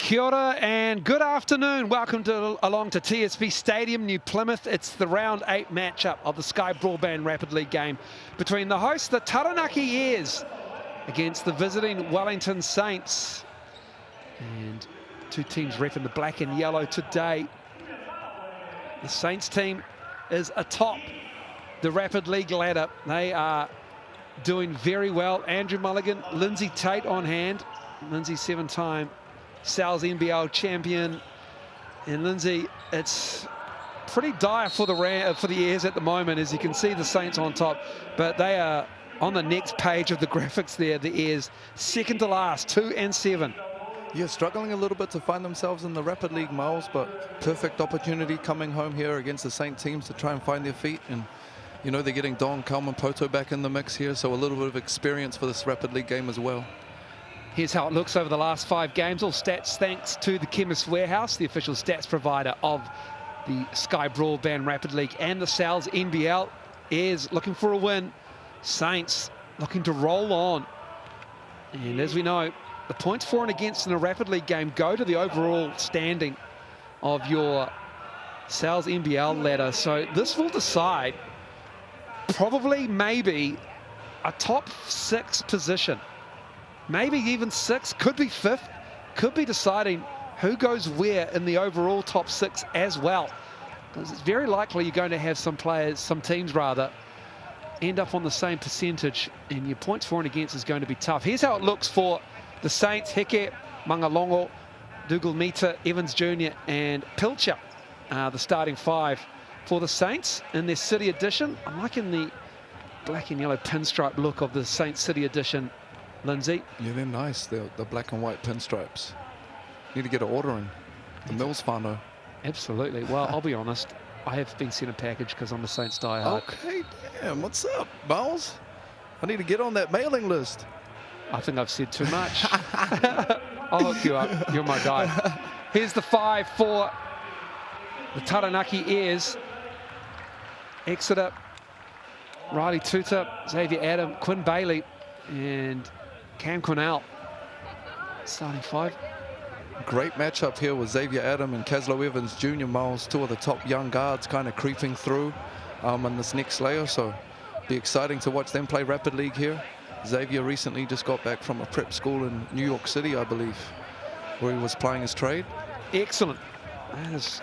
Kia ora and good afternoon. Welcome along to TSB Stadium, New Plymouth. It's the round 8 matchup of the Sky Broadband Rapid League game between the hosts, the Taranaki Airs, against the visiting Wellington Saints. And two teams repping the black and yellow today. The Saints team is atop the Rapid League ladder. They are doing very well. Andrew Mulligan, Lindsay Tate on hand. Lindsay, 7-time Sal's NBL champion. And Lindsay, it's pretty dire for the Airs at the moment. As you can see, the Saints on top, but they are on the next page of the graphics there. The Airs second to last, 2-7. Yeah, struggling a little bit to find themselves in the Rapid League, Miles, but perfect opportunity coming home here against the Saint teams to try and find their feet. And you know, they're getting Don Kalman-Poto back in the mix here, so a little bit of experience for this Rapid League game as well. Here's how it looks over the last 5 games. All stats thanks to the Chemist Warehouse, the official stats provider of the Sky Broadband Rapid League and the Sal's NBL. Airs looking for a win. Saints looking to roll on. And as we know, the points for and against in a Rapid League game go to the overall standing of your Sal's NBL ladder. So this will decide probably maybe a top 6 position. Maybe even 6, could be 5th, could be deciding who goes where in the overall top 6 as well. Because it's very likely you're going to have some players, some teams rather, end up on the same percentage, and your points for and against is going to be tough. Here's how it looks for the Saints: Heke, Mangalongo, Dugulmita, Evans Jr. and Pilcher, the starting 5 for the Saints in their City Edition. I'm liking the black and yellow pinstripe look of the Saints City Edition, Lindsay. Yeah, they're nice. They're the black and white pinstripes. Need to get an order in. The Mills whānau. Absolutely. Well, I'll be honest, I have been sent a package because I'm a Saints diehard. Okay, damn. What's up, Miles? I need to get on that mailing list. I think I've said too much. I'll hook you up. You're my guy. Here's the 5 for the Taranaki Airs. Exeter, Riley Tuta, Xavier Adam, Quinn Bailey, and Cam Quinnell. Starting 5. Great matchup here with Xavier Adam and Caslow Evans Jr. Miles, 2 of the top young guards kind of creeping through in this next layer. So be exciting to watch them play Rapid League here. Xavier recently just got back from a prep school in New York City, I believe, where he was playing his trade. Excellent. That is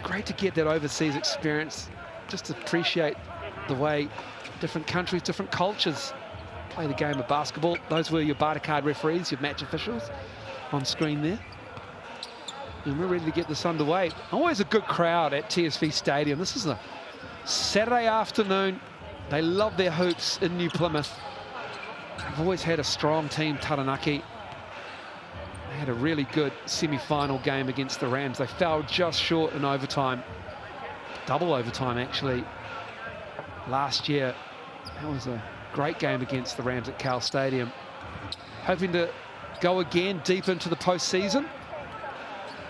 great to get that overseas experience. Just to appreciate the way different countries, different cultures play the game of basketball. Those were your barter card referees, your match officials on screen there. And we're ready to get this underway. Always a good crowd at TSB Stadium. This is a Saturday afternoon. They love their hoops in New Plymouth. They've always had a strong team, Taranaki. They had a really good semi-final game against the Rams. They fell just short in overtime. Double overtime, actually, last year. That was a great game against the Rams at Cal Stadium. Hoping to go again deep into the postseason.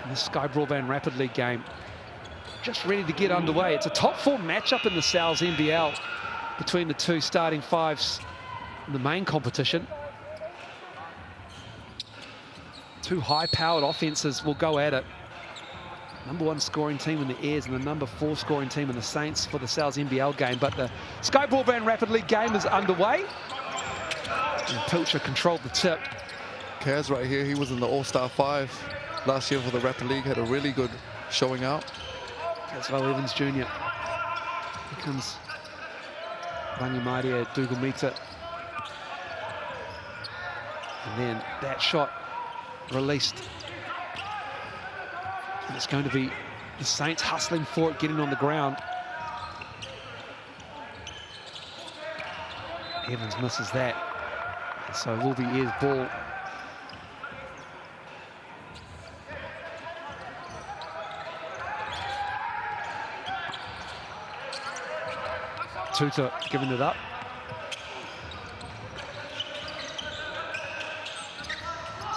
And the Sky Broadband Rapid League game just ready to get underway. It's a top 4 matchup in the Sal's NBL between the 2 starting 5s in the main competition. 2 high-powered offenses will go at it. Number 1 scoring team in the Airs and the number 4 scoring team in the Saints for the Sal's NBL game. But the Sky Broadband Rapid League game is underway. And Pilcher controlled the tip. Kaz right here, he was in the All-Star 5 last year for the Rapid League, had a really good showing out. Caslow Evans Jr. Here comes Rangimaria Dugulmita. And then that shot released. And it's going to be the Saints hustling for it, getting on the ground. Evans misses that. And so it will be Airs ball. Tuta giving it up.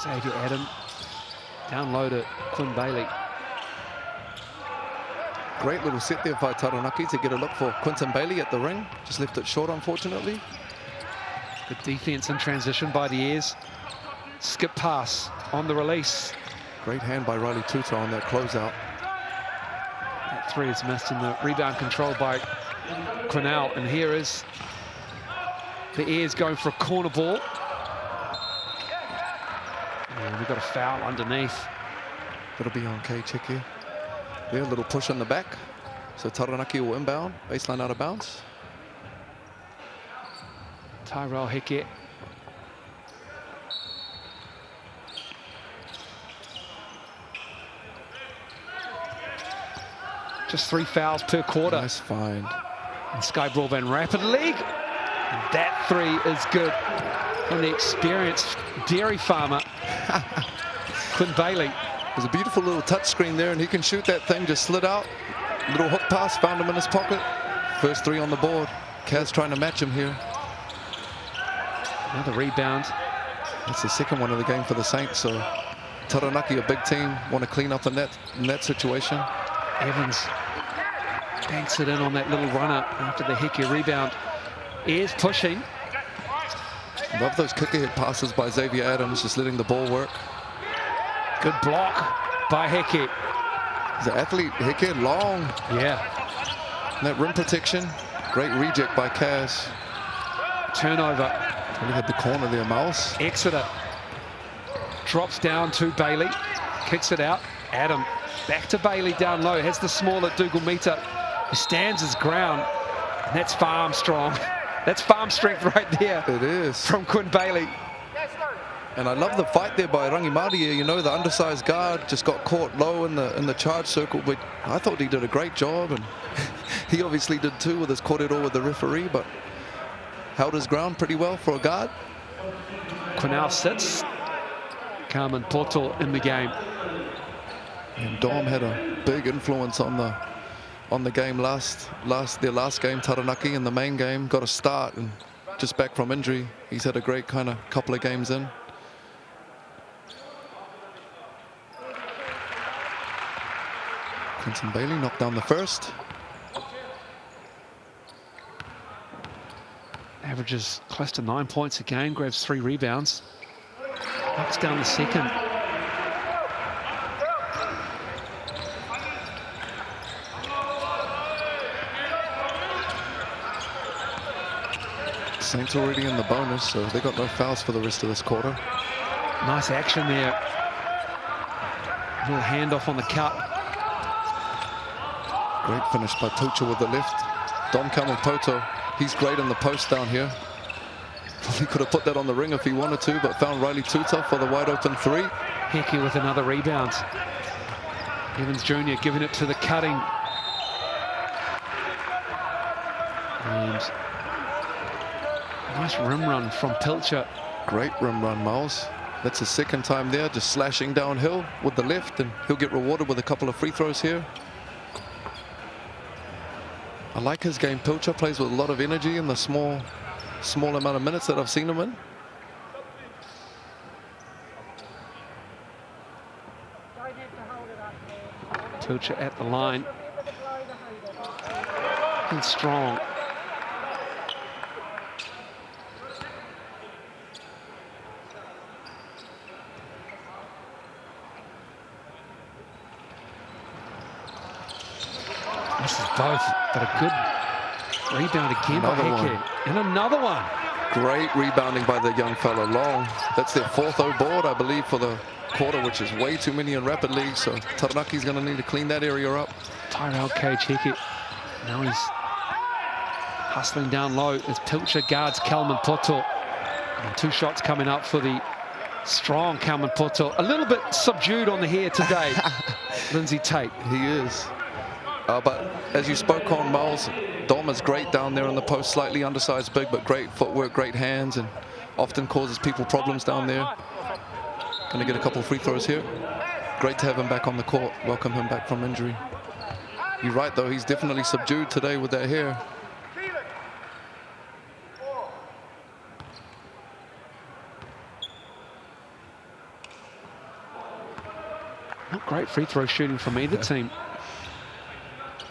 Xavier Adam down low to Quinn Bailey. Great little set there by Taranaki to get a look for Quinton Bailey at the ring. Just left it short, unfortunately. Good defense in transition by the Airs. Skip pass on the release. Great hand by Riley Tuta on that closeout. That three is missed in the rebound controlled by Quinnell. And here is the Airs going for a corner ball. And we've got a foul underneath. That'll be on K-Chiki. There, a little push on the back. So Taranaki will inbound, baseline out of bounds. Tyrell Heke. Just 3 fouls per quarter. Nice find. And Sky Broadband Rapid League. And that three is good from the experienced dairy farmer, Quinn Bailey. There's a beautiful little touch screen there, and he can shoot that thing. Just slid out. Little hook pass, found him in his pocket. First three on the board. Kaz trying to match him here. Another rebound. That's the second one of the game for the Saints. So Taranaki, a big team, want to clean up the net in that situation. Evans banks it in on that little runner after the Heke rebound. Is pushing. Love those kick ahead passes by Xavier Adams, just letting the ball work. Good block by Heke. He's an athlete, Heke, long. Yeah. And that rim protection, great reject by Kaz. Turnover. Really had the corner there, Miles. Exeter drops down to Bailey, kicks it out. Adam back to Bailey down low, has the smaller Dougal Meter, who stands his ground. And that's farm strong. That's farm strength right there. It is. From Quinn Bailey. And I love the fight there by Rangimaria. You know, the undersized guard just got caught low in the charge circle, but I thought he did a great job, and he obviously did too with his corridor with the referee, but held his ground pretty well for a guard. Quinnell sits. Carmen Porto in the game. And Dom had a big influence on the game their last game. Taranaki in the main game got a start and just back from injury. He's had a great kind of couple of games in. Quinton Bailey knocked down the first. Averages close to 9 points a game, grabs 3 rebounds. Knocks down the second. Saints already in the bonus, so they got no fouls for the rest of this quarter. Nice action there. Little handoff on the cut. Great finish by Tucha with the left. Dom Kamalpoto, he's great in the post down here. He could have put that on the ring if he wanted to, but found Riley Tuta for the wide open three. Heke with another rebound. Evans Jr. giving it to the cutting. And nice rim run from Pilcher. Great rim run, Miles. That's his second time there, just slashing downhill with the left, and he'll get rewarded with a couple of free throws here. I like his game. Pilcher plays with a lot of energy in the small amount of minutes that I've seen him in. Pilcher at the line. And strong. This is both, but a good rebound again by Heke. And another one. Great rebounding by the young fella, Long. That's their 4th O board, I believe, for the quarter, which is way too many in Rapid League. So Taranaki's going to need to clean that area up. Tyrell Heke. Now he's hustling down low as Pilcher guards Kalman Poto. And 2 shots coming up for the strong Kalman Poto. A little bit subdued on the hair today, Lindsay Tate. He is. But as you spoke on, Miles, Dom is great down there in the post, slightly undersized big, but great footwork, great hands, and often causes people problems down there. Going to get a couple of free throws here. Great to have him back on the court, welcome him back from injury. You're right, though, he's definitely subdued today with that hair. Not great free throw shooting from either team.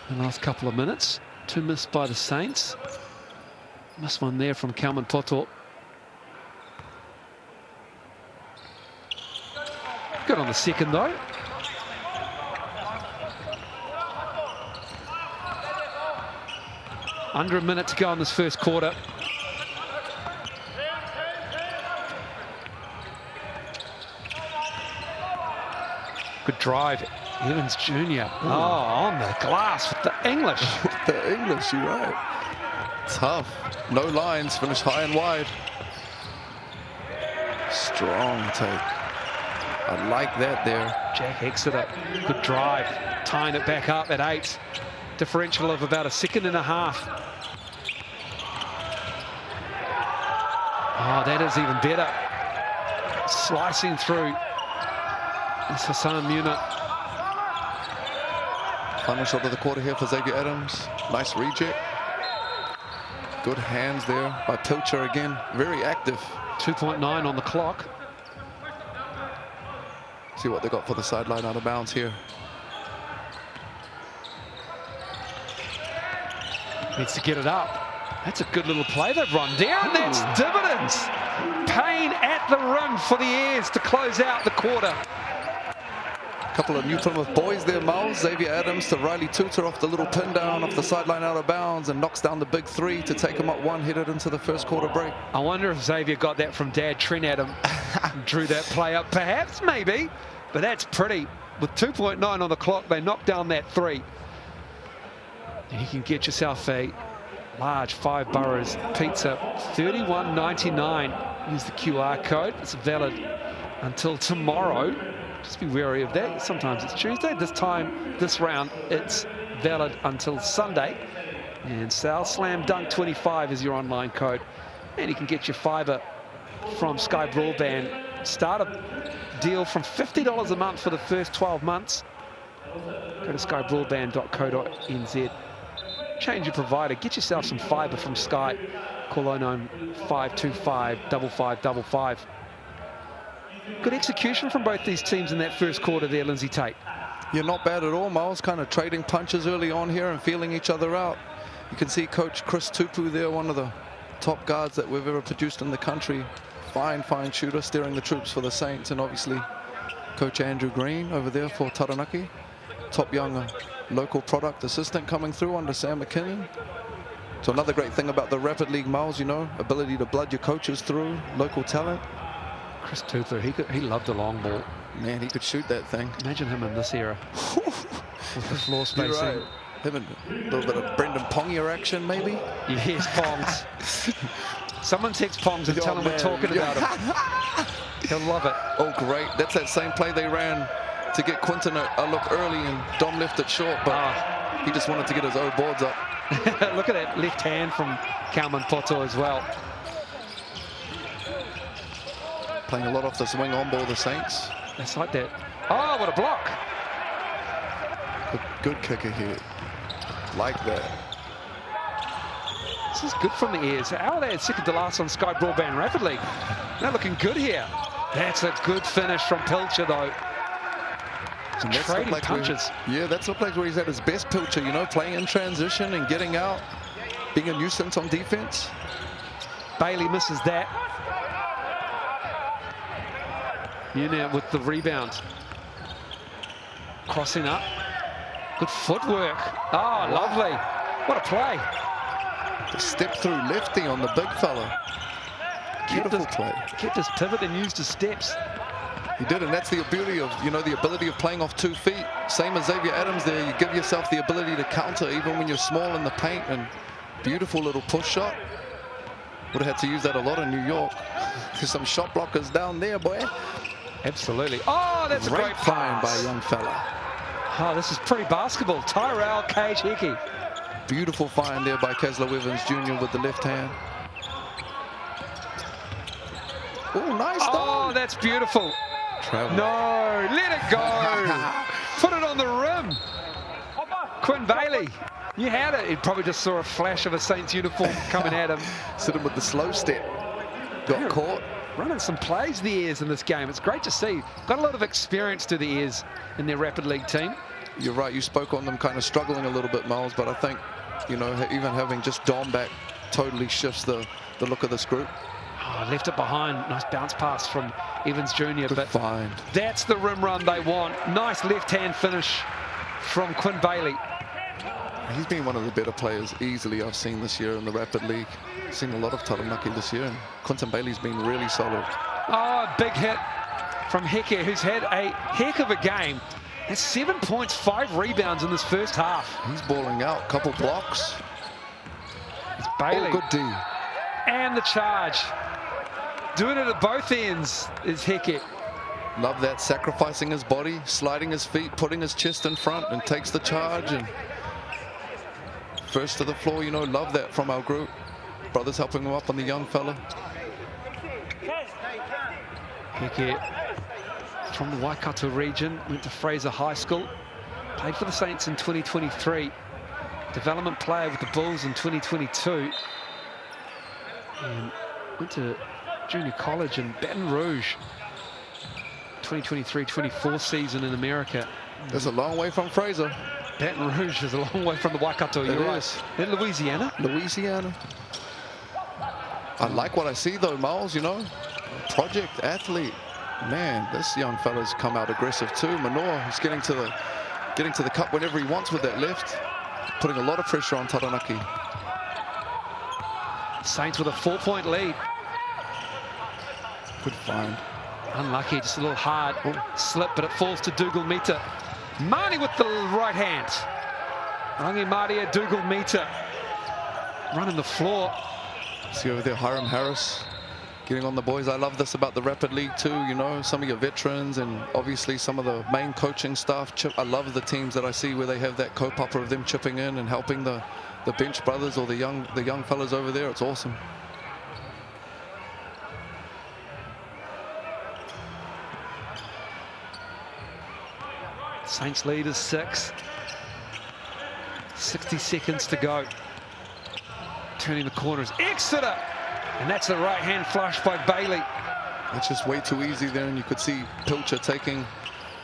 The last couple of minutes. 2 missed by the Saints. Missed one there from Kalman Poto. Good on the the second, though. Under a minute to go in this first quarter. Good drive. Evans Jr. Oh, on the glass with the English. The English, you're right. Tough. No lines, finish high and wide. Strong take. I like that there. Jack Exeter, good drive. Tying it back up at 8. Differential of about a second and a half. Oh, that is even better. Slicing through. It's Hassan Munir. Final shot of the quarter here for Xavier Adams. Nice reject. Good hands there by Pilcher again. Very active. 2.9 on the clock. See what they got for the sideline out of bounds here. Needs to get it up. That's a good little play they've run down. That's dividends. Payne at the rim for the Airs to close out the quarter. Couple of New Plymouth boys there, Miles. Xavier Adams to Riley Tutor off the little pin down off the sideline out of bounds and knocks down the big 3 to take him up 1, headed into the first quarter break. I wonder if Xavier got that from Dad Trent Adam. Drew that play up, perhaps, maybe. But that's pretty. With 2.9 on the clock, they knocked down that 3. And you can get yourself a large 5 boroughs pizza, $31.99. Use the QR code. It's valid until tomorrow. Just be wary of that. Sometimes it's Tuesday. This round, it's valid until Sunday. And Sal Slam Dunk 25 is your online code. And you can get your fibre from Sky Broadband. Start a deal from $50 a month for the first 12 months. Go to skybroadband.co.nz. Change your provider. Get yourself some fibre from Sky. Call 09525 5555. Good execution from both these teams in that first quarter there, Lindsay Tate. You're not bad at all, Miles. Kind of trading punches early on here and feeling each other out. You can see Coach Chris Tupu there, one of the top guards that we've ever produced in the country. Fine shooter, steering the troops for the Saints. And obviously, Coach Andrew Green over there for Taranaki. Top young local product assistant coming through under Sam McKinnon. So another great thing about the Rapid League, Miles, you know, ability to blood your coaches through, local talent. Chris Tupu, he loved the long ball. Man, he could shoot that thing. Imagine him in this era. With the floor spacing. You're right. Him and a little bit of Brendan Pongier action, maybe? Yes, Pongs. Someone text Pongs and tell him we're talking about him. He'll love it. Oh, great. That's that same play they ran to get Quinton a look early, and Dom left it short, but he just wanted to get his own boards up. Look at that left hand from Kalman Poto as well. Playing a lot off the swing on ball, the Saints. That's like that. Oh, what a block. Good kicker here. Like that. This is good from the Airs. How are they at second to last on Sky Broadband rapidly? They're looking good here. That's a good finish from Pilcher, though. Some trading like punches. That's looked like where he's at his best, Pilcher, you know, playing in transition and getting out, being a nuisance on defense. Bailey misses that. Munir with the rebound. Crossing up. Good footwork. Oh, lovely. What a play. The step through lefty on the big fella. Beautiful play. Kept his pivot and used his steps. He did, and that's the beauty of, you know, the ability of playing off 2 feet. Same as Xavier Adams there. You give yourself the ability to counter even when you're small in the paint, and beautiful little push shot. Would have had to use that a lot in New York. There's some shot blockers down there, boy. Absolutely. Oh, that's a great find pass by a young fella. Oh, this is pretty basketball. Tyrell Cage Hickey. Beautiful find there by Kesler Evans Jr. with the left hand. Oh, nice. Oh, that's beautiful. Travel. No, let it go. Put it on the rim. Quinn Bailey. You had it. He probably just saw a flash of a Saints uniform coming at him. Sitting with the slow step. Got caught. Running some plays, the Airs, in this game. It's great to see. Got a lot of experience to the Airs in their Rapid League team. You're right. You spoke on them kind of struggling a little bit, Miles, but I think, you know, even having just Dom back totally shifts the look of this group. Oh, left it behind. Nice bounce pass from Evans Jr. Good but find. That's the rim run they want. Nice left-hand finish from Quinn Bailey. He's been one of the better players easily I've seen this year in the Rapid League. I've seen a lot of Taranaki this year, and Quinton Bailey's been really solid. Oh, big hit from Heke, who's had a heck of a game. That's 7 points, 5 rebounds in this first half. He's balling out, couple blocks. It's Bailey. Oh, good D. And the charge. Doing it at both ends is Heke. Love that, sacrificing his body, sliding his feet, putting his chest in front, and takes the charge. And first to the floor, you know, love that from our group. Brothers helping him up on the young fella. Heke from the Waikato region, went to Fraser High School, played for the Saints in 2023, development player with the Bulls in 2022, and went to junior college in Baton Rouge, 2023-24 season in America. That's a long way from Fraser. Baton Rouge is a long way from the Waikato, you're right. In Louisiana? Louisiana. I like what I see though, Miles, you know. Project athlete. Man, this young fella's come out aggressive too. Manoa, he's getting to the cup whenever he wants with that left. Putting a lot of pressure on Taranaki. Saints with a 4-point lead. Good find. Unlucky, just a little hard slip, but it falls to Dougal Mita. Marnie with the right hand. Rangi Maria, Dougal Mita running the floor. See over there, Hiram Harris getting on the boys. I love this about the Rapid League too, you know, some of your veterans and obviously some of the main coaching staff. I love the teams that I see where they have that co-papa of them chipping in and helping the bench brothers or the young fellas over there. It's awesome. Saints lead is 6. 60 seconds to go. Turning the corners, Exeter! And that's a right-hand flush by Bailey. It's just way too easy there, and you could see Pilcher taking,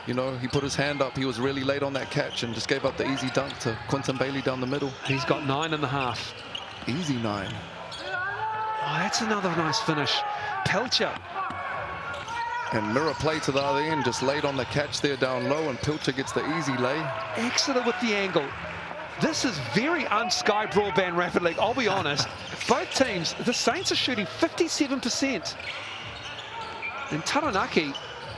you know, he put his hand up. He was really late on that catch and just gave up the easy dunk to Quinton Bailey down the middle. He's got 9.5. Easy 9. Oh, that's another nice finish. Pilcher. And mirror play to the other end, just laid on the catch there down low, and Pilcher gets the easy lay. Exeter with the angle. This is very un-Sky Broadband Rapid League, I'll be honest. Both teams, the Saints are shooting 57%. And Taranaki,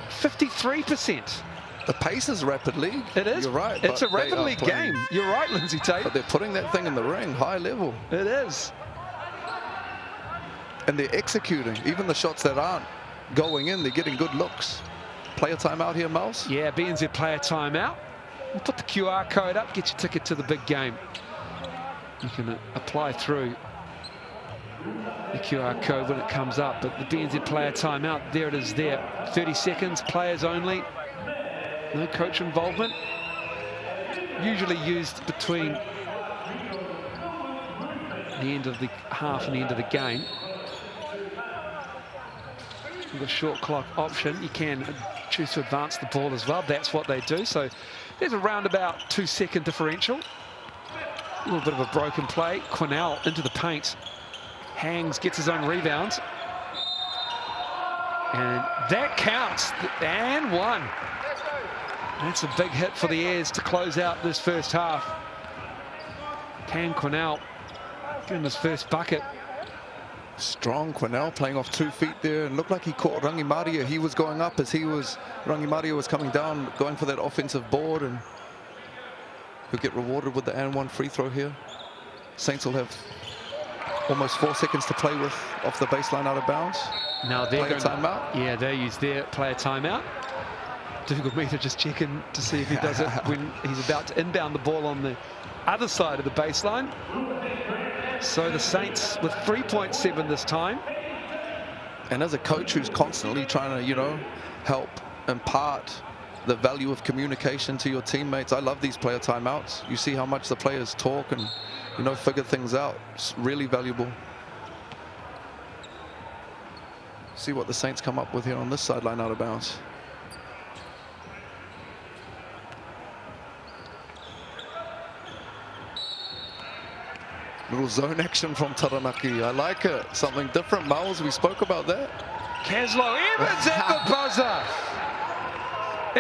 53%. The pace is Rapid League. It is. You're right. It's a Rapid League game. You're right, Lindsay Tate. But they're putting that thing in the ring, high level. It is. And they're executing. Even the shots that aren't going in, they're getting good looks. Player timeout here, Mouse? Yeah, BNZ player timeout. We'll put the QR code up, get your ticket to the big game. You can apply through the QR code when it comes up, but the BNZ player timeout, there it is there. 30 seconds, players only. No coach involvement. Usually used between the end of the half and the end of the game. With a short clock option, you can choose to advance the ball as well. That's what they do. So there's a roundabout 2-second differential. A little bit of a broken play. Quinnell into the paint. Hangs, gets his own rebound. And that counts. And one. That's a big hit for the Airs to close out this first half. Can Quinnell getting his first bucket. Strong Quinnell playing off 2 feet there, and looked like he caught Rangi Maria. He was going up as Rangi Maria was coming down, going for that offensive board, and he'll get rewarded with the and one free throw here. Saints will have almost 4 seconds to play with off the baseline out of bounds. Now they're going timeout. Yeah, they use their player timeout. Dougal Mita just checking to see if he does it when he's about to inbound the ball on the other side of the baseline. So the Saints with 3.7 this time. And as a coach who's constantly trying to, you know, help impart the value of communication to your teammates, I love these player timeouts. You see how much the players talk and, you know, figure things out. It's really valuable. See what the Saints come up with here on this sideline out of bounds. Little zone action from Taranaki. I like it. Something different, Miles. We spoke about that. Caslow Evans at the buzzer.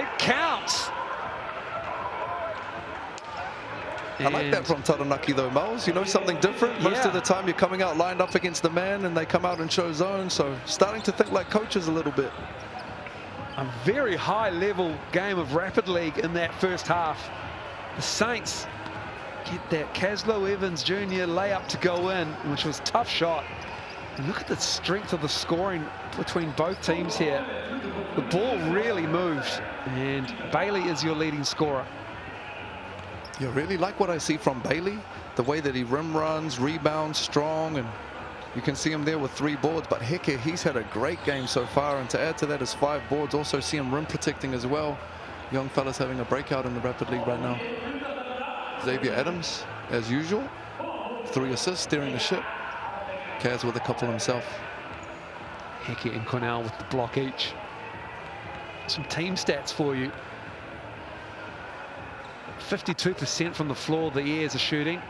It counts. I like that from Taranaki though, Miles. You know, something different. Most of the time you're coming out lined up against the man and they come out and show zone. So starting to think like coaches a little bit. A very high level game of Rapid League in that first half. The Saints get that Caslow Evans Jr. layup to go in, which was a tough shot. And look at the strength of the scoring between both teams here. The ball really moved, and Bailey is your leading scorer. You really like what I see from Bailey. The way that he rim runs, rebounds, strong, and you can see him there with 3 boards. But heck, he's had a great game so far, and to add to that is 5 boards. Also see him rim protecting as well. Young fella's having a breakout in the Rapid League right now. Xavier Adams, as usual, 3 assists steering the ship. Kaz with a couple himself. Heke and Cornell with the block each. Some team stats for you. 52% from the floor the Airs are shooting.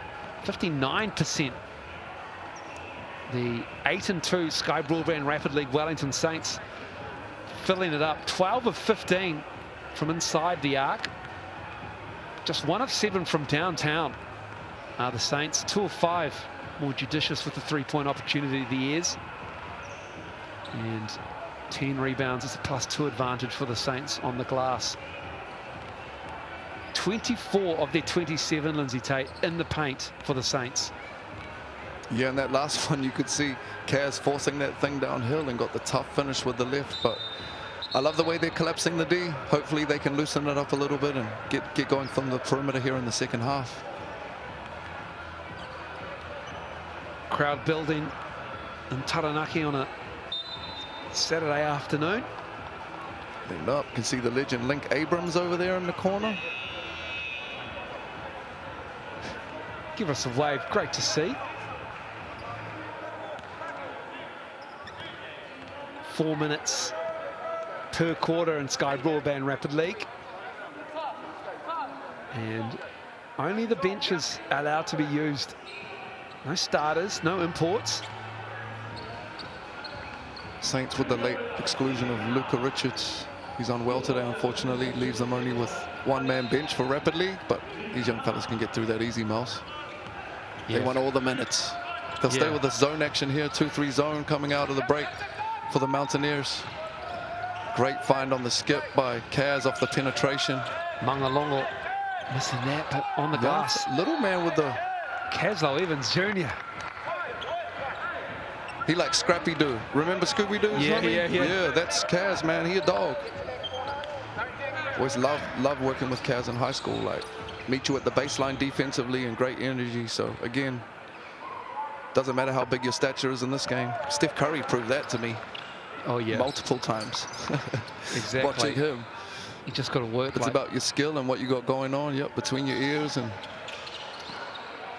59%. The 8-2 Sky Broadband Rapid League Wellington Saints filling it up. 12 of 15 from inside the arc. Just 1 of 7 from downtown are the Saints. 2 of 5 more judicious with the 3-point opportunity, the Airs. And 10 rebounds. It's a +2 advantage for the Saints on the glass. 24 of their 27, Lindsay Tate, in the paint for the Saints. Yeah, and that last one you could see Kaz forcing that thing downhill and got the tough finish with the left. But I love the way they're collapsing the D. Hopefully they can loosen it up a little bit and get going from the perimeter here in the second half. Crowd building in Taranaki on a Saturday afternoon. Leaned up, can see the legend Link Abrams over there in the corner. Give us a wave, great to see. 4 minutes per quarter in Sky Broadband Rapid League. And only the benches allowed to be used. No starters, no imports. Saints with the late exclusion of Luca Richards. He's unwell today, unfortunately. Leaves them only with 1-man bench for Rapid League, but these young fellas can get through that easy, Miles. They want all the minutes. They'll stay with the zone action here. 2-3 zone coming out of the break for the Mountaineers. Great find on the skip by Kaz off the penetration. Mangalongo missing that, but on the glass. Little man with the... Caslow Evans Jr. He like Scrappy Doo. Remember Scooby-Doo? Yeah, that's Kaz, man. He a dog. Always love working with Kaz in high school. Like, meet you at the baseline defensively and great energy. So again, doesn't matter how big your stature is in this game. Steph Curry proved that to me. Oh yeah, multiple times. Exactly. Watching him. You just got to work. It's about your skill and what you got going on. Yep, between your ears, and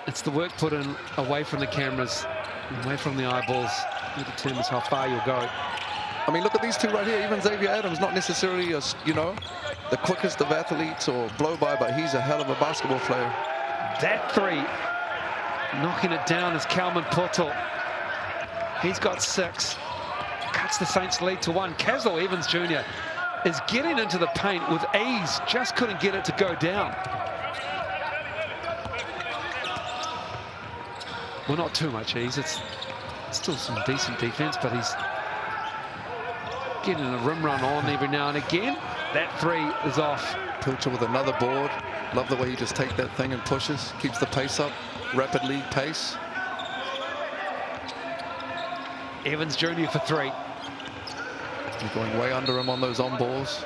it's the work put in away from the cameras, away from the eyeballs, that determines how far you'll go. I mean, look at these two right here. Even Xavier Adams, not necessarily the quickest of athletes or blow by, but he's a hell of a basketball player. That 3, knocking it down is Kalman Poto. He's got 6. Cuts the Saints lead to 1. Caslow Evans Jr. is getting into the paint with ease. Just couldn't get it to go down. Well, not too much ease. It's still some decent defense, but he's getting a rim run on every now and again. That 3 is off. Pilcher with another board. Love the way he just takes that thing and pushes. Keeps the pace up. Rapid League pace. Evans Jr. for 3. He's going way under him on those on balls.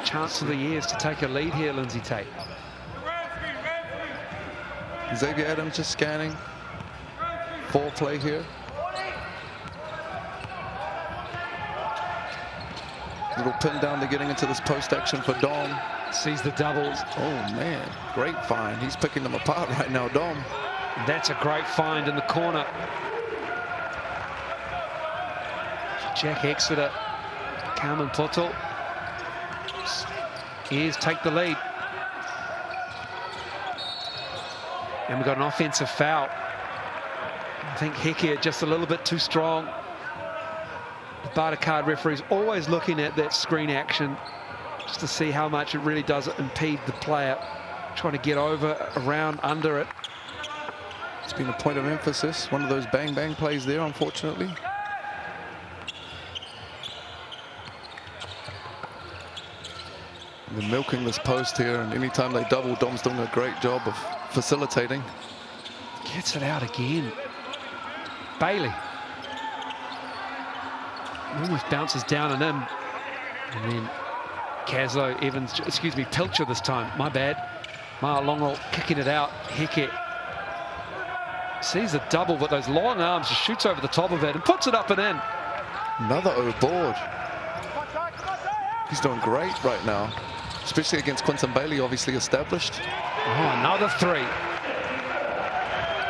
Chance for the Airs to take a lead here, Lindsay Tate. Xavier Adams just scanning. 4 play here. Little pin down to getting into this post action for Dom. Sees the doubles. Oh man, great find. He's picking them apart right now, Dom. That's a great find in the corner. Jack Exeter, Carmen Poto. Airs take the lead. And we've got an offensive foul. I think Heke just a little bit too strong. The Barter card referee's always looking at that screen action just to see how much it really does impede the player trying to get over, around, under it. It's been a point of emphasis. One of those bang-bang plays there, unfortunately. They're milking this post here, and anytime they double, Dom's doing a great job of facilitating. Gets it out again. Bailey. Almost bounces down and in. And then Caslow, Evans, excuse me, Pilcher this time, my bad. Mara Longroll kicking it out. Heke sees the double with those long arms, just shoots over the top of it and puts it up and in. Another O-board. He's doing great right now, especially against Quinton Bailey, obviously established. Oh, another three.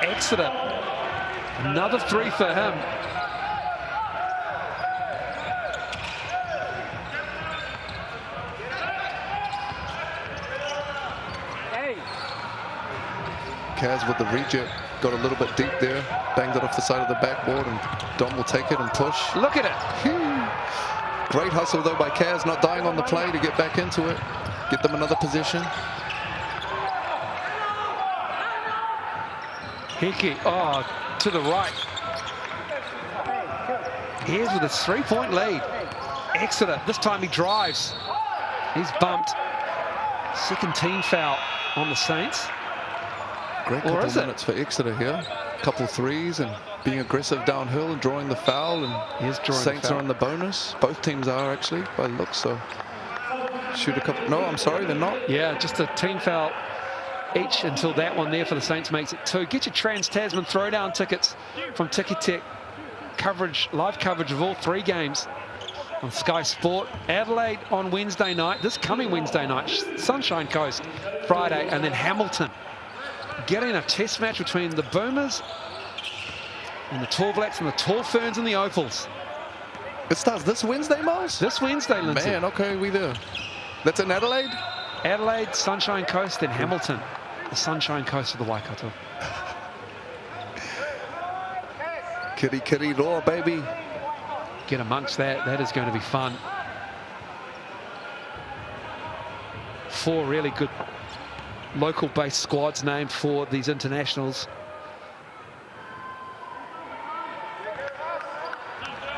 Exeter. Another three for him. Kaz with the reject, got a little bit deep there, banged it off the side of the backboard, and Dom will take it and push. Look at it. Great hustle though by Kaz, not dying on the play to get back into it, get them another position. Heke, oh, to the right. Here's with a 3-point lead. Exeter, this time he drives. He's bumped. Second team foul on the Saints. Great couple of minutes for Exeter here. Couple threes and being aggressive downhill and drawing the foul, and Saints are on the bonus. Both teams are actually, by the looks, so shoot a couple. No, I'm sorry, they're not. Yeah, just a team foul each until that one there for the Saints makes it 2. Get your Trans-Tasman Throwdown tickets from Ticketek. Coverage, live coverage of all 3 games on Sky Sport. Adelaide on Wednesday night, this coming Wednesday night. Sunshine Coast Friday, and then Hamilton. Getting a test match between the Boomers and the Tall Blacks and the Tall Ferns and the Opals. It starts this Wednesday, Miles? This Wednesday, Lindsay. Man, okay, we there. That's in Adelaide? Adelaide, Sunshine Coast, then Hamilton. The Sunshine Coast of the Waikato. Kitty, kitty, law, baby. Get amongst that. That is going to be fun. 4 really good local-based squads named for these internationals.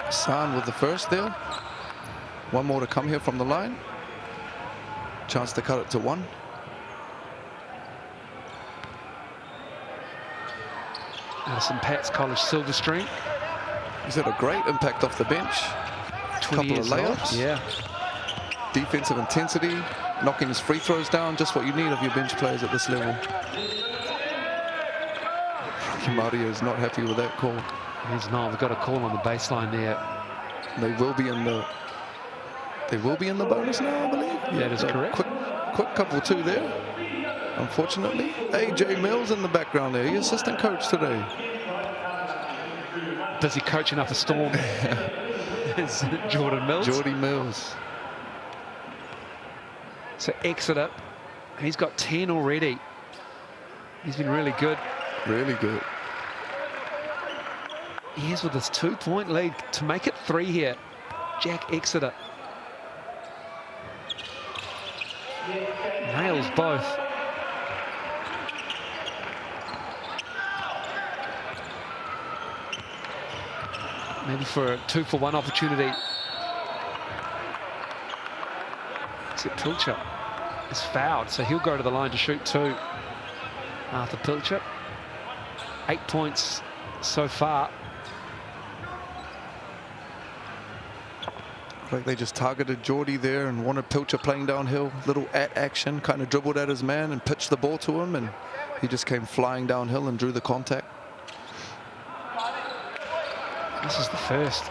San with the first there. One more to come here from the line. Chance to cut it to 1. Addison Pat's College Silverstream. He's had a great impact off the bench. Couple of layups. Yeah. Defensive intensity, knocking his free throws down, just what you need of your bench players at this level. Mario is not happy with that call. He's not. We've got a call on the baseline there. They will be in the bonus now, I believe. That is correct. Quick couple 2 there. Unfortunately, AJ Mills in the background there. He's assistant coach today. Busy coaching up a storm. Is Jordan Mills. Jordy Mills. So Exeter, he's got 10 already. He's been really good. Really good. He is with his 2-point lead to make it 3 here. Jack Exeter. Nails both. Maybe for a 2-for-1 opportunity. Except Pilcher is fouled, so he'll go to the line to shoot 2. Arthur Pilcher. 8 points so far. Like they just targeted Geordie there and wanted Pilcher playing downhill. Little at action, kind of dribbled at his man and pitched the ball to him, and he just came flying downhill and drew the contact. This is the first.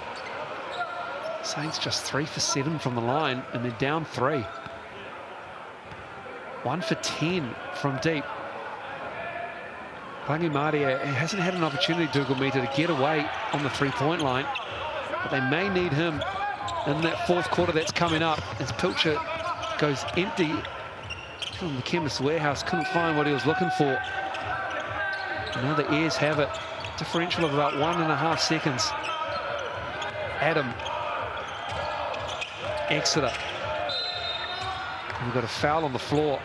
Saints just 3 for 7 from the line, and they're down 3. 1 for 10 from deep. Rangi Maria hasn't had an opportunity, Dougal Meter, to get away on the 3-point line, but they may need him in that 4th quarter that's coming up as Pilcher goes empty from the Chemist Warehouse. Couldn't find what he was looking for. Now the Airs have it. Differential of about 1.5 seconds. Adam. Exeter. And we've got a foul on the floor.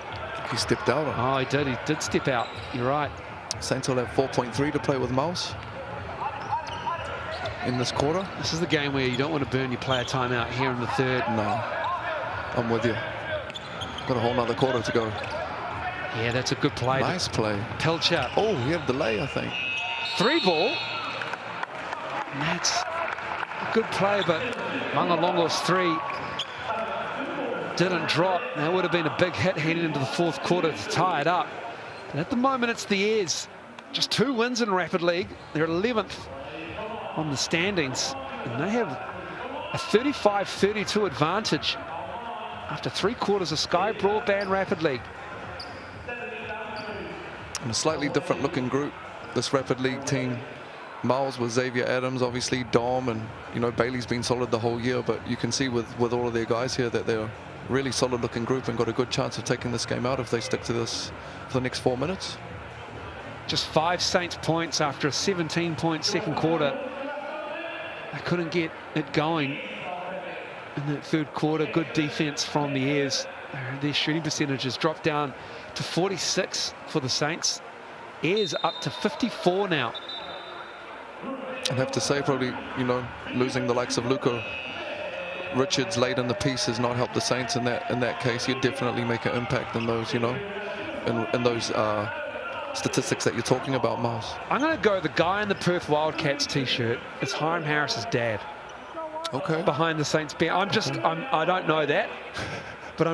He stepped out. Oh, he did. He did step out. You're right. Saints will have 4.3 to play with Miles in this quarter. This is the game where you don't want to burn your player timeout here in the third. No, I'm with you. Got a whole nother quarter to go. Yeah, that's a good play. Nice play. Pilcher. Oh, he had delay, I think. 3 ball. And that's a good play, but Mangalongo's 3 didn't drop. That would have been a big hit heading into the fourth quarter to tie it up. And at the moment, it's the Airs. Just 2 wins in Rapid League. They're 11th on the standings. And they have a 35-32 advantage after 3 quarters of Sky Broadband Rapid League. And a slightly different looking group, this Rapid League team. Miles with Xavier Adams, obviously Dom, and you know Bailey's been solid the whole year, but you can see with all of their guys here that they're a really solid looking group and got a good chance of taking this game out if they stick to this for the next 4 minutes. Just 5 Saints points after a 17-point second quarter. They couldn't get it going in that third quarter. Good defense from the Airs. Their shooting percentages dropped down to 46 for the Saints. Airs up to 54 now. I'd have to say probably, you know, losing the likes of Luca Richards late in the piece has not helped the Saints in that case. He'd definitely make an impact in those, you know, in those statistics that you're talking about, Miles. I'm going to go the guy in the Perth Wildcats t-shirt. It's Hiram Harris's dad. Okay. Behind the Saints bench. I don't know that. But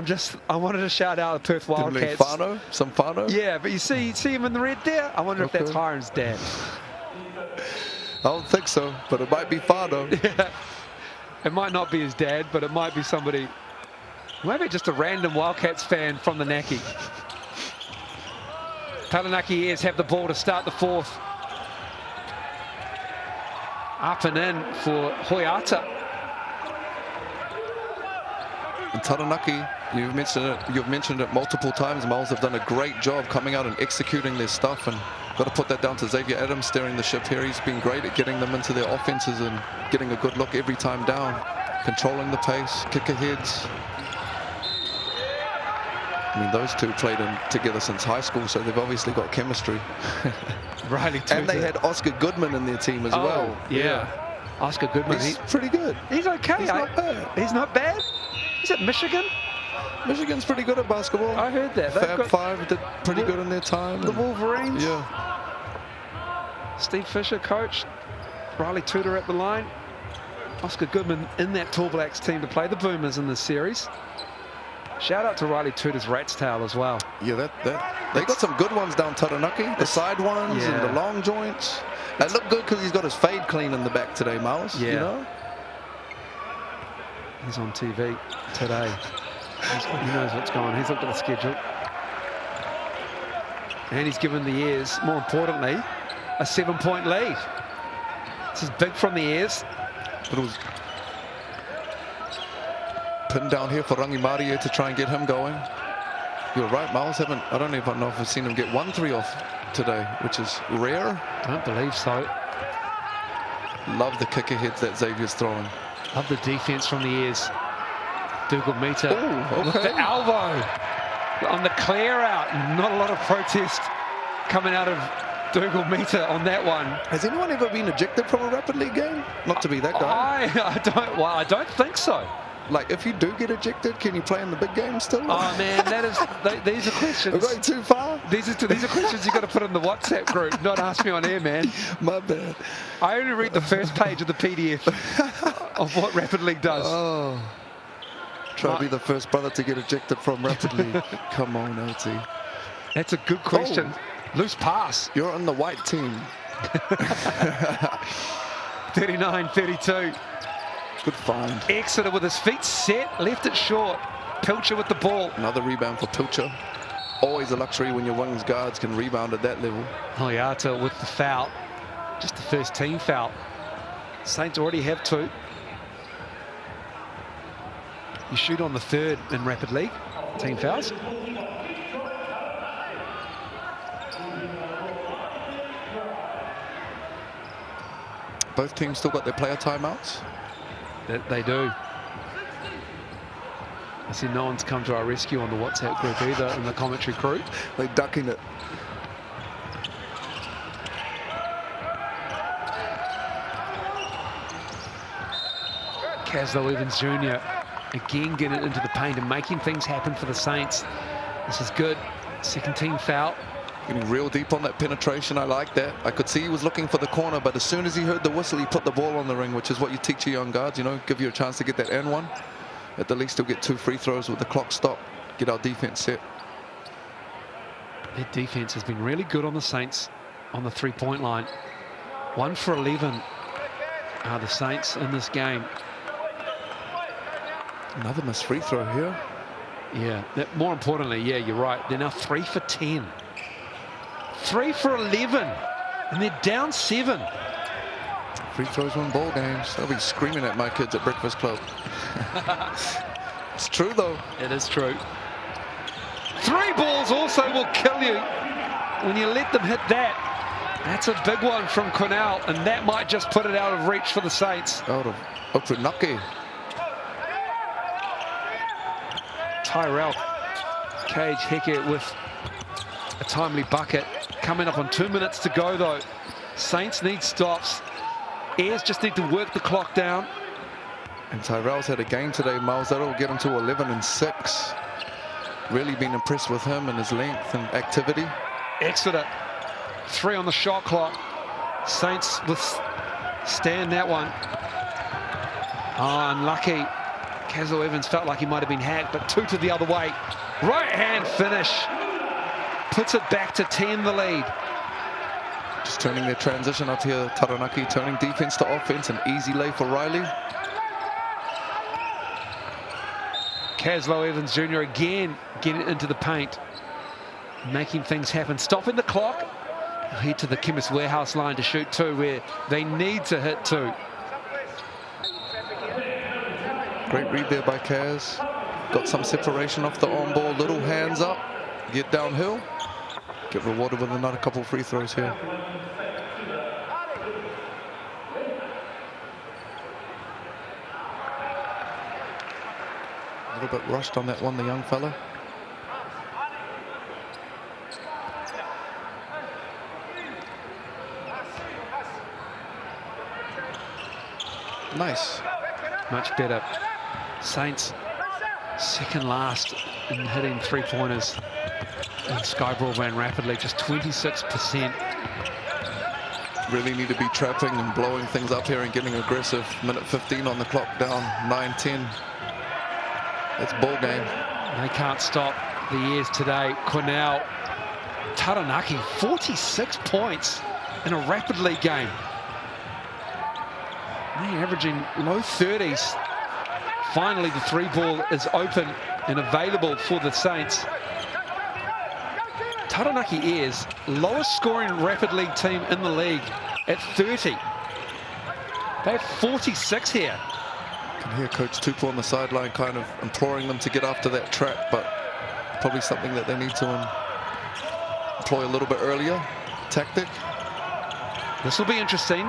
I wanted to shout out the Perth Wildcats. Fano? Some Fano? Yeah, but you see him in the red there? I wonder if that's Hiram's dad. I don't think so, but it might be Fano. Yeah. It might not be his dad, but it might be somebody, maybe just a random Wildcats fan from the Naki. Taranaki Airs have the ball to start the fourth. Up and in for Hoyata. And Taranaki, you've mentioned it multiple times. Miles have done a great job coming out and executing their stuff, and got to put that down to Xavier Adams steering the ship here. He's been great at getting them into their offenses and getting a good look every time down, controlling the pace, kick aheads. I mean, those two played together since high school, so they've obviously got chemistry. Riley and they had Oscar Goodman in their team as well. Yeah. Oscar Goodman. He's pretty good. He's okay. He's not bad. He's not bad? Is it Michigan? Michigan's pretty good at basketball. I heard that. Fab Five did pretty good in their time. The Wolverines? Yeah. Steve Fisher, coach. Riley Tudor at the line. Oscar Goodman in that Tall Blacks team to play the Boomers in this series. Shout out to Riley Tudor's rat's tail as well. Yeah, they got some good ones down Taranaki. The side ones and the long joints. They look good because he's got his fade clean in the back today, Miles. Yeah. You know? He's on TV today. He knows what's going on. He's looked at the schedule. And he's given the Airs, more importantly, a 7-point lead. This is big from the Airs. But it was pinned down here for Rangi Marie to try and get him going. You're right, Miles. I don't even know if I've seen him get 1 3 off today, which is rare. I don't believe so. Love the kick aheads that Xavier's throwing. Love the defense from the Airs. Dougal Meter with the elbow on the clear out. Not a lot of protest coming out of Dougal Meter on that one. Has anyone ever been ejected from a Rapid League game? Not to be that guy. I don't think so. Like, if you do get ejected, can you play in the big game still? Oh man, these are questions. We're going too far. These are questions you got to put in the WhatsApp group, not ask me on air, man. My bad. I only read the first page of the PDF of what Rapid League does. Oh, try to be the first brother to get ejected from Rapid League. Come on, LT. That's a good question. Loose pass. You're on the white team. 39-32. Good find. Exeter with his feet set, left it short. Pilcher with the ball. Another rebound for Pilcher. Always a luxury when your wings guards can rebound at that level. Hoyata with the foul. Just the first team foul. Saints already have 2. You shoot on the 3rd in Rapid League. Team fouls. Both teams still got their player timeouts. They do. I see no one's come to our rescue on the WhatsApp group either in the commentary crew. They're ducking it. Caslow Evans Jr. again getting into the paint and making things happen for the Saints. This is good. Second team foul. Getting real deep on that penetration. I like that. I could see he was looking for the corner, but as soon as he heard the whistle, he put the ball on the ring, which is what you teach your young guards, you know, give you a chance to get that and one. At the least, he'll get 2 free throws with the clock stopped. Get our defense set. Their defense has been really good on the Saints on the three-point line. 1 for 11 are the Saints in this game. Another missed free throw here. Yeah, more importantly, yeah, you're right. They're now 3 for 10. 3 for 11, and they're down 7. Free throws win ball games. They'll be screaming at my kids at Breakfast Club. It's true, though. It is true. 3 balls also will kill you when you let them hit that. That's a big one from Cornell, and that might just put it out of reach for the Saints. Out of Taranaki. Tyrell Cage Hecker with a timely bucket. Coming up on 2 minutes to go, though. Saints need stops. Airs just need to work the clock down. And Tyrell's had a game today, Miles. That'll get him to 11 and 6. Really been impressed with him and his length and activity. Exeter, 3 on the shot clock. Saints withstand that one. Oh, unlucky. Caslow Evans felt like he might have been hacked, but 2 to the other way. Right hand finish. Puts it back to 10 the lead. Just turning their transition up here. Taranaki turning defense to offense. An easy lay for Riley. Caslow Evans Jr. again getting into the paint, making things happen, stopping the clock. Head to the Chemist Warehouse line to shoot 2, where they need to hit 2. Great read there by Kaz. Got some separation off the on ball. Little hands up. Get downhill. Get rewarded with another couple free throws here. A little bit rushed on that one, the young fella. Nice. Much better. Saints second last in hitting 3-pointers. And Skyball ran rapidly, just 26%. Really need to be trapping and blowing things up here and getting aggressive. Minute 15 on the clock, down 9-10. That's ball game. They can't stop the Airs today. Cornell, Taranaki, 46 points in a Rapid League game. They're averaging low 30s. Finally, the 3-ball is open and available for the Saints. Taranaki Airs, lowest scoring Rapid League team in the league at 30. They have 46 here. You can hear Coach Tupou on the sideline kind of imploring them to get after that trap, but probably something that they need to employ a little bit earlier. Tactic. This will be interesting.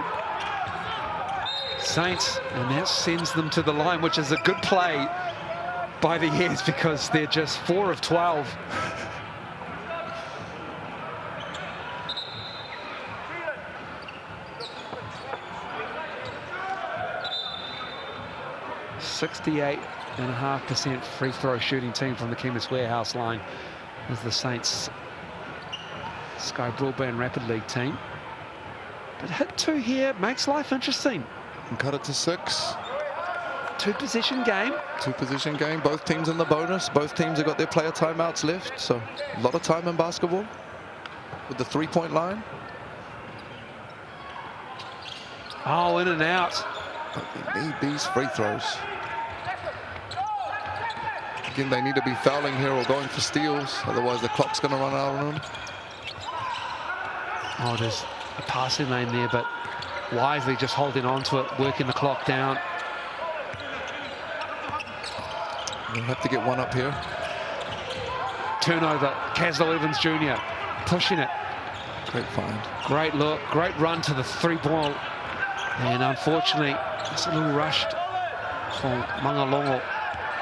Saints, and that sends them to the line, which is a good play by the Airs because they're just 4 of 12. .68.5% free throw shooting team from the Chemist Warehouse line is the Saints Sky Broadband Rapid League team. But hit 2 here makes life interesting. And cut it to 6. 2-possession game. 2-possession game. Both teams in the bonus. Both teams have got their player timeouts left. So a lot of time in basketball with the 3-point line. Oh, in and out. But they need these free throws. Again, they need to be fouling here or going for steals. Otherwise, the clock's going to run out on them. Oh, there's a passing lane there, but wisely just holding on to it, working the clock down. We'll have to get one up here. Turnover, Caslow Evans Jr. pushing it. Great find. Great look, great run to the 3-ball. And unfortunately, it's a little rushed for Mangalongo.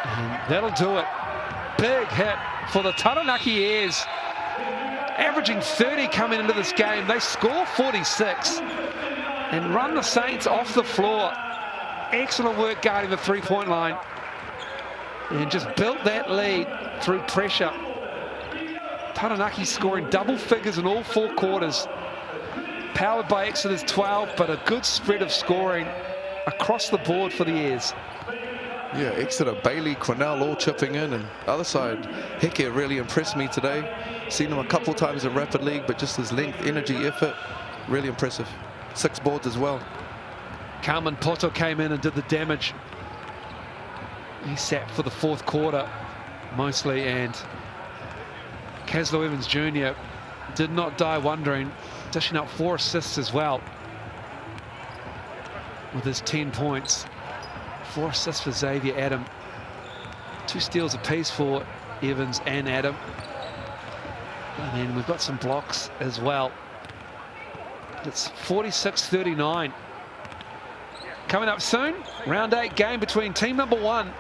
And that'll do it. Big hit for the Taranaki Airs. Averaging 30 coming into this game. They score 46 and run the Saints off the floor. Excellent work guarding the three-point line. And just built that lead through pressure. Taranaki scoring double figures in all 4 quarters. Powered by Exeter's 12, but a good spread of scoring across the board for the Airs. Yeah, Exeter, Bailey, Cornell all chipping in, and other side, Heke really impressed me today. Seen him a couple times in Rapid League, but just his length, energy, effort, really impressive. 6 boards as well. Carmen Poto came in and did the damage. He sat for the 4th quarter mostly, and Caslow Evans Jr. did not die wondering, dishing up 4 assists as well with his 10 points. 4 assists for Xavier Adam. 2 steals apiece for Evans and Adam. And then we've got some blocks as well. It's 46-39. Coming up soon, round 8 game between team number 1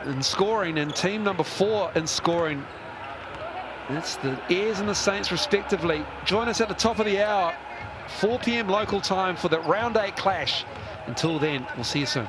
in scoring and team number 4 in scoring. It's the Airs and the Saints respectively. Join us at the top of the hour, 4 p.m. local time for that round 8 clash. Until then, we'll see you soon.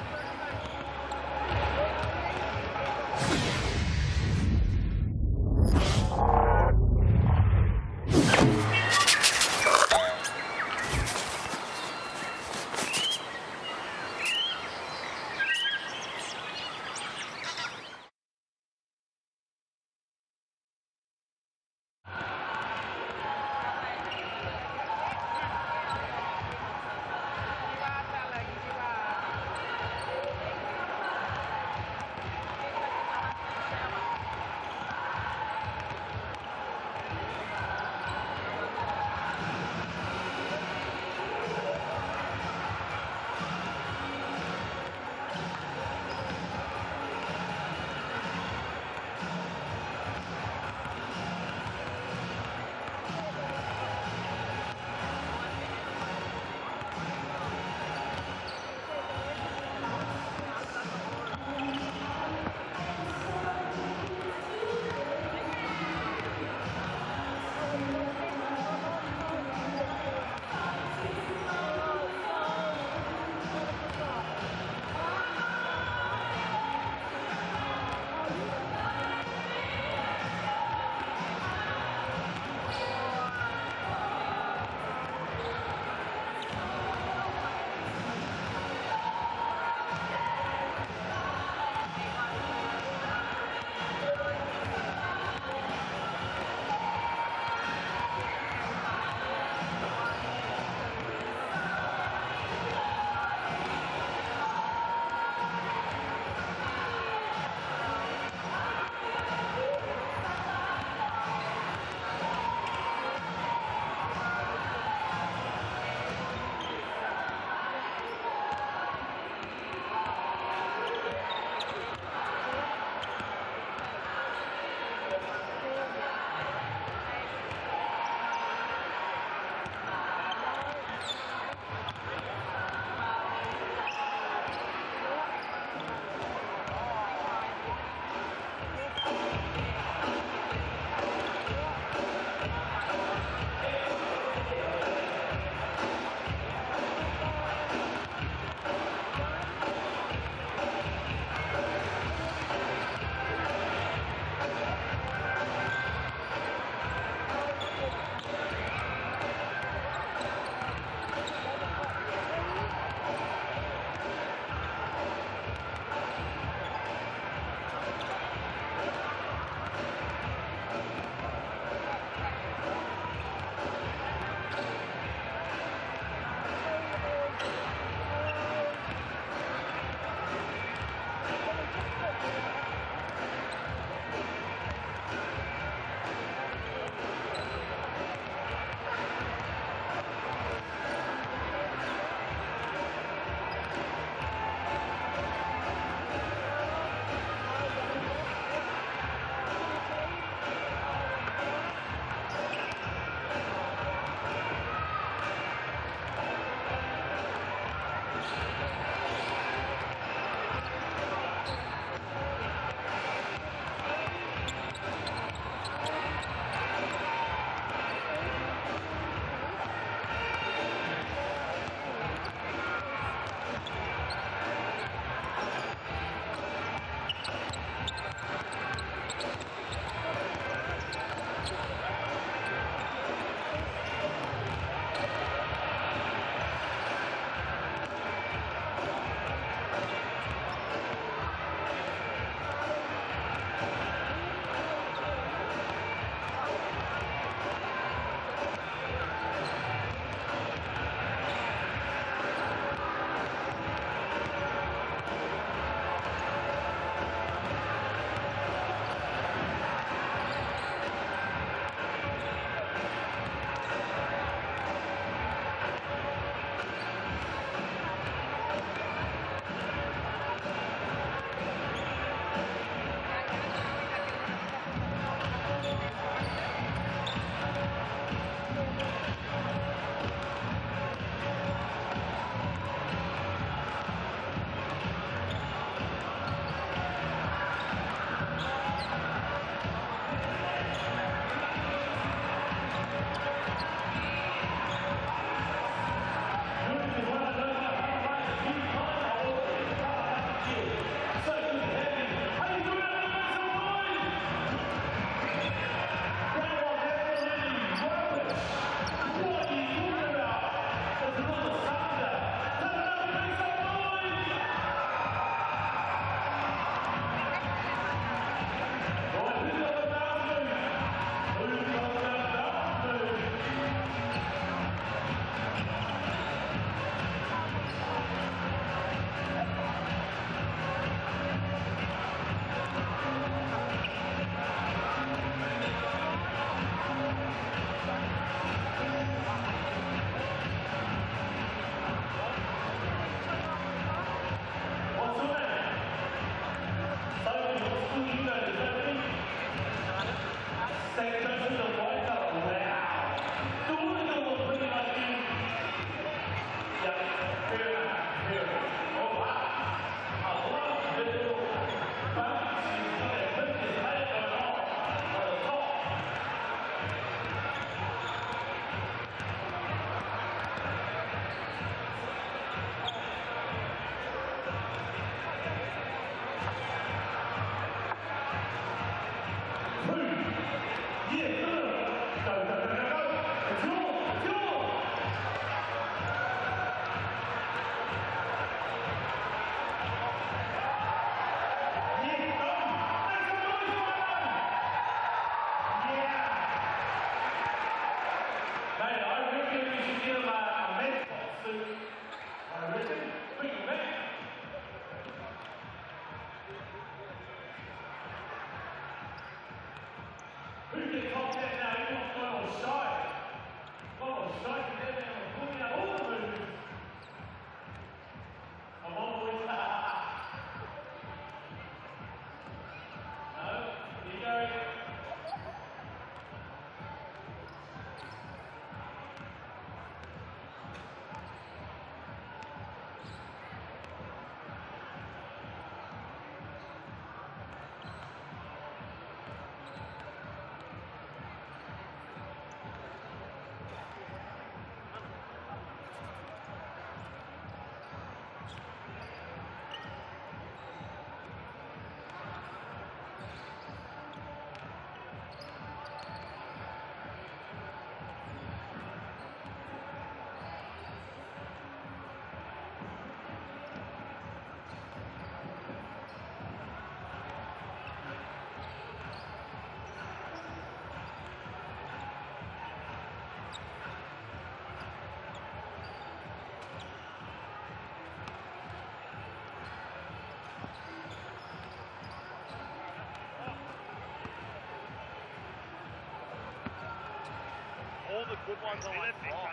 the good ones are like, oh.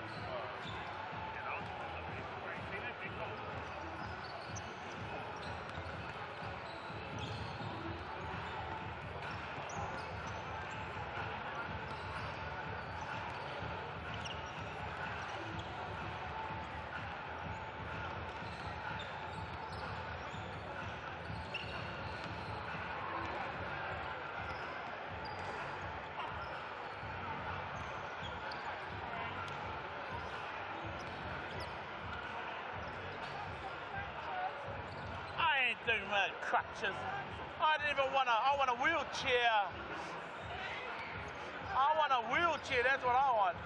I ain't doing crutches. I didn't even I want a wheelchair. I want a wheelchair, that's what I want.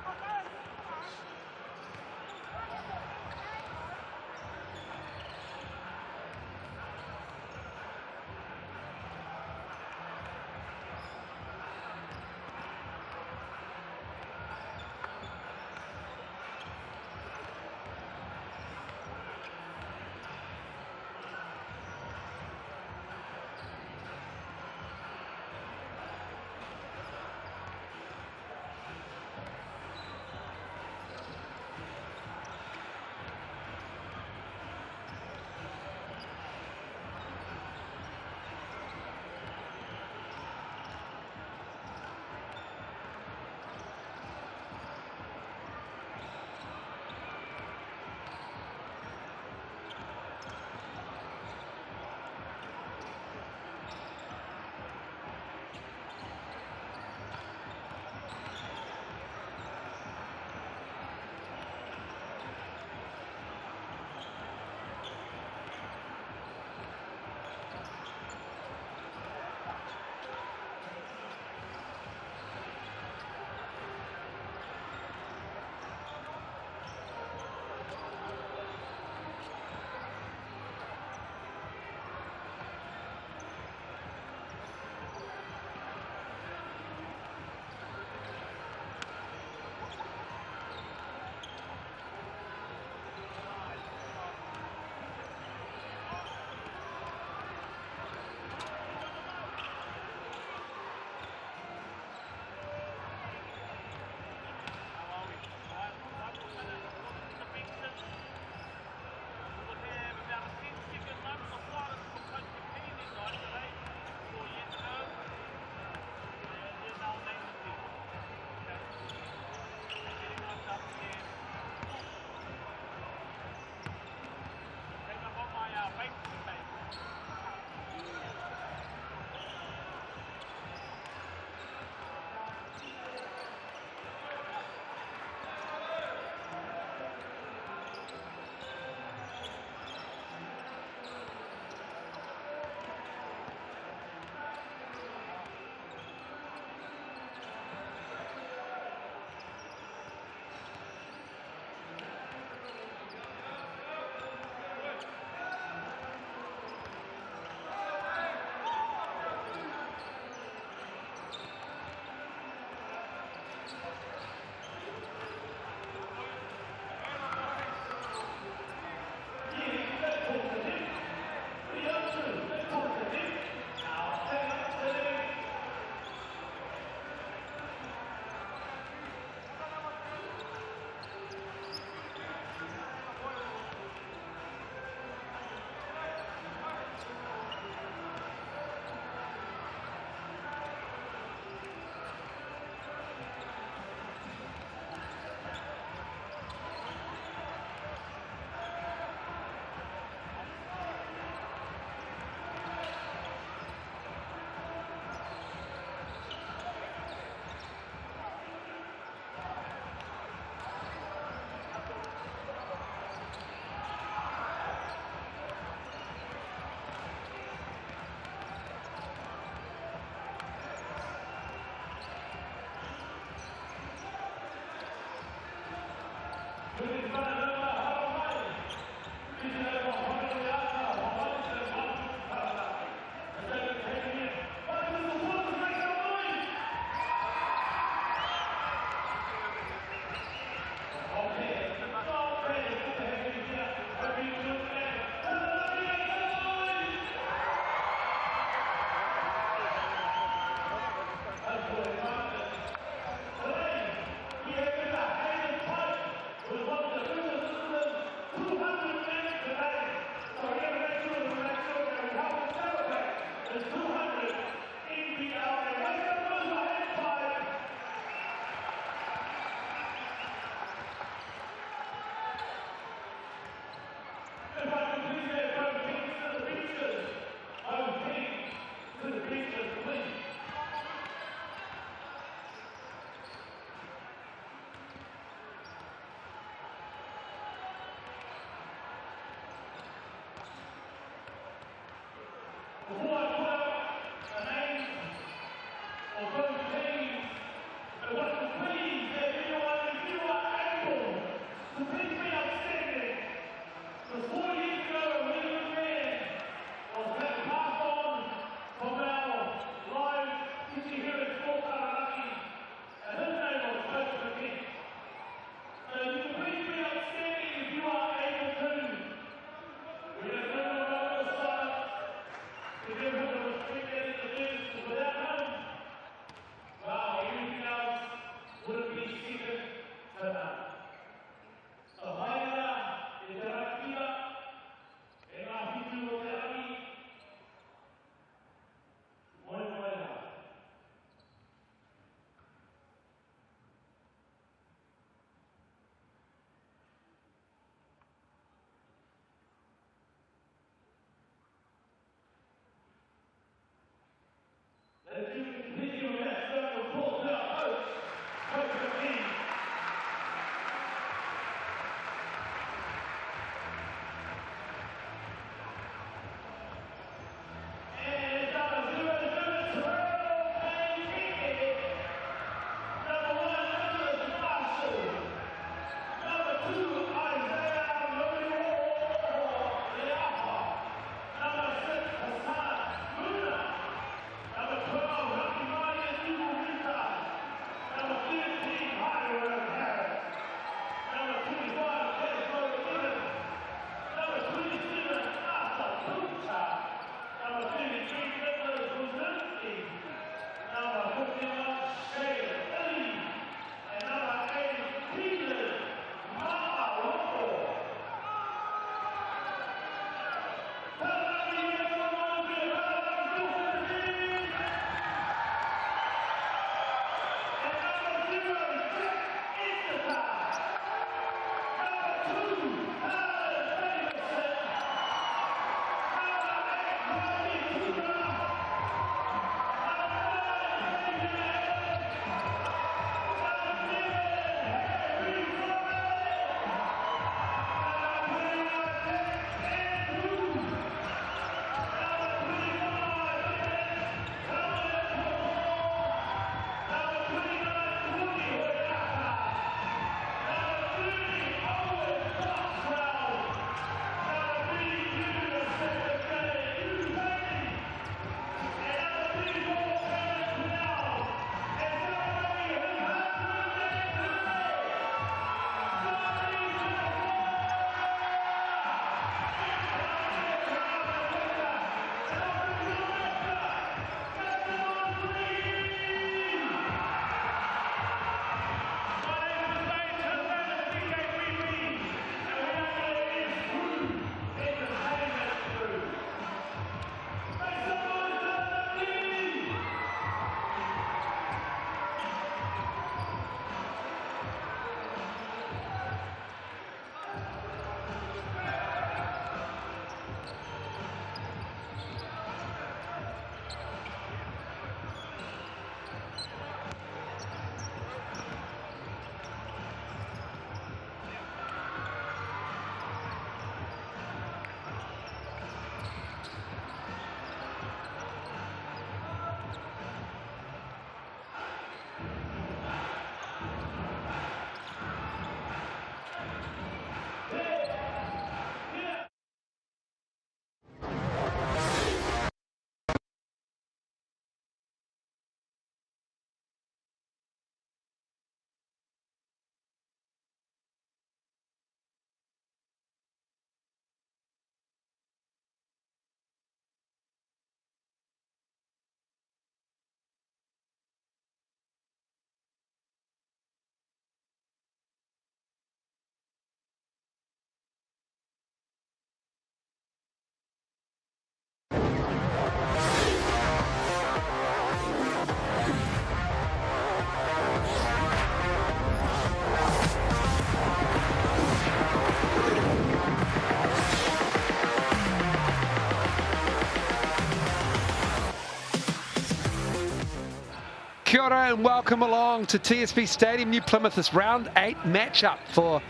Kia ora and welcome along to TSB Stadium, New Plymouth. This round 8 matchup for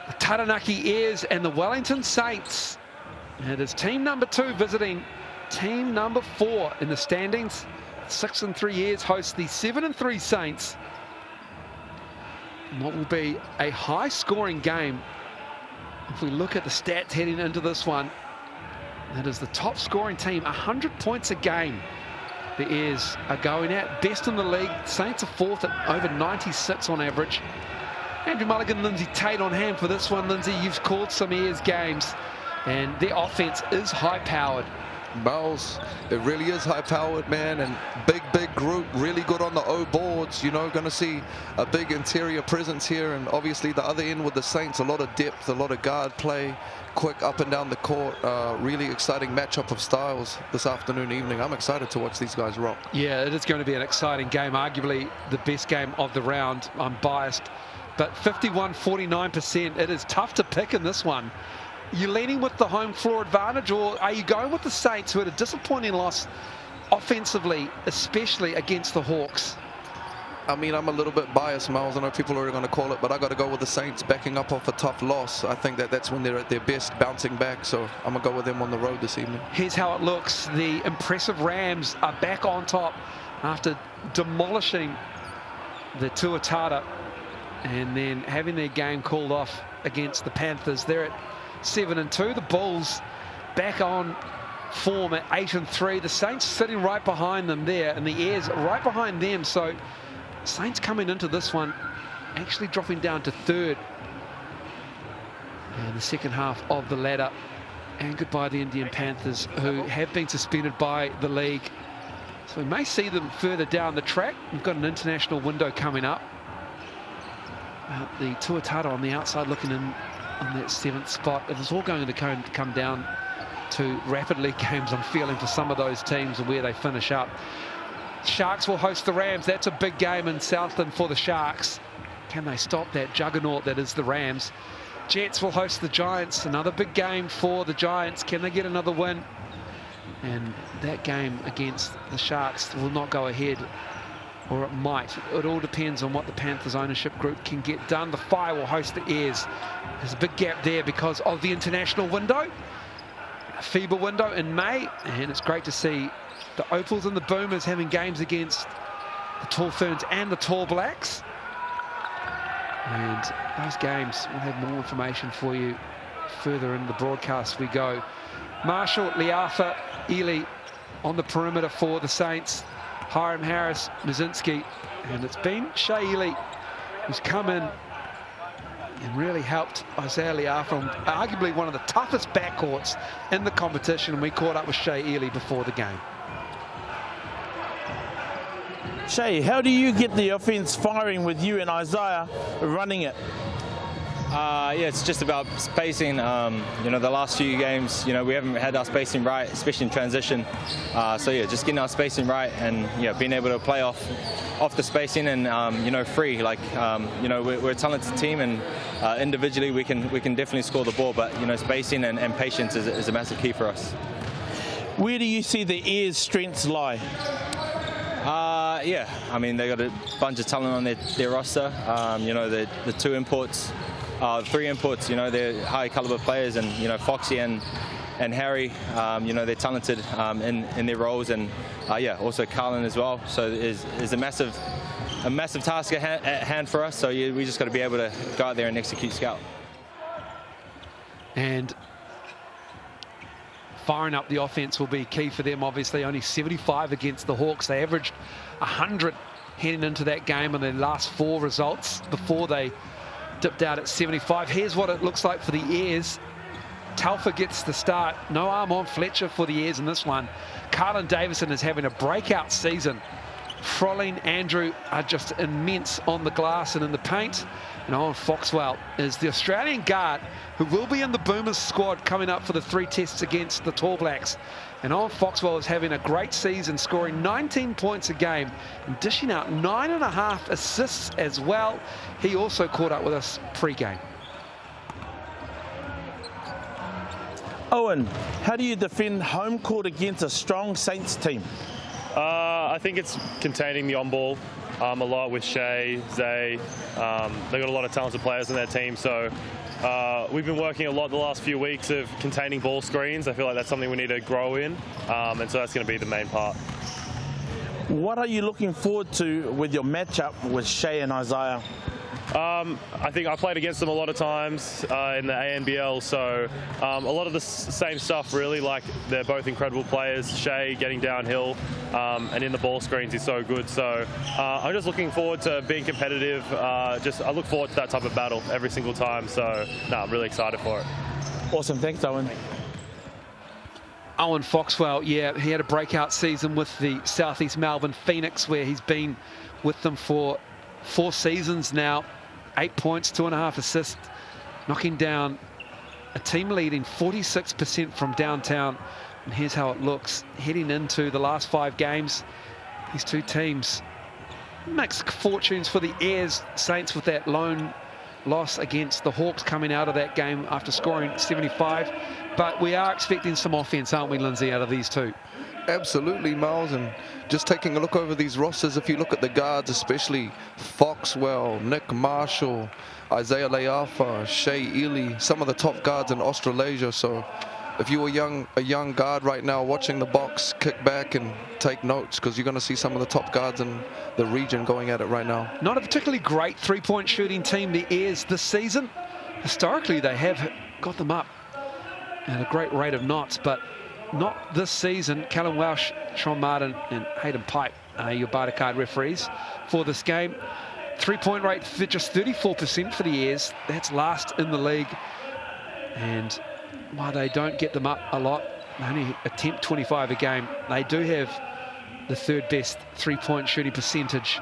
the Taranaki Airs and the Wellington Saints. It is team number 2 visiting team number 4 in the standings. 6-3 Airs host the 7-3 Saints. And what will be a high-scoring game. If we look at the stats heading into this one, it is the top-scoring team, 100 points a game. The Airs are going at best in the league. Saints are 4th at over 96 on average. Andrew Mulligan, Lindsay Tate on hand for this one. Lindsay, you've called some Airs games, and their offense is high-powered. Miles, it really is high-powered, man, and big group, really good on the O boards. You know, going to see a big interior presence here, and obviously the other end with the Saints, a lot of depth, a lot of guard play, quick up and down the court. Really exciting matchup of styles this afternoon, evening. I'm excited to watch these guys rock. Yeah, it is going to be an exciting game, arguably the best game of the round. I'm biased, but 51-49%. It is tough to pick in this one. You leaning with the home floor advantage, or are you going with the Saints, who had a disappointing loss offensively, especially against the Hawks? I mean, I'm a little bit biased, Miles. I know people are going to call it, but I got to go with the Saints backing up off a tough loss. I think that's when they're at their best, bouncing back. So I'm going to go with them on the road this evening. Here's how it looks. The impressive Rams are back on top after demolishing the Tuatara and then having their game called off against the Panthers. They're at 7-2. The Bulls back on form at 8-3. The Saints sitting right behind them there, and the Airs right behind them. So Saints coming into this one actually dropping down to 3rd in the second half of the ladder. And goodbye the Indian Panthers, who have been suspended by the league. So we may see them further down the track. We've got an international window coming up. The Tuatara on the outside looking in on that 7th spot. It is all going to come down to rapid league games, I'm feeling, for some of those teams and where they finish up. Sharks will host the Rams. That's a big game in Southland for the Sharks. Can they stop that juggernaut that is the Rams? Jets will host the Giants. Another big game for the Giants. Can they get another win? And that game against the Sharks will not go ahead, or it might. It all depends on what the Panthers ownership group can get done. The Fire will host the Airs. There's a big gap there because of the international window, a FIBA window in May, and it's great to see the Opals and the Boomers having games against the Tall Ferns and the Tall Blacks. And those games, we'll have more information for you further in the broadcast we go. Marshall, Liafa, Ely on the perimeter for the Saints. Hiram Harris, Mazinski, and it's been Shea Ely who's come in and really helped Isaiah Liafa from arguably one of the toughest backcourts in the competition. And we caught up with Shea Ely before the game. Shea, how do you get the offense firing with you and Isaiah running it? Yeah, it's just about spacing. You know, the last few games, you know, we haven't had our spacing right, especially in transition. So yeah, just getting our spacing right and, you know, being able to play off the spacing and, you know, free. Like, you know, we're a talented team, and individually we can definitely score the ball, but, you know, spacing and patience is a massive key for us. Where do you see the Airs' strengths lie? Yeah, I mean, they got a bunch of talent on their roster. You know, the 2 imports, 3 imports, you know, they're high caliber players, and, you know, Foxy and Harry, you know, they're talented in their roles, and yeah, also Carlin as well. So is a massive task at hand for us. So yeah, we just got to be able to go out there and execute scout. And firing up the offense will be key for them. Obviously, only 75 against the Hawks. They averaged 100 heading into that game in their last 4 results before they dipped out at 75. Here's what it looks like for the Airs. Telfer gets the start. No arm on Fletcher for the Airs in this one. Carlin Davison is having a breakout season. Froling, Andrew are just immense on the glass and in the paint. And Owen Foxwell is the Australian guard who will be in the Boomers squad coming up for the 3 tests against the Tall Blacks. And Owen Foxwell is having a great season, scoring 19 points a game and dishing out 9.5 assists as well. He also caught up with us pre-game. Owen, how do you defend home court against a strong Saints team? I think it's containing the on-ball a lot with Shea, Zay. They've got a lot of talented players in their team, so we've been working a lot the last few weeks of containing ball screens. I feel like that's something we need to grow in, and so that's going to be the main part. What are you looking forward to with your matchup with Shea and Isaiah? I think I played against them a lot of times in the ANBL, so a lot of the same stuff really, like they're both incredible players. Shea getting downhill and in the ball screens is so good, so I'm just looking forward to being competitive. I look forward to that type of battle every single time, so I'm really excited for it. Awesome, thanks Owen. Owen Foxwell, yeah, he had a breakout season with the Southeast Melbourne Phoenix, where he's been with them for 4 seasons now. 8 points, 2.5 assists, knocking down a team leading 46% from downtown. And here's how it looks heading into the last 5 games. These two teams makes fortunes for the Airs Saints with that lone loss against the Hawks coming out of that game after scoring 75. But we are expecting some offense, aren't we, Lindsay, out of these two? Absolutely, Miles, and just taking a look over these rosters, if you look at the guards, especially Foxwell, Nick Marshall, Isaiah Leafa, Shea Ely, some of the top guards in Australasia. So if you were a young guard right now watching the box, kick back and take notes, because you're going to see some of the top guards in the region going at it right now. Not a particularly great three-point shooting team, the Airs, this season. Historically, they have got them up at a great rate of knots, but not this season. Callum Welsh, Sean Martin and Hayden Pipe are your barter card referees for this game. Three-point rate for just 34% for the Airs. That's last in the league. And while they don't get them up a lot, they only attempt 25 a game, they do have the 3rd best three-point shooting percentage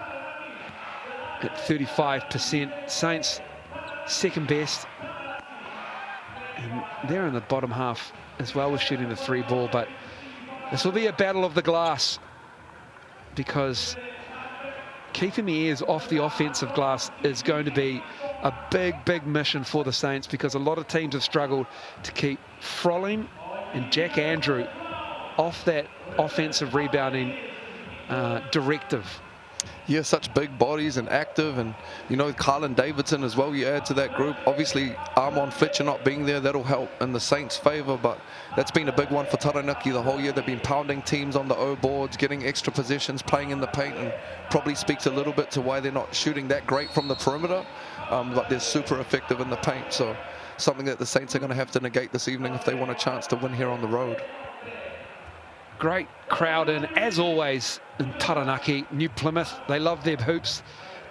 at 35%. Saints 2nd best. And they're in the bottom half as well with shooting the 3 ball, but this will be a battle of the glass, because keeping the Airs off the offensive glass is going to be a big mission for the Saints, because a lot of teams have struggled to keep Frolling and Jack Andrew off that offensive rebounding directive. Yeah, such big bodies and active, and you know, Carlin Davidson as well, you add to that group. Obviously Armon Fletcher not being there, that'll help in the Saints' favor, but that's been a big one for Taranaki the whole year. They've been pounding teams on the O boards, getting extra positions, playing in the paint, and probably speaks a little bit to why they're not shooting that great from the perimeter, but they're super effective in the paint. So something that the Saints are going to have to negate this evening if they want a chance to win here on the road. Great crowd in, as always, in Taranaki, New Plymouth. They love their hoops.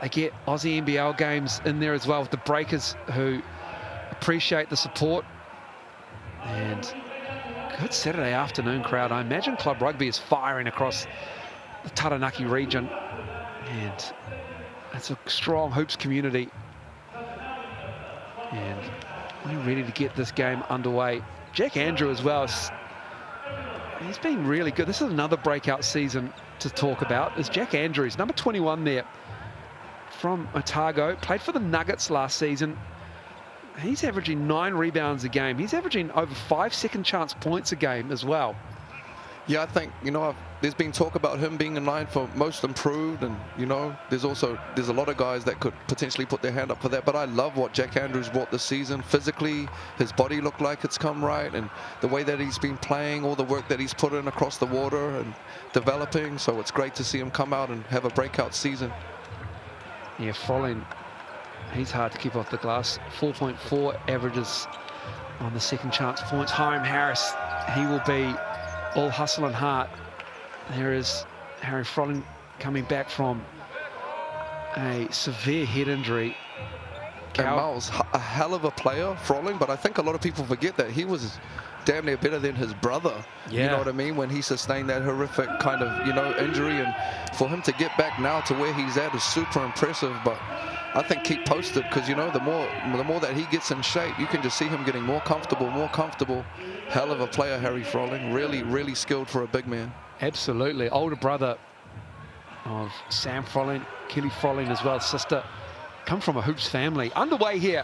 They get Aussie NBL games in there as well with the Breakers, who appreciate the support. And good Saturday afternoon crowd. I imagine club rugby is firing across the Taranaki region. And it's a strong hoops community. And we're ready to get this game underway. Jack Andrew as well. He's been really good. This is another breakout season to talk about. Is Jack Andrews, number 21 there from Otago. Played for the Nuggets last season. He's averaging 9 rebounds a game. He's averaging over 5 second chance points a game as well. Yeah, I think, you know, there's been talk about him being in line for most improved, and, you know, there's a lot of guys that could potentially put their hand up for that, but I love what Jack Andrews brought this season. Physically, his body looked like it's come right, and the way that he's been playing, all the work that he's put in across the water and developing, so it's great to see him come out and have a breakout season. Yeah, Frolling, he's hard to keep off the glass. 4.4 averages on the second chance points. Hiram Harris, he will be all hustle and heart. There is Harry Frolling coming back from a severe head injury. And Miles, a hell of a player, Frolling, but I think a lot of people forget that he was damn near better than his brother. Yeah. You know what I mean? When he sustained that horrific kind of, you know, injury, and for him to get back now to where he's at is super impressive. But I think keep posted, because, you know, the more that he gets in shape, you can just see him getting more comfortable. Hell of a player, Harry Frolling. Really skilled for a big man. Absolutely. Older brother of Sam Frolling, Kelly Frolling as well, sister. Come from a hoops family. Underway here.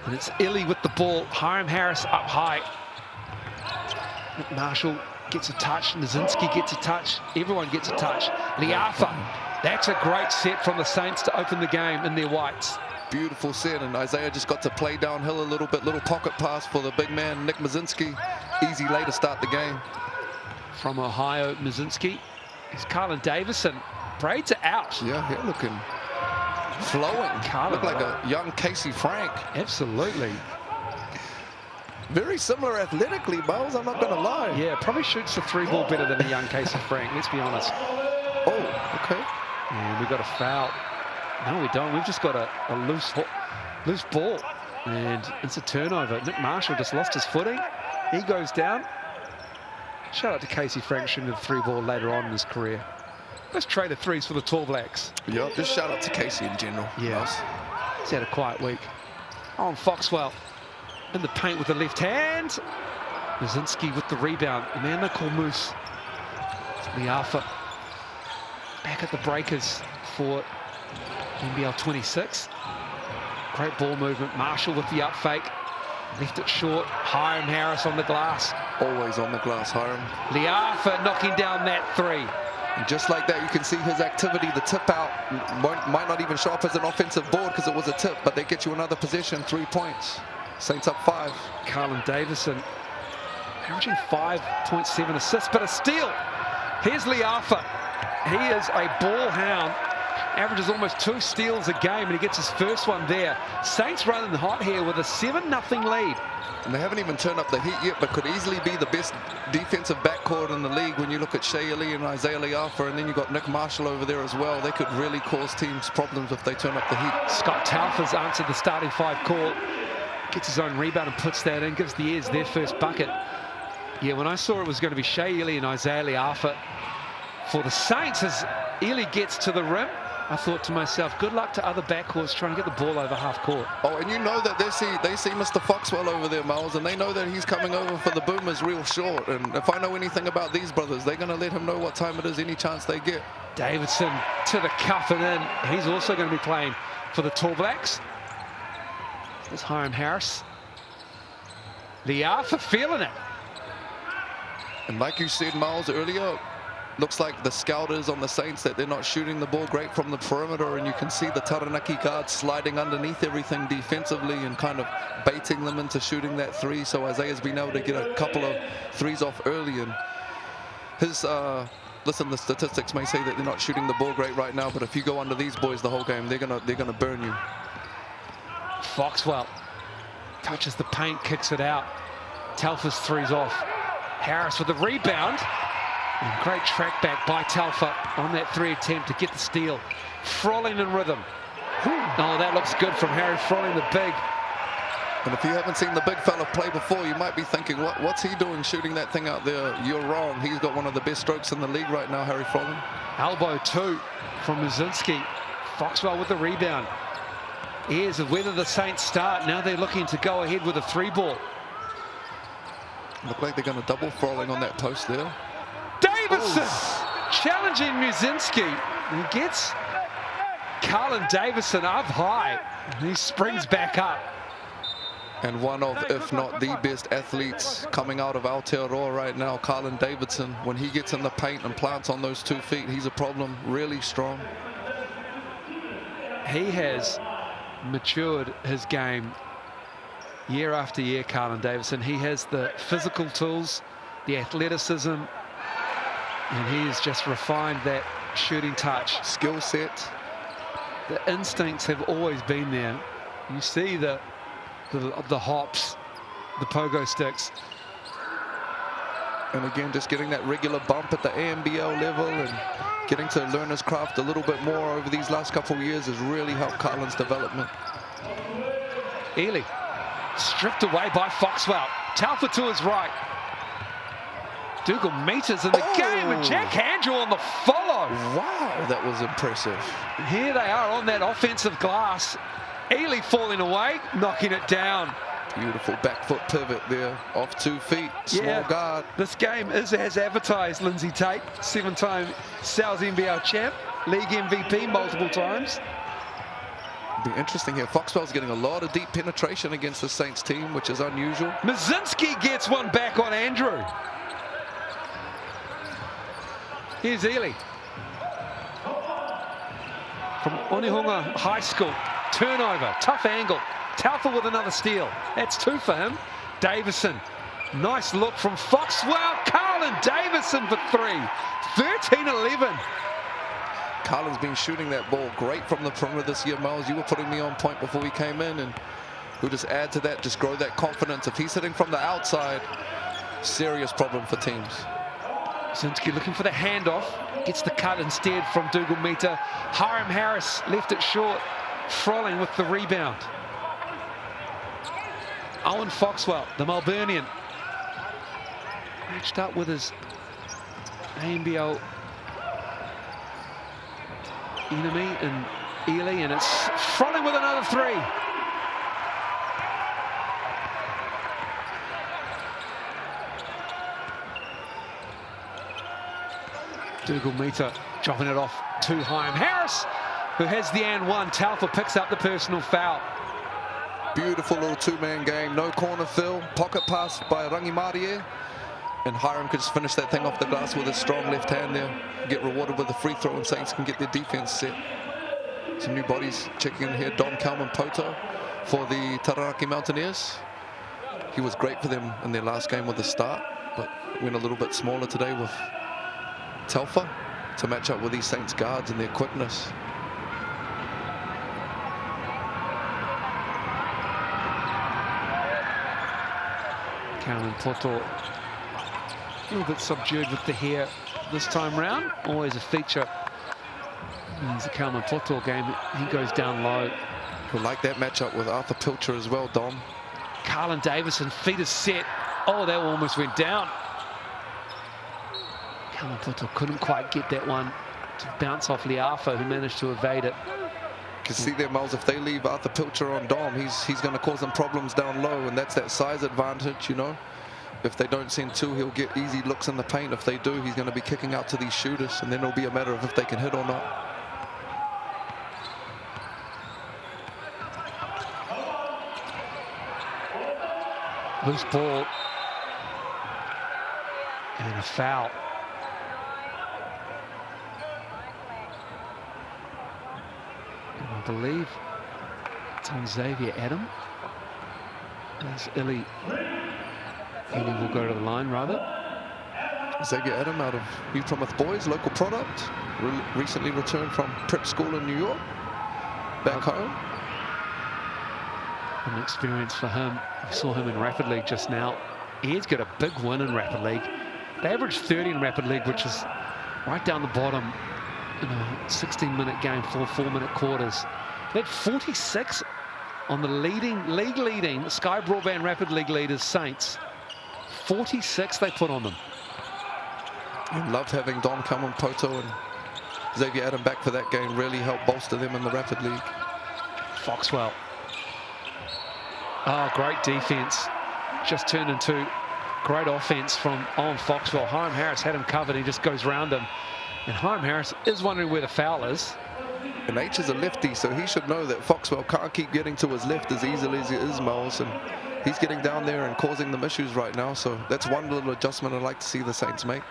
And it's Illy with the ball. Hiram Harris up high. Marshall gets a touch. Nizinski gets a touch. Everyone gets a touch. Liafa, that's a great set from the Saints to open the game in their whites. Beautiful set, and Isaiah just got to play downhill a little bit. Little pocket pass for the big man, Nick Mazinski. Easy lay to start the game. From Ohio, Mazinski. It's Carlin Davison. Braids are out. Yeah, here looking flowing. Look like a young Casey Frank. Absolutely. Very similar athletically, Miles, I'm not going to lie. Yeah, probably shoots the 3-ball better than a young Casey Frank, let's be honest. Oh, okay. And we've got a foul. No, we don't. We've just got a loose ball. And it's a turnover. Nick Marshall just lost his footing. He goes down. Shout out to Casey Frank shooting the 3-ball later on in his career. Let's trade the threes for the Tall Blacks. Yeah, just shout out to Casey in general. Yeah. Miles. He's had a quiet week. On Foxwell. In the paint with the left hand. Mazinski with the rebound. The man they call Moose. Liafa back at the breakers for NBL 26. Great ball movement. Marshall with the up fake. Left it short. Hiram Harris on the glass. Always on the glass, Hiram. Liafa knocking down that 3. And just like that, you can see his activity. The tip out might not even show up as an offensive board because it was a tip, but they get you another possession, 3 points. Saints up 5. Carlin Davison averaging 5.7 assists, but a steal. Here's Liafa. He is a ball hound. Averages almost 2 steals a game, and he gets his first one there. Saints running hot here with a 7-0 lead. And they haven't even turned up the heat yet, but could easily be the best defensive backcourt in the league when you look at Shea Ali and Isaiah Liafa, and then you've got Nick Marshall over there as well. They could really cause teams problems if they turn up the heat. Scott Taufer's answered the starting 5 call. Gets his own rebound and puts that in, gives the Airs their first bucket. Yeah, when I saw it was going to be Shea Ely and Isaiah Liafa for the Saints as Ely gets to the rim, I thought to myself, good luck to other backcourts trying to get the ball over half court. Oh, and you know that they see Mr. Foxwell over there, Miles, and they know that he's coming over for the Boomers real short. And if I know anything about these brothers, they're going to let him know what time it is any chance they get. Davidson to the cuff and in. He's also going to be playing for the Tall Blacks. There's Hiram Harris. Liafa feeling it. And like you said, Miles, earlier, looks like the scouters on the Saints that they're not shooting the ball great from the perimeter, and you can see the Taranaki guards sliding underneath everything defensively and kind of baiting them into shooting that 3. So Isaiah's been able to get a couple of 3s off early, and his listen, the statistics may say that they're not shooting the ball great right now, but if you go under these boys the whole game, they're gonna burn you. Foxwell touches the paint, kicks it out. Telfa's 3's off. Harris with the rebound. And great track back by Telfa on that 3 attempt to get the steal. Frolling in rhythm. Oh, that looks good from Harry Frolling, the big. And if you haven't seen the big fella play before, you might be thinking, what's he doing shooting that thing out there? You're wrong. He's got one of the best strokes in the league right now, Harry Frolling. Elbow 2 from Mazinski. Foxwell with the rebound. Here's whether the Saints start. Now they're looking to go ahead with a 3-ball. Look like they're going to double Frolling on that post there. Davison challenging Muzinski. He gets Carlin Davison up high. He springs back up. And one of, if not the best athletes coming out of Aotearoa right now, Carlin Davidson. When he gets in the paint and plants on those 2 feet, he's a problem. Really strong. He has matured his game year after year, Carlin Davison. He has the physical tools, the athleticism, and he has just refined that shooting touch. Skill set. The instincts have always been there. You see the hops, the pogo sticks. And again, just getting that regular bump at the NBL level and getting to learn his craft a little bit more over these last couple of years has really helped Carlin's development. Ely stripped away by Foxwell. Taufa to his right. Dougal meters in the game, and Jack Andrew on the follow. Wow, that was impressive. Here they are on that offensive glass. Ely falling away, knocking it down. Beautiful back foot pivot there, off 2 feet, small guard. This game is as advertised, Lindsay Tate, 7-time Sal's NBL champ, league MVP multiple times. Be interesting here. Foxwell's getting a lot of deep penetration against the Saints team, which is unusual. Mazinski gets one back on Andrew. Here's Ely. From Onehunga High School. Turnover, tough angle. Taufa with another steal. That's 2 for him. Davison, nice look from Foxwell. Carlin Davison for 3. 13-11. Carlin's been shooting that ball great from the perimeter this year, Miles. You were putting me on point before we came in, and we'll just add to that, just grow that confidence. If he's hitting from the outside, serious problem for teams. Zinsky looking for the handoff. Gets the cut instead from Dougal Meter. Hiram Harris left it short. Frolling with the rebound. Owen Foxwell, the Melburnian, matched up with his ANBL enemy and Ely, and it's Frolling with another 3. Dougal Meter dropping it off to Hiram Harris, who has the and 1. Taufa picks up the personal foul. Beautiful little 2-man game, no corner fill, pocket pass by Rangimarie, and Hiram could just finish that thing off the glass with his strong left hand there, get rewarded with a free throw, and Saints can get their defense set. Some new bodies checking in here. Don Kalman Poto for the Taranaki Mountaineers. He was great for them in their last game with the start, but went a little bit smaller today with Taufa to match up with these Saints guards and their quickness. Kalman Poto, a little bit subdued with the hair this time round. Always a feature in the Kalman Poto game. He goes down low. Who like that matchup with Arthur Pilcher as well, Dom. Carlin Davison, feet is set. Oh, that almost went down. Kalman Poto couldn't quite get that one to bounce off Liafa, who managed to evade it. You can see there, Miles, if they leave Arthur Pilcher on Dom, he's going to cause them problems down low, and that's that size advantage, you know. If they don't send 2, he'll get easy looks in the paint. If they do, he's going to be kicking out to these shooters, and then it'll be a matter of if they can hit or not. Loose ball. And a foul. And I believe it's on Xavier Adam. As Ely will go to the line, rather. Xavier Adam out of New Plymouth Boys, local product. Recently returned from prep school in New York. Back home. An experience for him. We saw him in Rapid League just now. He's got a big win in Rapid League. They averaged 30 in Rapid League, which is right down the bottom in a 16-minute game, 4-4-minute quarters. They had 46 on the league-leading Sky Broadband Rapid League leaders, Saints. 46 they put on them. I loved having Don Kalman Poto and Xavier Adam back for that game. Really helped bolster them in the Rapid League. Foxwell. Oh, great defense. Just turned into great offense from Owen Foxwell. Hiram Harris had him covered. He just goes round him. And Hiram Harris is wondering where the foul is. And H is a lefty, so he should know that Foxwell can't keep getting to his left as easily as he is, Miles. And he's getting down there and causing them issues right now. So that's one little adjustment I'd like to see the Saints make.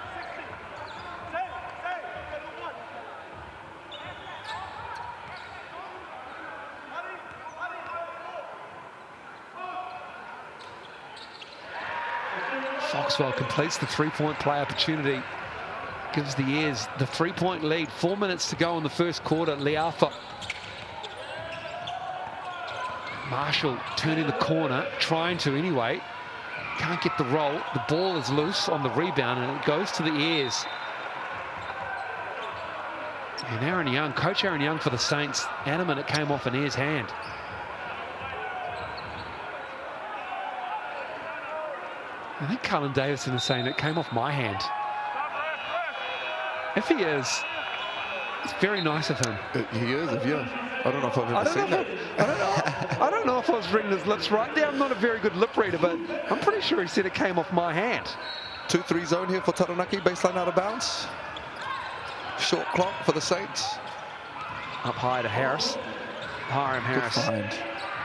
Foxwell completes the three-point play opportunity. Gives the Airs the three-point lead. 4 minutes to go in the first quarter. Liafa. Marshall turning the corner, trying to anyway. Can't get the roll. The ball is loose on the rebound and it goes to the Airs. And Aaron Young, Coach Aaron Young for the Saints, adamant it came off an Airs hand. I think Cullen Davison is saying it came off my hand. If he is, it's very nice of him. He is, yeah. I don't know if I've ever seen that. I don't know if I was reading his lips right there. I'm not a very good lip reader, but I'm pretty sure he said it came off my hand. 2-3 zone here for Taranaki, baseline out of bounds. Short clock for the Saints. Up high to Harris. Hiram Harris. Good find.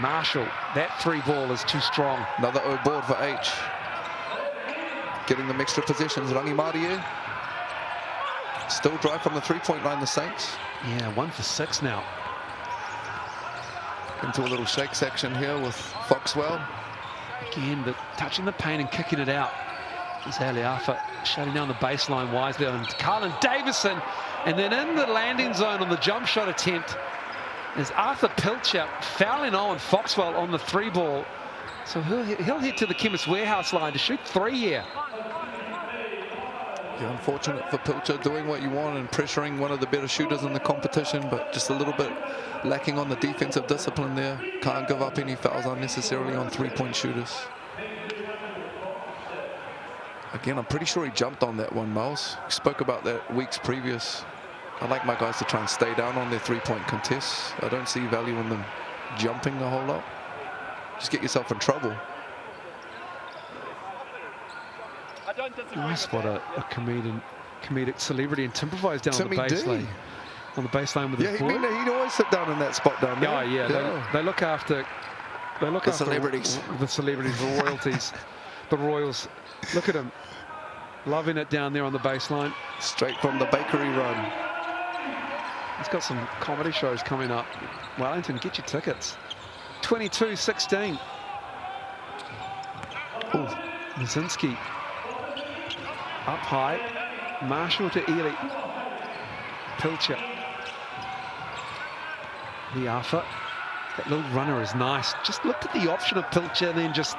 Marshall, that three ball is too strong. Another O board for H. Getting them extra possessions. Rangimarie Still dry from the three-point line, the Saints. Yeah, 1 for 6 now. Into a little shake section here with Foxwell. Again, touching the paint and kicking it out. Is Aliafa shutting down the baseline wisely on Carlin Davison. And then in the landing zone on the jump shot attempt is Arthur Pilcher fouling Owen Foxwell on the 3 ball. So he'll head to the Chemist Warehouse line to shoot 3 here. Yeah, unfortunate for Pilcher, doing what you want and pressuring one of the better shooters in the competition, but just a little bit lacking on the defensive discipline there. Can't give up any fouls unnecessarily on 3-point shooters. Again, I'm pretty sure he jumped on that one, Miles. We spoke about that weeks previous. I like my guys to try and stay down on their 3-point contests. I don't see value in them jumping a whole lot. Just get yourself in trouble. Nice spot, a comedic celebrity and improvise down Timmy on the baseline. D. On the baseline with Yeah, his board. he'd always sit down in that spot down there. Oh, yeah. They look after the celebrities. The celebrities, the royalties, the royals. Look at him, loving it down there on the baseline. Straight from the bakery run. He's got some comedy shows coming up. Wellington, get your tickets. 22-16. Oh, Mazinski up high. Marshall to Ely. Pilcher. The Alpha. That little runner is nice. Just looked at the option of Pilcher and then just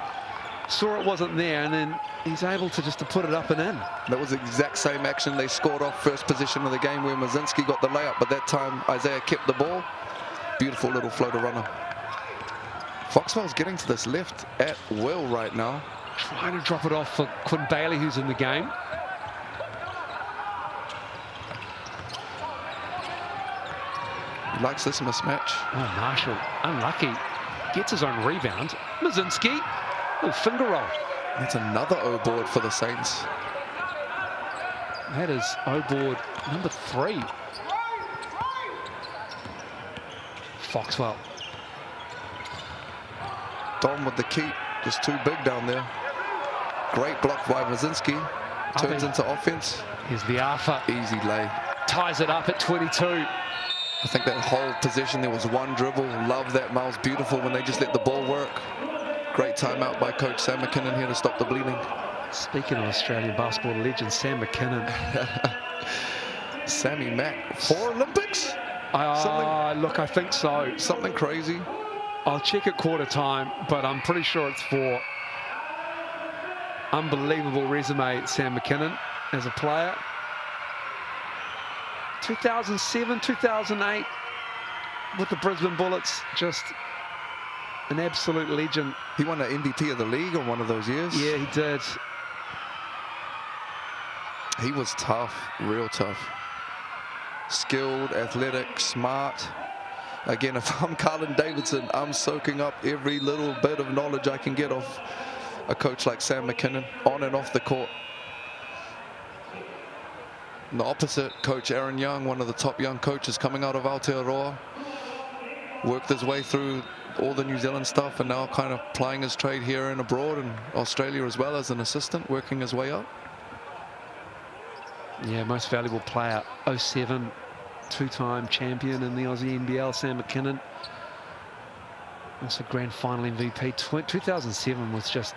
saw it wasn't there, and then he's able to put it up and in. That was the exact same action they scored off first position of the game where Mazinski got the layup, but that time Isaiah kept the ball. Beautiful little floater runner. Foxwell's getting to this left at will right now. Trying to drop it off for Quinn Bailey, who's in the game. He likes this mismatch. Oh, Marshall, unlucky. Gets his own rebound. Mazinski, oh, finger roll. That's another O board for the Saints. That is O board number 3. Foxwell. Dom with the keep, just too big down there. Great block by Mazinski. Turns into offense. Here's the Alpha. Easy lay. Ties it up at 22. I think that whole possession, there was one dribble. Love that, Miles. Beautiful when they just let the ball work. Great timeout by Coach Sam McKinnon here to stop the bleeding. Speaking of Australian basketball legend, Sam McKinnon. Sammy Mack, 4 Olympics? Look, I think so. Something crazy. I'll check at quarter time, but I'm pretty sure it's 4. Unbelievable resume, Sam McKinnon, as a player. 2007, 2008, with the Brisbane Bullets, just an absolute legend. He won the MVP of the league on one of those years. Yeah, he did. He was tough, real tough. Skilled, athletic, smart. Again, if I'm Carlin Davidson, I'm soaking up every little bit of knowledge I can get off a coach like Sam McKinnon, on and off the court. And the opposite, Coach Aaron Young, one of the top young coaches coming out of Aotearoa, worked his way through all the New Zealand stuff and now kind of plying his trade here and abroad in Australia as well as an assistant, working his way up. Yeah, most valuable player, 07, 2-time champion in the Aussie NBL, Sam McKinnon. Also grand final MVP. 2007 was just,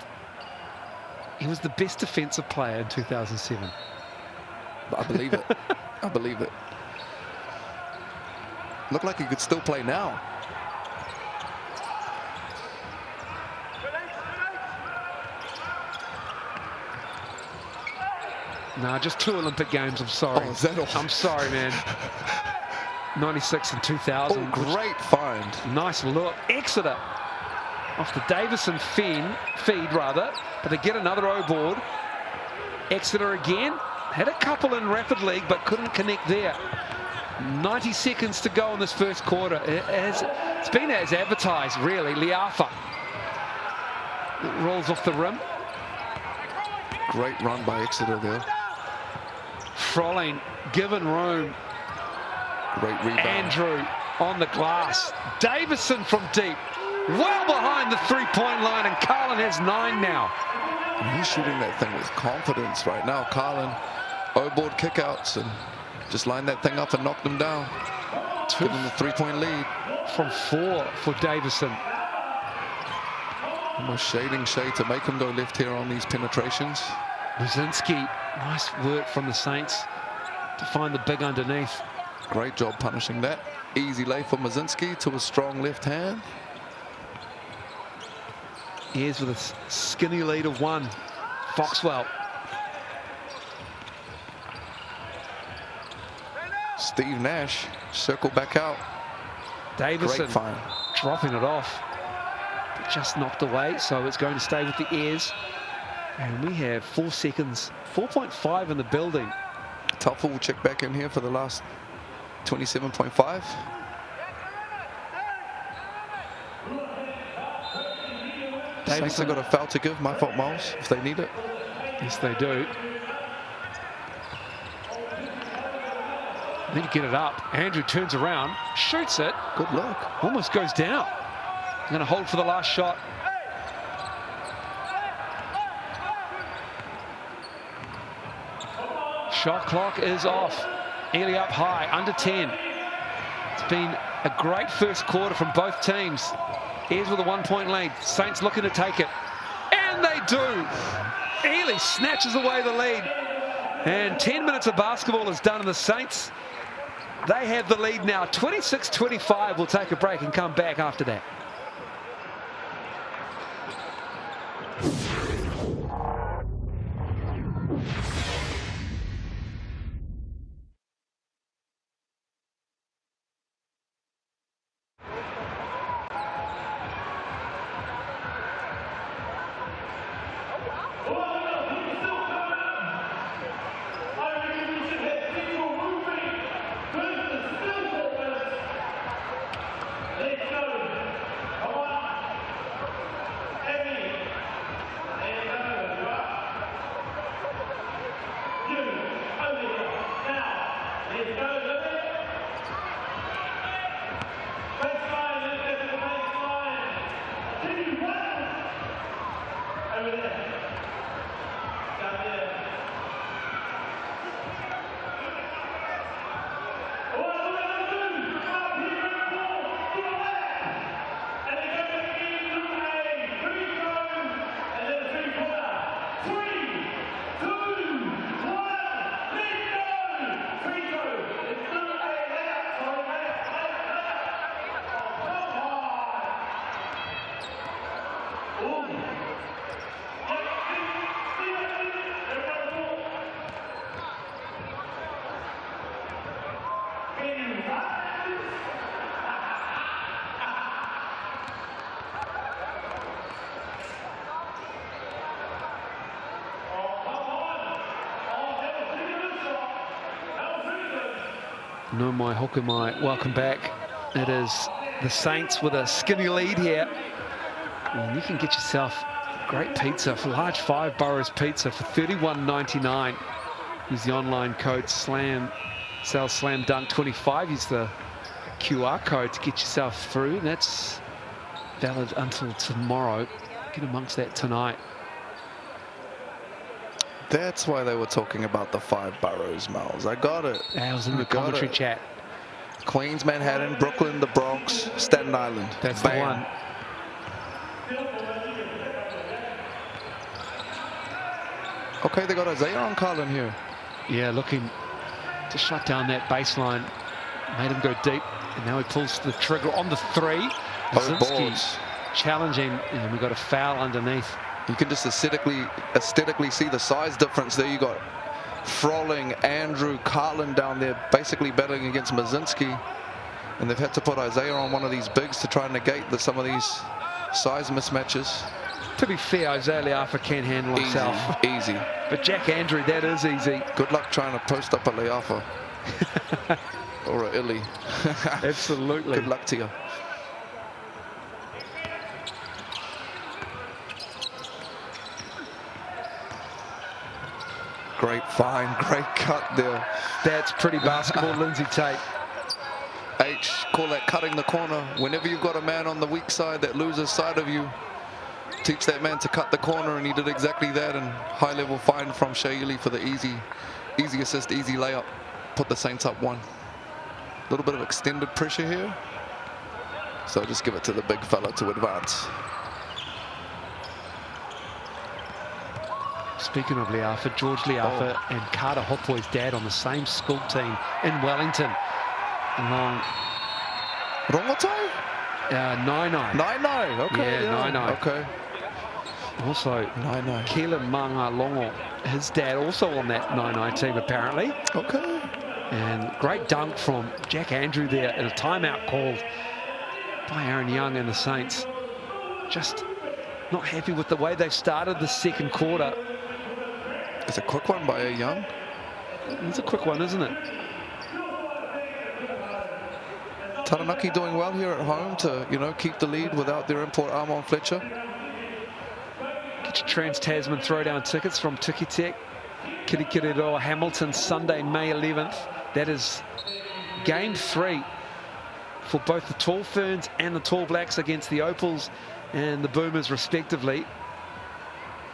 he was the best defensive player in 2007. I believe it. I believe it. Looked like he could still play now. Nah, just 2 Olympic games, I'm sorry. Oh, is that all? I'm sorry, man. 96 and 2000. Oh, great find. Nice look. Exeter off the Davison feed, but they get another O board. Exeter again. Had a couple in Rapid League, but couldn't connect there. 90 seconds to go in this first quarter. It's been as advertised, really. Liafa rolls off the rim. Great run by Exeter there. Froling given room. Great rebound. Andrew on the glass. Davison from deep. Well behind the 3-point line, and Carlin has 9 now. And he's shooting that thing with confidence right now. Carlin, O-board kickouts and Just line that thing up and knock them down. Give them a 3-point lead. From 4 for Davison. Almost shading Shea to make him go left here on these penetrations. Brzezinski, nice work from the Saints to find the big underneath. Great job punishing that. Easy lay for Brzezinski to a strong left hand. Ayres with a skinny lead of 1. Foxwell. Steve Nash circle back out. Davison Great find. dropping it off. But just knocked away, so it's going to stay with the Ayres. And we have 4 seconds, 4.5 in the building. Toffel will check back in here for the last 27.5. Saints have got a foul to give. My fault, Miles, if they need it. Yes, they do. Need to get it up. Andrew turns around, shoots it. Good luck. Almost goes down. Going to hold for the last shot. Shot clock is off. Ely up high, under 10. It's been a great first quarter from both teams. Ayres with a 1-point lead. Saints looking to take it. And they do. Ely snatches away the lead. And 10 minutes of basketball is done in the Saints. They have the lead now. 26-25. We'll take a break and come back after that. No mai hoku mai, welcome back. It is the Saints with a skinny lead here. And you can get yourself great pizza for large 5 boroughs pizza for $31.99. Use the online code SLAM, sales Slam Dunk 25. Use the QR code to get yourself through. That's valid until tomorrow. Get amongst that tonight. That's why they were talking about the 5 boroughs, Miles. I got it. That was in the commentary chat. Queens, Manhattan, Brooklyn, the Bronx, Staten Island. That's Bam. the one. Okay, they got Isaiah on Carlin here. Yeah, looking to shut down that baseline. Made him go deep, and now he pulls the trigger on the 3. Both Brzezinski boards. challenging, and we got a foul underneath. You can just aesthetically see the size difference there. You got Froling, Andrew, Carlin down there basically battling against Brzezinski, and they've had to put Isaiah on one of these bigs to try and negate some of these size mismatches. To be fair, Isaiah Leafa can handle himself. Easy. But Jack Andrew, that is easy. Good luck trying to post up a Leafa or a Illy. Absolutely. Good luck to you. Great find, great cut there. That's pretty basketball, Lindsay Tate. H, call that cutting the corner. Whenever you've got a man on the weak side that loses sight of you, teach that man to cut the corner, and he did exactly that. And high-level find from Shea Ely for the easy assist, easy layup. put the Saints up 1. A little bit of extended pressure here. So just give it to the big fella to advance. Speaking of Liafa, George Liafa and Carter Hopwoy's dad on the same school team in Wellington. Along Rongotai? Nai. Okay. Yeah, Nai. Okay. Also, Keelan Mangalongo, his dad also on that Nai team apparently. Okay. And great dunk from Jack Andrew there and a timeout called by Aaron Young and the Saints. Just not happy with the way they've started the second quarter. It's a quick one by Young. It's a quick one, isn't it? Taranaki doing well here at home to, you know, keep the lead without their import Armon Fletcher. Get your Trans-Tasman throwdown tickets from Tiki Tech. Kirikiriroa Hamilton, Sunday, May 11th. That is game 3 for both the Tall Ferns and the Tall Blacks against the Opals and the Boomers respectively.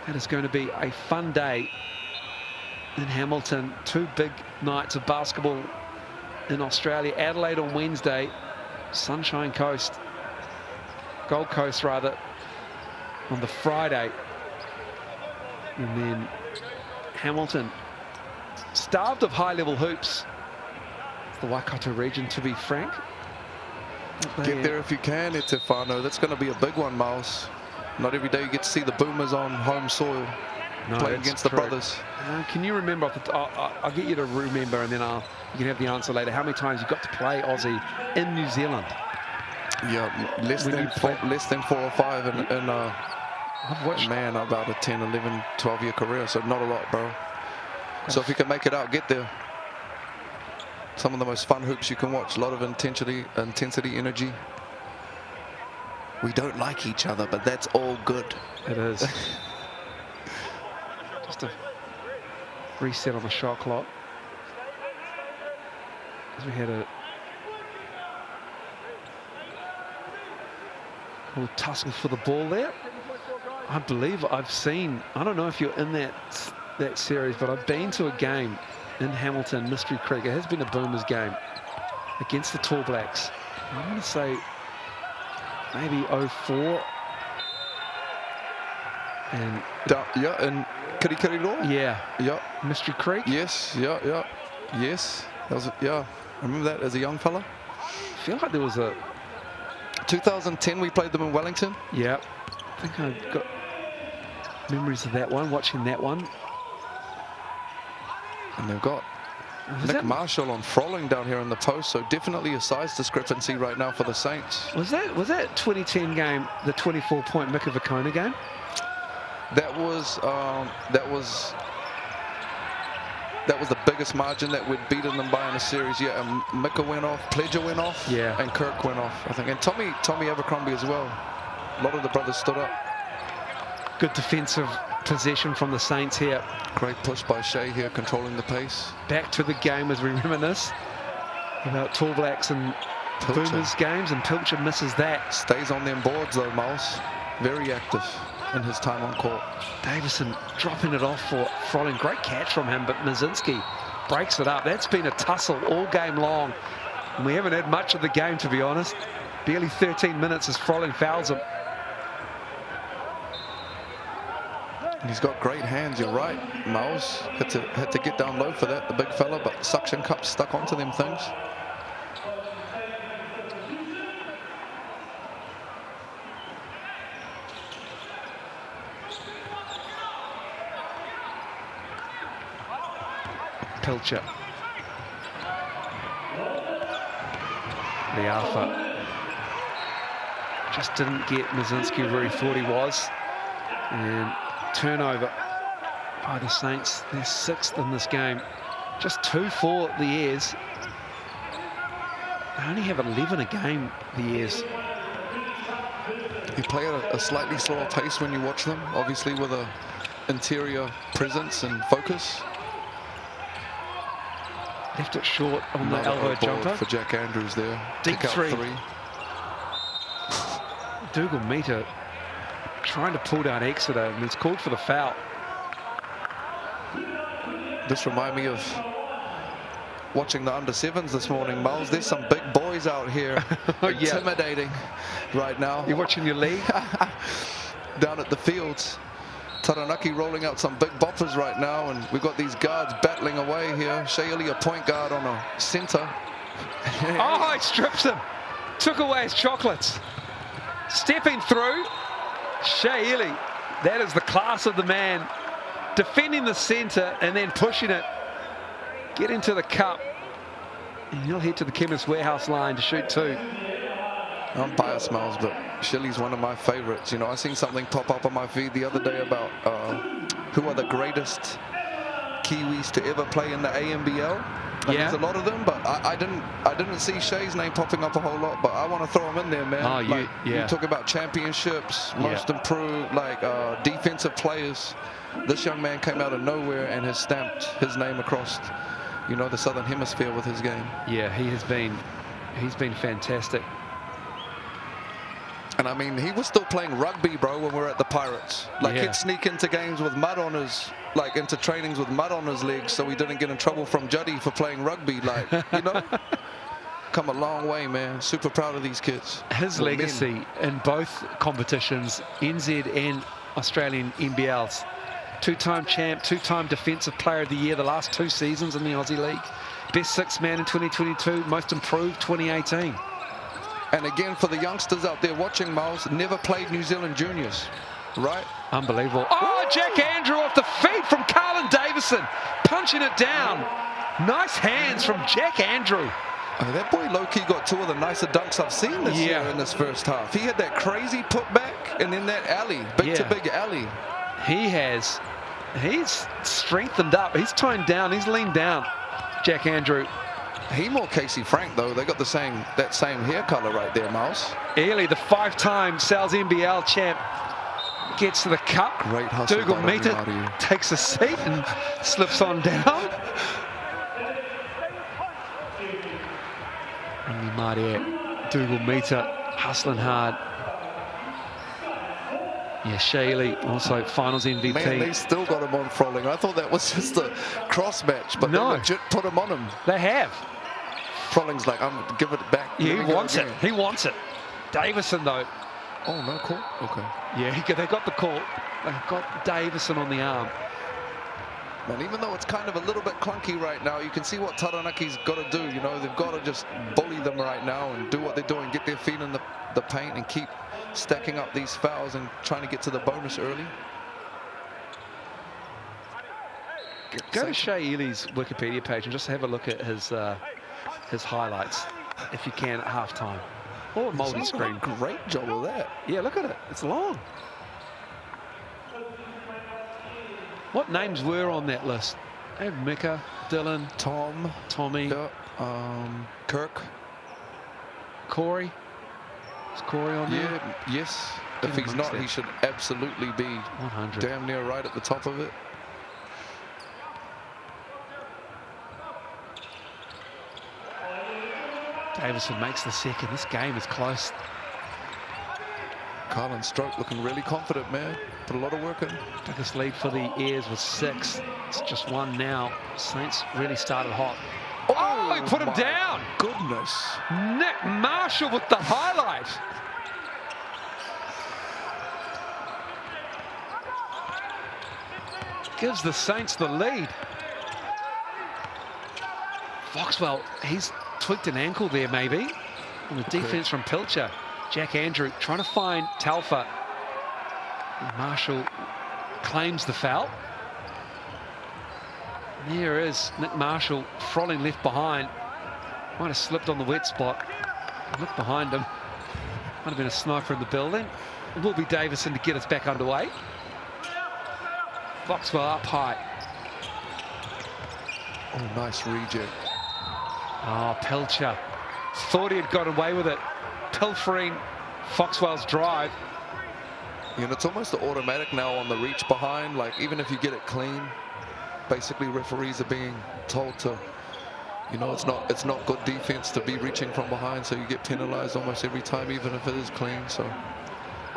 That is going to be a fun day in Hamilton. 2 big nights of basketball in Australia. Adelaide on Wednesday, Sunshine Coast, Gold Coast rather, on the Friday. And then Hamilton, starved of high-level hoops. It's the Waikato region, to be frank. Get there if you can, Etefano. That's going to be a big one, Miles. Not every day you get to see the Boomers on home soil playing against the brothers. Can you remember, I'll get you to remember and then you can have the answer later, how many times you got to play Aussie in New Zealand? Yeah, less than 4 or 5 in I've watched, man, about a 10, 11, 12-year career, so not a lot, bro. So if you can make it out, get there. Some of the most fun hoops you can watch. A lot of intensity, energy. We don't like each other, but that's all good. It is. Just a reset on the shot clock. As we had a little tussle for the ball there. I believe I've seen, I don't know if you're in that series, but I've been to a game in Hamilton, Mystery Creek. It has been a Boomers game against the Tall Blacks. I want to say maybe 04. And yeah, and Kirikiriroa? Yeah. Mystery Creek? Yes, yes. That was, I remember that as a young fella. I feel like there was a 2010 we played them in Wellington. Yeah. I think I've got memories of that one, watching that one. And they've got Nick Marshall on Frolling down here in the post, so definitely a size discrepancy right now for the Saints. Was that 2010 game the 24-point Mika Vakona game? That was the biggest margin that we'd beaten them by in a series. Yeah, and Mika went off, Pledger went off, and Kirk went off, I think, and Tommy Abercrombie as well. A lot of the brothers stood up. Good defensive possession from the Saints here. Great push by Shea here, controlling the pace. Back to the game as we reminisce about Tall Blacks and Boomers games, and Pilcher misses that. Stays on them boards though, Miles. Very active in his time on court. Davison dropping it off for Frolling. Great catch from him, but Mazinski breaks it up. That's been a tussle all game long, and we haven't had much of the game, to be honest. Barely 13 minutes as Frolling fouls him. He's got great hands, you're right, Miles. Had to get down low for that, the big fella, but suction cups stuck onto them things. Pilcher. Liafa just didn't get Mazinski where he thought he was. And turnover by the Saints, their 6th in this game. Just 2 for the Airs. They only have 11 a game, the Airs. They play at a slightly slower pace when you watch them, obviously with a interior presence and focus. Left it short on the elbow jumper. For Jack Andrews there. Deep three. Dougal Meter trying to pull down Exeter, and he's called for the foul. This reminds me of watching the under-7s this morning, Miles. There's some big boys out here intimidating right now. You're watching your league? Down at the fields. Taranaki rolling out some big boppers right now, and we've got these guards battling away here. Shea Ili, a point guard on a center. Oh, he strips him. Took away his chocolates. Stepping through, Shea Ili. That is the class of the man. Defending the center and then pushing it. Get into the cup. And he'll head to the Chemist Warehouse line to shoot 2. I'm biased, Miles, but Shelley's one of my favorites. You know, I seen something pop up on my feed the other day about who are the greatest Kiwis to ever play in the ANBL. And there's a lot of them, but I didn't see Shea's name popping up a whole lot. But I want to throw him in there, man. Oh, you talk about championships, most improved, like defensive players. This young man came out of nowhere and has stamped his name across, you know, the Southern Hemisphere with his game. Yeah, he's been fantastic. And I mean, he was still playing rugby, bro, when we were at the Pirates. Like, he'd sneak into games with mud on his, like, into trainings with mud on his legs so he didn't get in trouble from Juddy for playing rugby. Like, you know, come a long way, man. Super proud of these kids. His legacy in both competitions, NZ and Australian NBLs. 2-time champ, 2-time Defensive Player of the Year the last 2 seasons in the Aussie League. Best 6th man in 2022, most improved 2018. And again, for the youngsters out there watching, Miles, never played New Zealand juniors, right? Unbelievable. Oh, Jack Andrew off the feet from Carlin Davison, punching it down. Nice hands from Jack Andrew. Oh, that boy low-key got 2 of the nicer dunks I've seen this year in this first half. He had that crazy putback and then that alley, big-to-big alley. He's strengthened up. He's toned down. He's leaned down, Jack Andrew. He more Casey Frank, though. They got that same hair color right there, Miles. Ely, the 5-time Sal's NBL champ, gets to the cup. Great hustle. Dougal Meter takes a seat and slips on down. And Martier, Dougal Meter hustling hard. Yeah, Shea Ili, also finals MVP. Man, they still got him on Froling. I thought that was just a cross match, but they legit put him on him. They have. Froling's like, I'm gonna give it back. Yeah, he wants it. He wants it. Davison, though. Oh, no call? Okay. Yeah, they got the call. They got Davison on the arm. Man, even though it's kind of a little bit clunky right now, you can see what Taranaki's got to do. You know, they've got to just bully them right now and do what they're doing, get their feet in the paint and keep stacking up these fouls and trying to get to the bonus early. Go to Shea Ili's Wikipedia page and just have a look at his highlights, if you can, at halftime. Or multi-screen. Great job of that. Yeah, look at it. It's long. What names were on that list? I have Mika, Dylan, Tommy, Kirk, Corey. Is Corey on there? Yeah, yes. If he's not, he should absolutely be 100. Damn near right at the top of it. Davison makes the second. This game is close. Carlin Stroke looking really confident, man. Put a lot of work in. Biggest lead for the Airs was 6. It's just 1 now. Saints really started hot. Oh, he put him down. Goodness. Nick Marshall with the highlight. Gives the Saints the lead. Foxwell, he's tweaked an ankle there maybe. On the defense from Pilcher. Jack Andrew trying to find Talfa. And Marshall claims the foul. There is Nick Marshall, Froling left behind. Might have slipped on the wet spot. Look behind him. Might have been a sniper in the building. It will be Davison to get us back underway. Foxwell up high. Oh, nice reject. Oh, Pilcher. Thought he had got away with it. Pilfering Foxwell's drive. You know, it's almost automatic now on the reach behind. Like, even if you get it clean, basically referees are being told to, you know, it's not good defense to be reaching from behind, so you get penalized almost every time, even if it is clean. So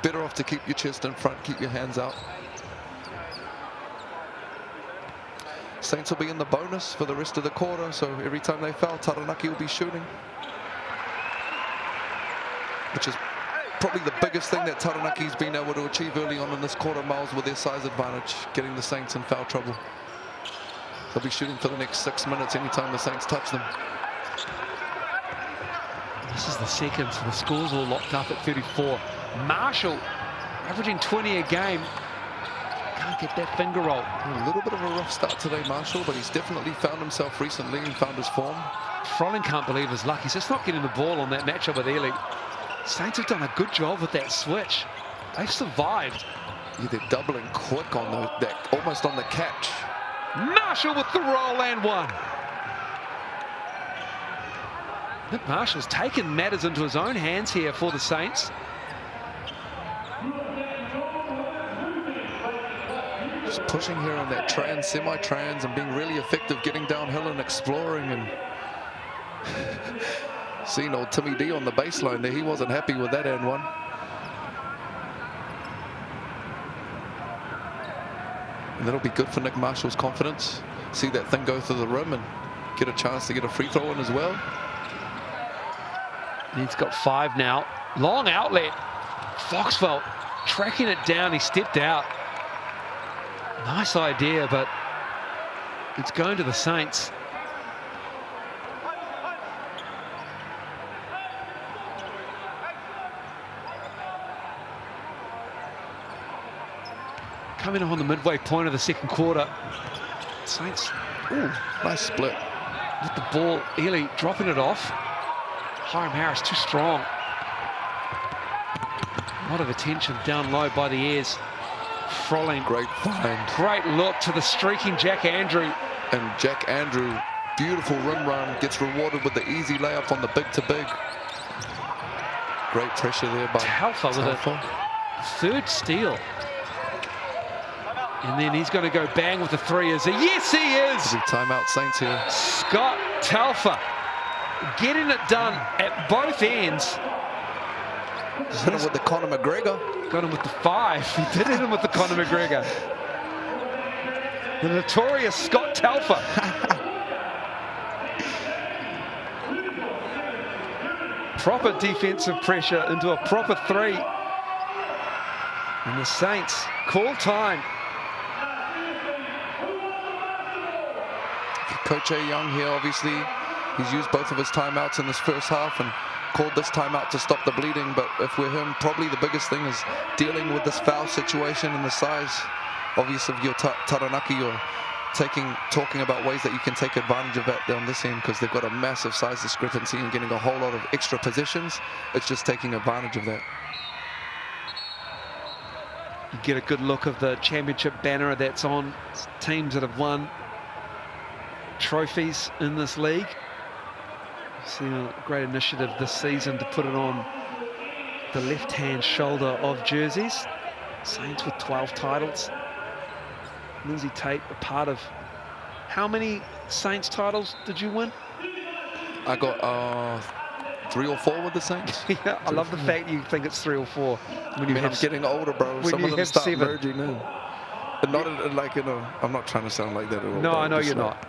better off to keep your chest in front, keep your hands out. Saints will be in the bonus for the rest of the quarter, so every time they foul, Taranaki will be shooting. Which is probably the biggest thing that Taranaki's been able to achieve early on in this quarter, Miles, with their size advantage, getting the Saints in foul trouble. They'll be shooting for the next 6 minutes anytime the Saints touch them. This is the second, so the score's all locked up at 34. Marshall averaging 20 a game. Can't get that finger roll. A little bit of a rough start today, Marshall, but he's definitely found himself recently and found his form. Froling can't believe his luck. He's just not getting the ball on that matchup with Ely. Saints have done a good job with that switch. They've survived. Yeah, they're doubling quick on that, almost on the catch. Marshall with the roll and one. Nick Marshall's taken matters into his own hands here for the Saints. Just pushing here on that trans, semi-trans, and being really effective, getting downhill and exploring, and seeing old Timmy D on the baseline there. He wasn't happy with that and one. And that'll be good for Nick Marshall's confidence. See that thing go through the rim and get a chance to get a free throw in as well. He's got 5 now. Long outlet. Foxwell tracking it down. He stepped out. Nice idea, but it's going to the Saints. Coming on the midway point of the second quarter. Saints, ooh, nice split. With the ball, Ely dropping it off. Hiram Harris too strong. A lot of attention down low by the Airs. Froling. Great find. Great look to the streaking Jack Andrew. And Jack Andrew, beautiful rim run, gets rewarded with the easy layup on the big-to-big. Great pressure there by Talfa with a third steal. And then he's going to go bang with the three. Is he? Yes, he is. Every timeout Saints here. Scott Talfa getting it done at both ends. Hit him with the Conor McGregor. Got him with the 5. He did hit him with the Conor McGregor. The notorious Scott Talfa. Proper defensive pressure into a proper 3. And the Saints call time. Coach A. Young here, obviously, he's used both of his timeouts in this first half and called this timeout to stop the bleeding. But if we're him, probably the biggest thing is dealing with this foul situation and the size. Obviously, if you're Taranaki, you're talking about ways that you can take advantage of that down this end, because they've got a massive size discrepancy and getting a whole lot of extra positions. It's just taking advantage of that. You get a good look of the championship banner that's on teams that have won trophies in this league. See a great initiative this season to put it on the left-hand shoulder of jerseys. Saints with 12 titles. Lindsay Tate, a part of how many Saints titles did you win? I got 3 or 4 with the Saints. Yeah, I love the fact you think it's 3 or 4. When I'm getting older, bro. Some of them start 7. merging in. And not like, you know, I'm not trying to sound like that at all. No, I know you're not.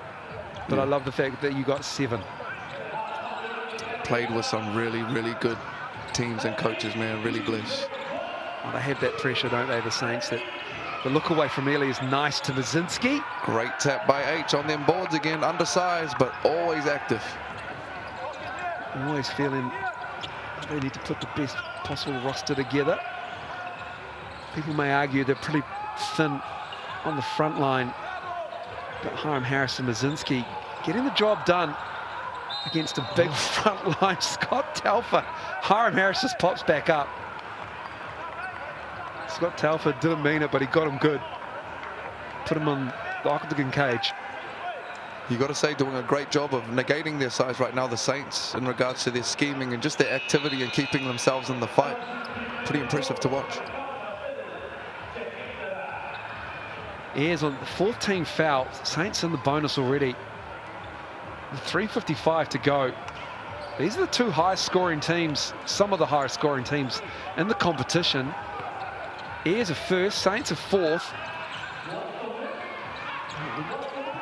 But I love the fact that you got 7. Played with some really, really good teams and coaches, man. Really blessed. Well, they have that pressure, don't they, the Saints? That the look away from Ely is nice to Mazinski. Great tap by H on them boards again. Undersized, but always active. Always feeling they need to put the best possible roster together. People may argue they're pretty thin on the front line. But Hiram Harris and Mazinski getting the job done against a big front line. Scott Talfa. Hiram Harris just pops back up. Scott Talfa didn't mean it, but he got him good. Put him on the octagon cage. You got to say, doing a great job of negating their size right now, the Saints, in regards to their scheming and just their activity and keeping themselves in the fight. Pretty impressive to watch. Airs on the 4th team foul. Saints in the bonus already. With 3:55 to go. These are the 2 highest scoring teams, some of the highest scoring teams in the competition. Airs are 1st, Saints are 4th.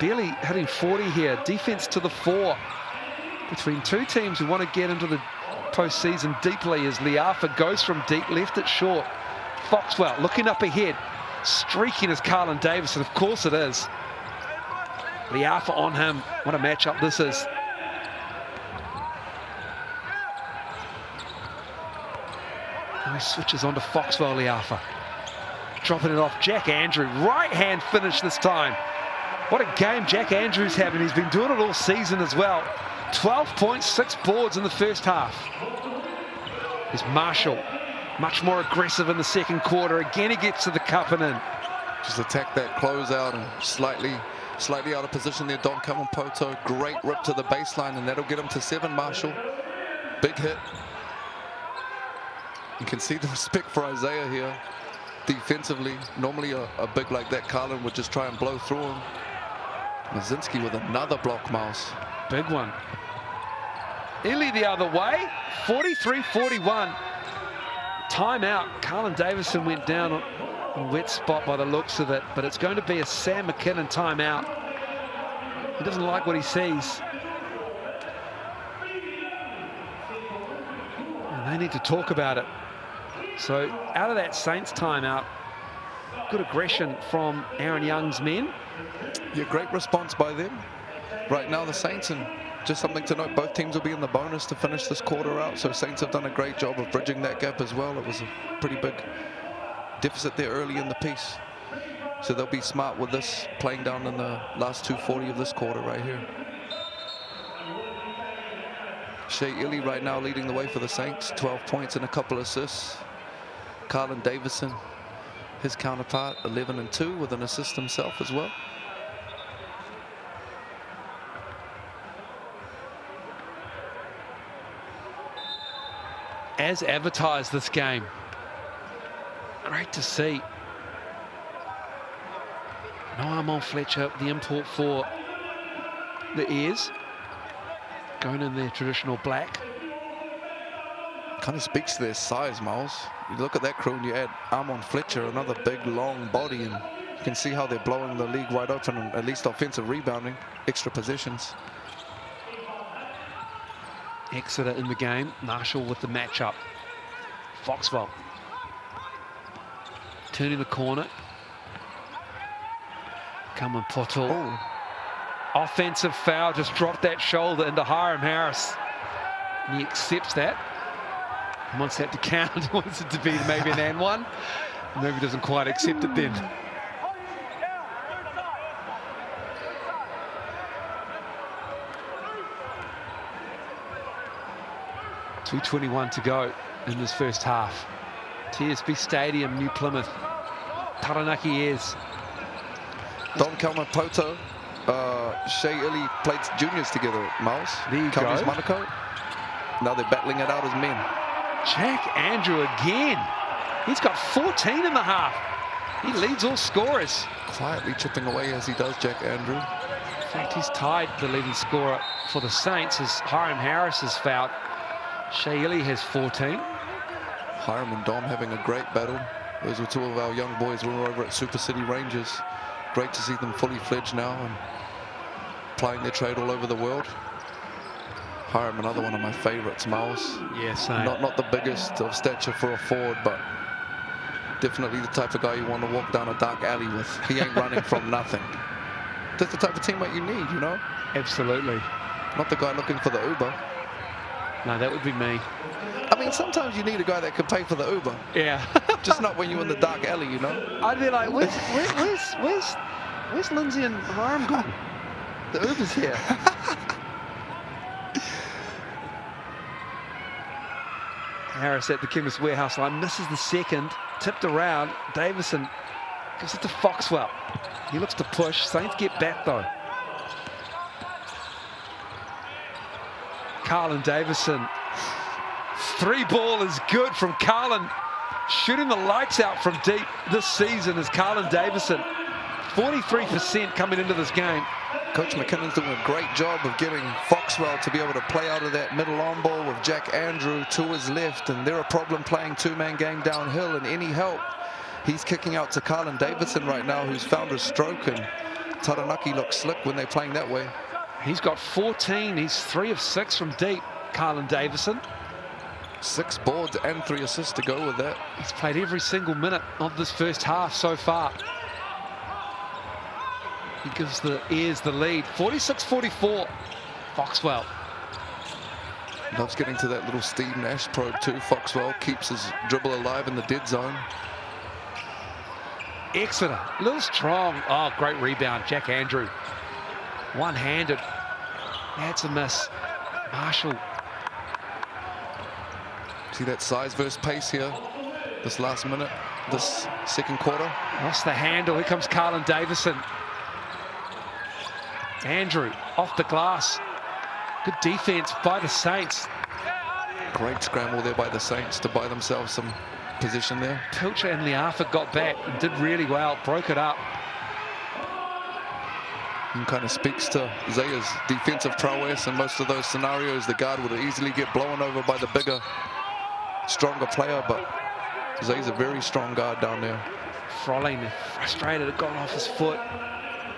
barely hitting 40 here. Defense to the fore between two teams who want to get into the postseason deeply as Liafa goes from deep, left it short. Foxwell looking up ahead, streaking as Carlin Davison. Of course it is. Liafa on him. What a matchup this is. Now he switches on to Foxwell. Liafa dropping it off. Jack Andrew, right hand finish this time. What a game Jack Andrew's having. He's been doing it all season as well. 12 points, 6 boards in the first half. Here's Marshall, much more aggressive in the second quarter. Again, he gets to the cup and in. Just attack that closeout and slightly out of position there. Dom Kamapoto, great rip to the baseline, and that'll get him to 7. Marshall, big hit. You can see the respect for Isaiah here. Defensively, normally a big like that, Carlin would just try and blow through him. Mazinski with another block, Miles. Big one. Illy the other way, 43-41. Timeout. Carlin Davison went down on a wet spot by the looks of it, but it's going to be a Sam McKinnon timeout. He doesn't like what he sees. And they need to talk about it. So out of that Saints timeout, good aggression from Aaron Young's men. Yeah, great response by them. Right now the Saints, and just something to note, both teams will be in the bonus to finish this quarter out. So Saints have done a great job of bridging that gap as well. It was a pretty big deficit there early in the piece. So they'll be smart with this, playing down in the last 2:40 of this quarter right here. Shea Illy right now leading the way for the Saints, 12 points and a couple assists. Carlin Davison, his counterpart, 11 and 2 with an assist himself as well. As advertised, this game. Great to see. No Armand Fletcher, the import for the Airs, going in their traditional black. Kind of speaks to their size, Miles. You look at that crew and you add Armand Fletcher, another big, long body, and you can see how they're blowing the league wide open, and at least offensive rebounding, extra possessions. Exeter in the game. Marshall with the matchup. Foxwell turning the corner. Come on, Poto. Oh. Offensive foul, just dropped that shoulder into Hiram Harris. And he accepts that. He wants that to count. He wants it to be maybe an and one. Maybe doesn't quite accept it then. .221 to go in this first half. TSB Stadium, New Plymouth. Taranaki Airs. Don Kamapoto, Shea Illy played juniors together, Miles. There you Cummings, go. Monaco. Now they're battling it out as men. Jack Andrew again. He's got 14 in the half. He leads all scorers. Quietly chipping away as he does, Jack Andrew. In fact, he's tied the leading scorer for the Saints as Hiram Harris has fouled. Shea Illy has 14. Hiram and Dom having a great battle. Those were two of our young boys. We were over at Super City Rangers. Great to see them fully fledged now and playing their trade all over the world. Hiram, another one of my favorites, Miles. Yeah, same. Not the biggest of stature for a forward, but definitely the type of guy you want to walk down a dark alley with. He ain't running from nothing. That's the type of teammate you need, you know? Absolutely. Not the guy looking for the Uber. No, that would be me. I mean, sometimes you need a guy that can pay for the Uber. Yeah. Just not when you're in the dark alley, you know? I'd be like, where's Lindsay and Hiram gone? The Uber's here. Harris at the Chemist Warehouse line, misses the second, tipped around. Davison gives it to Foxwell. He looks to push. Saints get back though. Carlin Davison. 3 ball is good from Carlin. Shooting the lights out from deep this season is Carlin Davison. 43% coming into this game. Coach McKinnon's doing a great job of getting Foxwell to be able to play out of that middle on ball with Jack Andrew to his left, and they're a problem playing two-man game downhill, and any help he's kicking out to Carlin Davison right now, who's found a stroke, and Taranaki look slick when they're playing that way. He's got 14. He's 3 of 6 from deep, Carlin Davison. 6 boards and 3 assists to go with that. He's played every single minute of this first half so far. He gives the Airs the lead, 46-44. Foxwell. Loves getting to that little Steve Nash probe too. Foxwell keeps his dribble alive in the dead zone. Exeter, a little strong. Oh, great rebound, Jack Andrew. One-handed. That's a miss. Marshall. See that size versus pace here. This last minute, this second quarter. Lost the handle. Here comes Carlin Davison. Andrew off the glass. Good defense by the Saints. Great scramble there by the Saints to buy themselves some position there. Pilcher and Liafa got back and did really well, broke it up. And kind of speaks to Zaya's defensive prowess. In most of those scenarios, the guard would easily get blown over by the bigger, stronger player, but Zaya's a very strong guard down there. Frolling, frustrated, it got off his foot.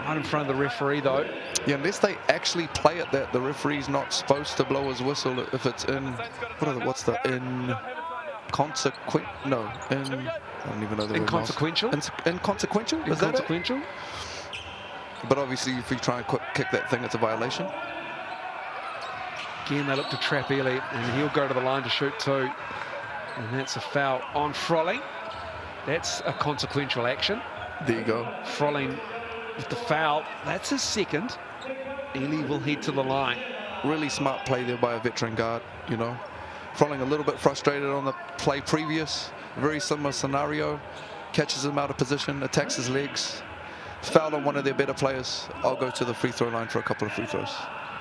Right in front of the referee, though. Yeah, unless they actually play it, that the referee's not supposed to blow his whistle if it's in, what's the inconsequent? No, in, I don't even know the word. Inconsequential? Inconsequential? Is that it? Inconsequential? But obviously, if you try and kick that thing, it's a violation. Again, they look to trap Elliott, and he'll go to the line to shoot too. And that's a foul on Frolling. That's a consequential action. There you go. Frolling with the foul. That's his second. Ely will head to the line. Really smart play there by a veteran guard, you know. Frolling a little bit frustrated on the play previous. Very similar scenario. Catches him out of position, attacks his legs. Fouled on one of their better players. I'll go to the free throw line for a couple of free throws.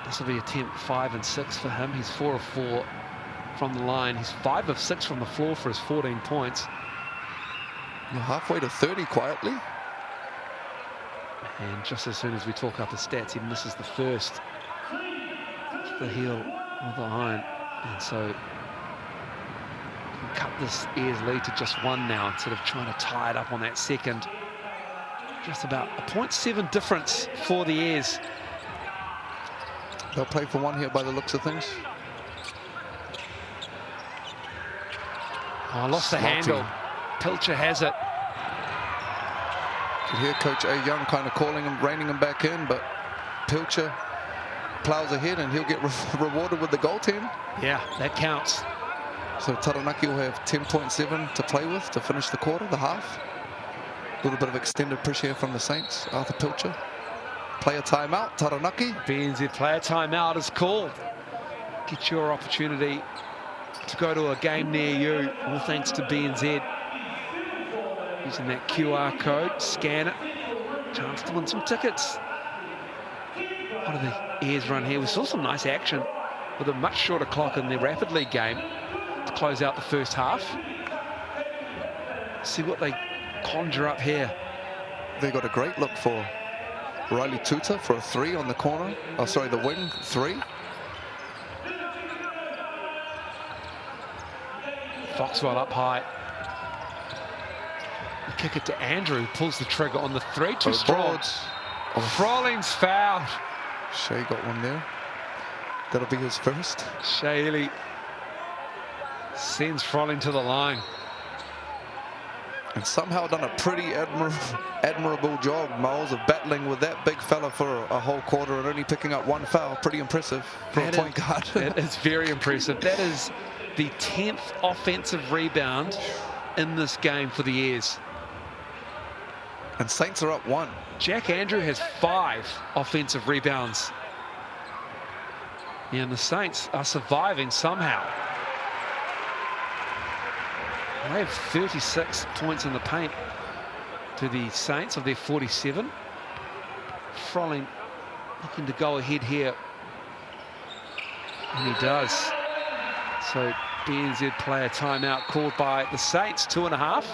This will be attempt 5 and 6 for him. He's 4 of 4 from the line. He's 5 of 6 from the floor for his 14 points. You're halfway to 30 quietly. And just as soon as we talk up his stats, he misses the first. The heel of the iron. And so can cut this Airs lead to just 1 now instead of trying to tie it up on that second. Just about a 0.7 difference for the Airs. They'll play for 1 here by the looks of things. Oh, lost the handle. Pilcher has it. You hear Coach A. Young kind of calling him, reining him back in, but Pilcher plows ahead and he'll get rewarded with the goaltend. Yeah, that counts. So Taranaki will have 10.7 to play with to finish the quarter, the half. A little bit of extended pressure here from the Saints. Arthur Pilcher. Player timeout, Taranaki. BNZ player timeout is called. Get your opportunity to go to a game near you, all thanks to BNZ. Using that QR code, scan it, chance to win some tickets. What do the Airs run here? We saw some nice action with a much shorter clock in the Rapid League game to close out the first half. See what they conjure up here. They got a great look for Riley Tuta for a 3 on the corner. Oh, sorry, the wing 3. Foxwell up high. The kick it to Andrew, pulls the trigger on the 3. Too strong. Frolling's fouled. Shea got one there. That'll be his first. Shaley sends Frolling to the line. And somehow done a pretty admirable job, Miles, of battling with that big fella for a whole quarter and only picking up 1 foul. Pretty impressive for a point guard. That is very impressive. That is the 10th offensive rebound in this game for the Airs. And Saints are up 1. Jack Andrew has 5 offensive rebounds. Yeah, and the Saints are surviving somehow. They have 36 points in the paint to the Saints of their 47. Frolling looking to go ahead here. And he does. So BNZ player timeout called by the Saints, 2.5.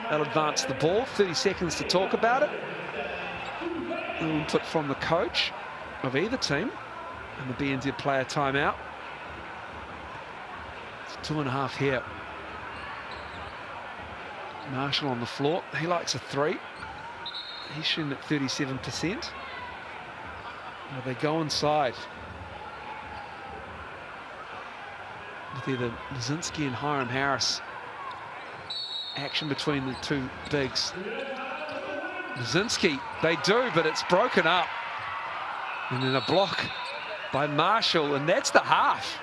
They'll advance the ball, 30 seconds to talk about it. Input from the coach of either team and the BNZ player timeout. It's 2.5 here. Marshall on the floor. He likes a 3. He's shooting at 37%. Now they go inside with either Lazinski and Hiram Harris. Action between the two bigs. Lazinski, they do, but it's broken up. And then a block by Marshall, and that's the half.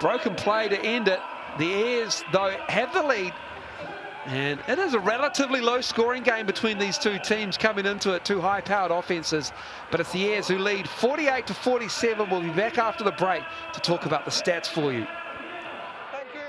Broken play to end it. The Airs, though, have the lead. And it is a relatively low-scoring game between these two teams coming into it, two high-powered offenses. But it's the Airs who lead 48-47. We'll be back after the break to talk about the stats for you. Thank you.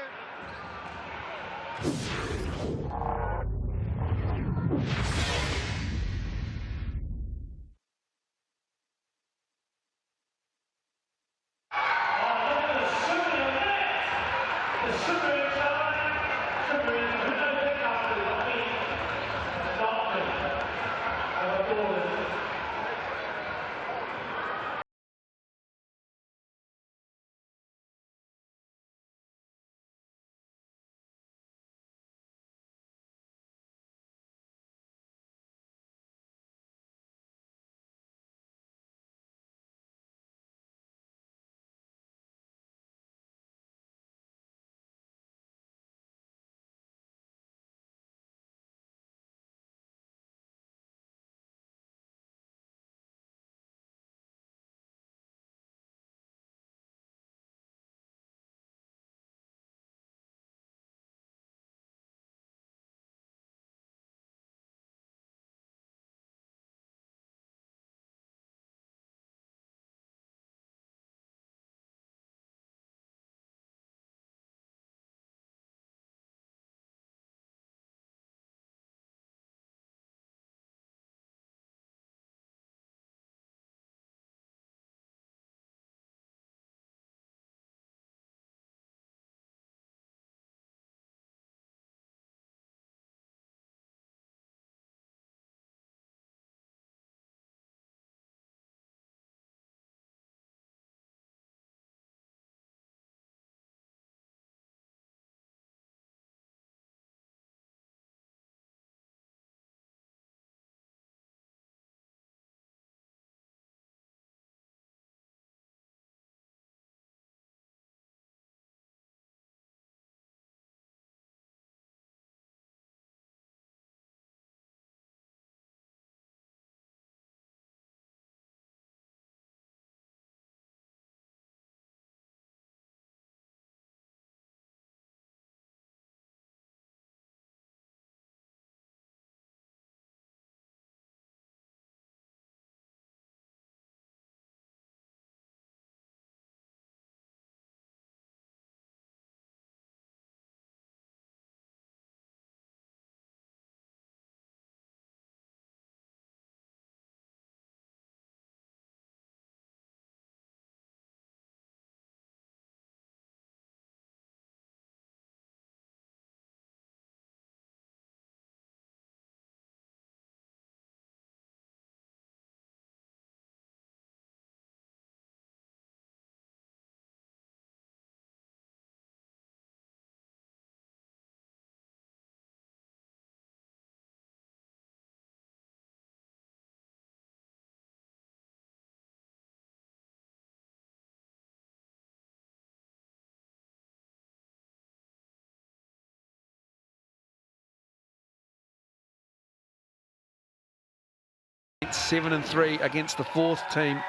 It's 7-3 against the fourth team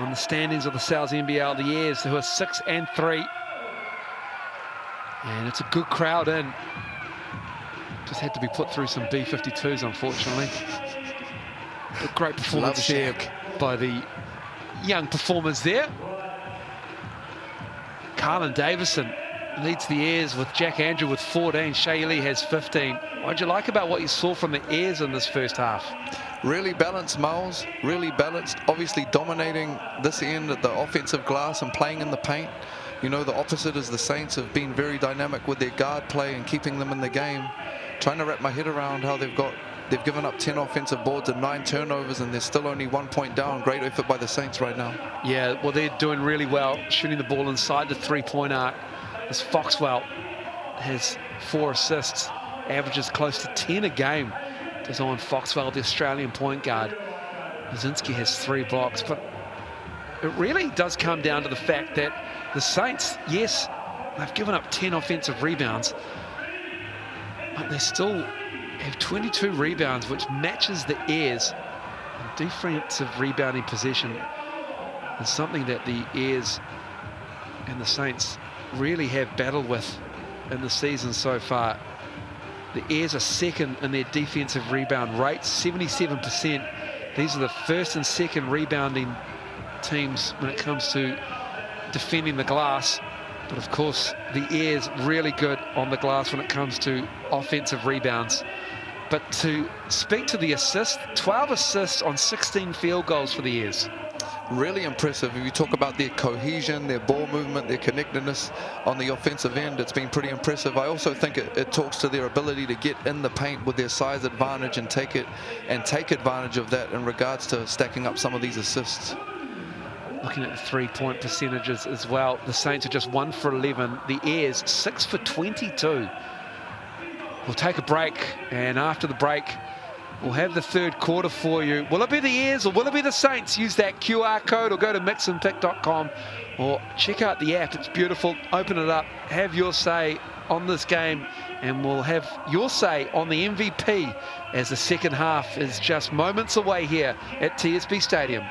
on the standings of the South NBL, the Airs, who are 6-3. And it's a good crowd in. Just had to be put through some B-52s, unfortunately. But great performance there by the young performers there. Carlin Davison leads the Airs with Jack Andrew with 14. Shea Lee has 15. What did you like about what you saw from the Airs in this first half? Really balanced, Miles. Really balanced. Obviously dominating this end at the offensive glass and playing in the paint. You know, the opposite is the Saints have been very dynamic with their guard play and keeping them in the game. Trying to wrap my head around how they've given up 10 offensive boards and 9 turnovers, and they're still only 1 point down. Great effort by the Saints right now. Yeah, well, they're doing really well, shooting the ball inside the three-point arc. As Foxwell has 4 assists, averages close to 10 a game. Design Foxwell, the Australian point guard. Brzezinski has 3 blocks, but it really does come down to the fact that the Saints, yes, they've given up 10 offensive rebounds, but they still have 22 rebounds, which matches the Airs. And defensive rebounding possession is something that the Airs and the Saints really have battled with in the season so far. The Airs are second in their defensive rebound rates, 77%. These are the first and second rebounding teams when it comes to defending the glass. But of course, the Airs really good on the glass when it comes to offensive rebounds. But to speak to the assists, 12 assists on 16 field goals for the Airs. Really impressive. If you talk about their cohesion, their ball movement, their connectedness on the offensive end, it's been pretty impressive. I also think it talks to their ability to get in the paint with their size advantage and take advantage of that in regards to stacking up some of these assists. Looking at the three-point percentages as well, the Saints are just 1 for 11. The Airs 6 for 22. We'll take a break, and after the break, we'll have the third quarter for you. Will it be the Airs or will it be the Saints? Use that QR code or go to mixandpick.com or check out the app. It's beautiful. Open it up. Have your say on this game, and we'll have your say on the MVP as the second half is just moments away here at TSB Stadium.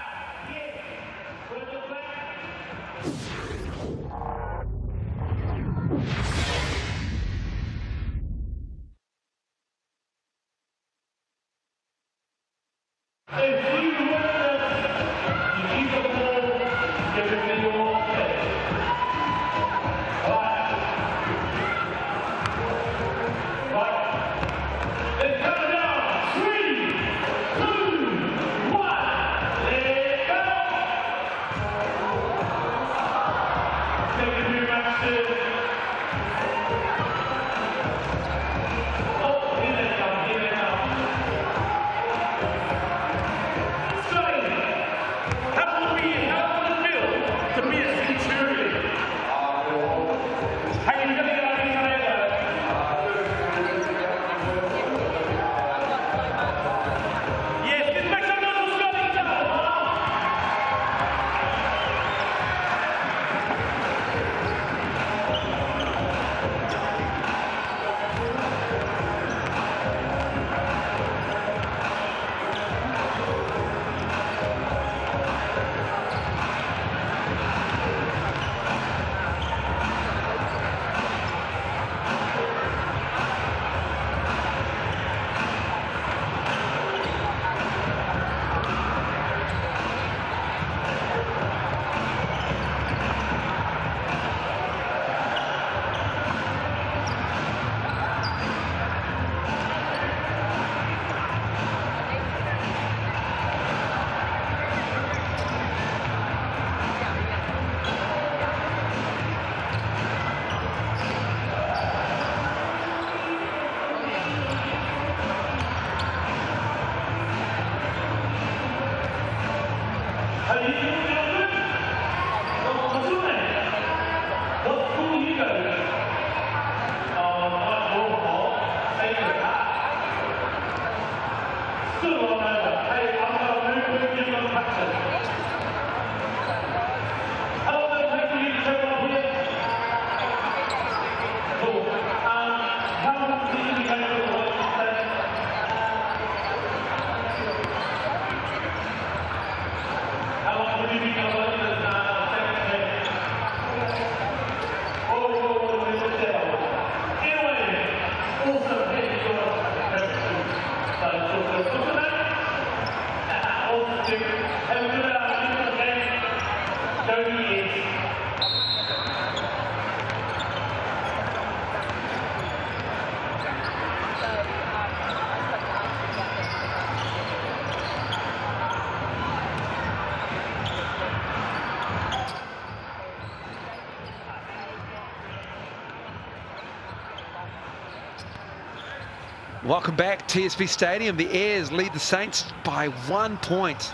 Welcome back, TSB Stadium. The Airs lead the Saints by 1 point.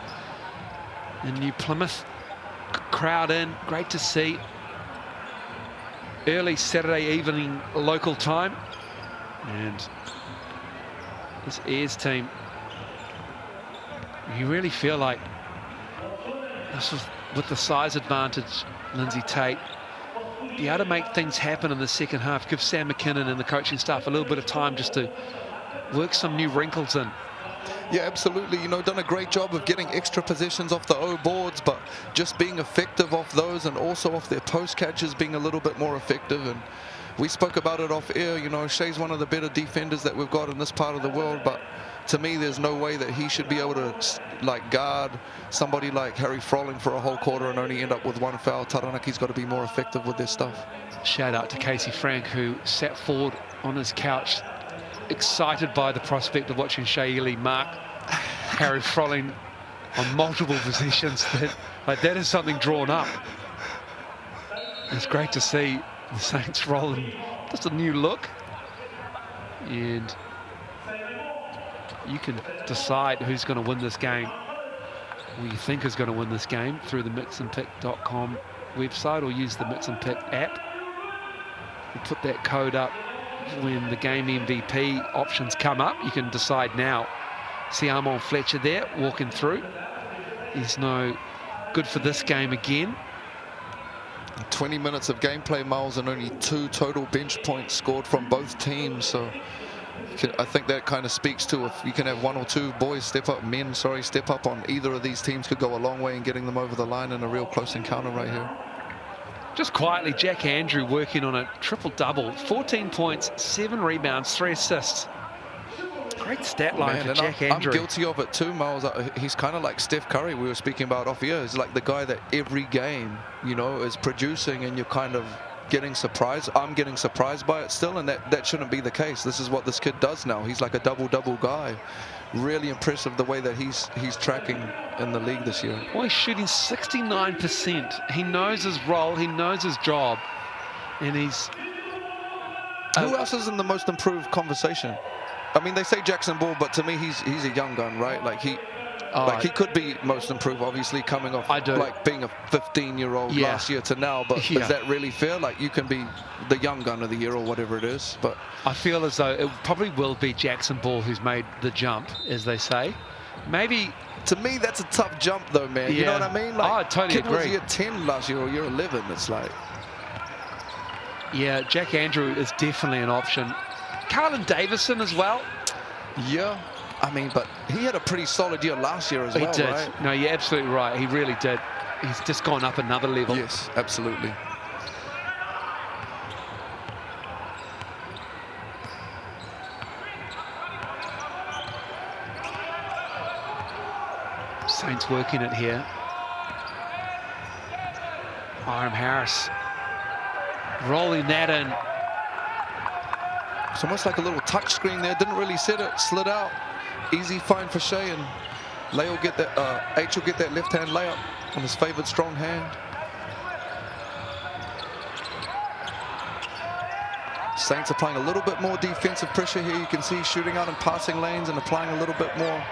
In New Plymouth, crowd in, great to see. Early Saturday evening local time. And this Airs team You really feel like this was with the size advantage, Lindsay Tate, be able to make things happen in the second half, give Sam McKinnon and the coaching staff a little bit of time just to work some new wrinkles in. Yeah, absolutely. You know, done a great job of getting extra possessions off the O boards, but just being effective off those, and also off their post catches being a little bit more effective. And we spoke about it off air. You know, Shea's one of the better defenders that we've got in this part of the world, but to me, there's no way that he should be able to like guard somebody like Harry Froling for a whole quarter and only end up with one foul. Taranaki's got to be more effective with their stuff. Shout out to Casey Frank, who sat forward on his couch, excited by the prospect of watching Shea Ely mark Harry Froling on multiple possessions. That is something drawn up. It's great to see the Saints rolling just a new look, and you can decide who's going to win this game, or you think is going to win this game, through the mixandpick.com website, or use the Mix and Pick app. We'll put that code up when the game MVP options come up. You can decide now. See Armand Fletcher there walking through. He's no good for this game again. 20 minutes of gameplay, Miles, and only 2 total bench points scored from both teams. So I think that kind of speaks to, if you can have 1 or 2 boys step up, step up on either of these teams, could go a long way in getting them over the line in a real close encounter right here. Just quietly, Jack Andrew working on a triple-double. 14 points, 7 rebounds, 3 assists. Great stat line for Jack Andrew. I'm guilty of it too, Miles. He's kind of like Steph Curry we were speaking about off here. He's like the guy that every game, you know, is producing, and you're kind of getting surprised. I'm getting surprised by it still, and that shouldn't be the case. This is what this kid does now. He's like a double-double guy. Really impressive the way that he's tracking in the league this year. Well, he's shooting 69%. He knows his role, he knows his job, and he's... Who else is in the most improved conversation? I mean, they say Jackson Ball, but to me, he's a young gun, right? Like he could be most improved, obviously, coming off like being a 15-year-old last year to now. But is that really fair? Like, you can be the young gun of the year or whatever it is. But I feel as though it probably will be Jackson Ball who's made the jump, as they say. Maybe. To me, that's a tough jump, though, man. Yeah. You know what I mean? Like, I totally agree. Kid was year 10 last year or year 11. It's like, yeah, Jack Andrew is definitely an option. Carlin Davison as well. Yeah, I mean, but he had a pretty solid year last year as well, He did. right? No, you're absolutely right. He really did. He's just gone up another level. Yes, absolutely. Saints working it here. Hiram Harris rolling that in. It's almost like a little touch screen there. Didn't really set it, slid out. Easy find for Shea, and Lay will get that. H will get that left-hand layup on his favored strong hand. Saints applying a little bit more defensive pressure here. You can see shooting out in passing lanes and applying a little bit more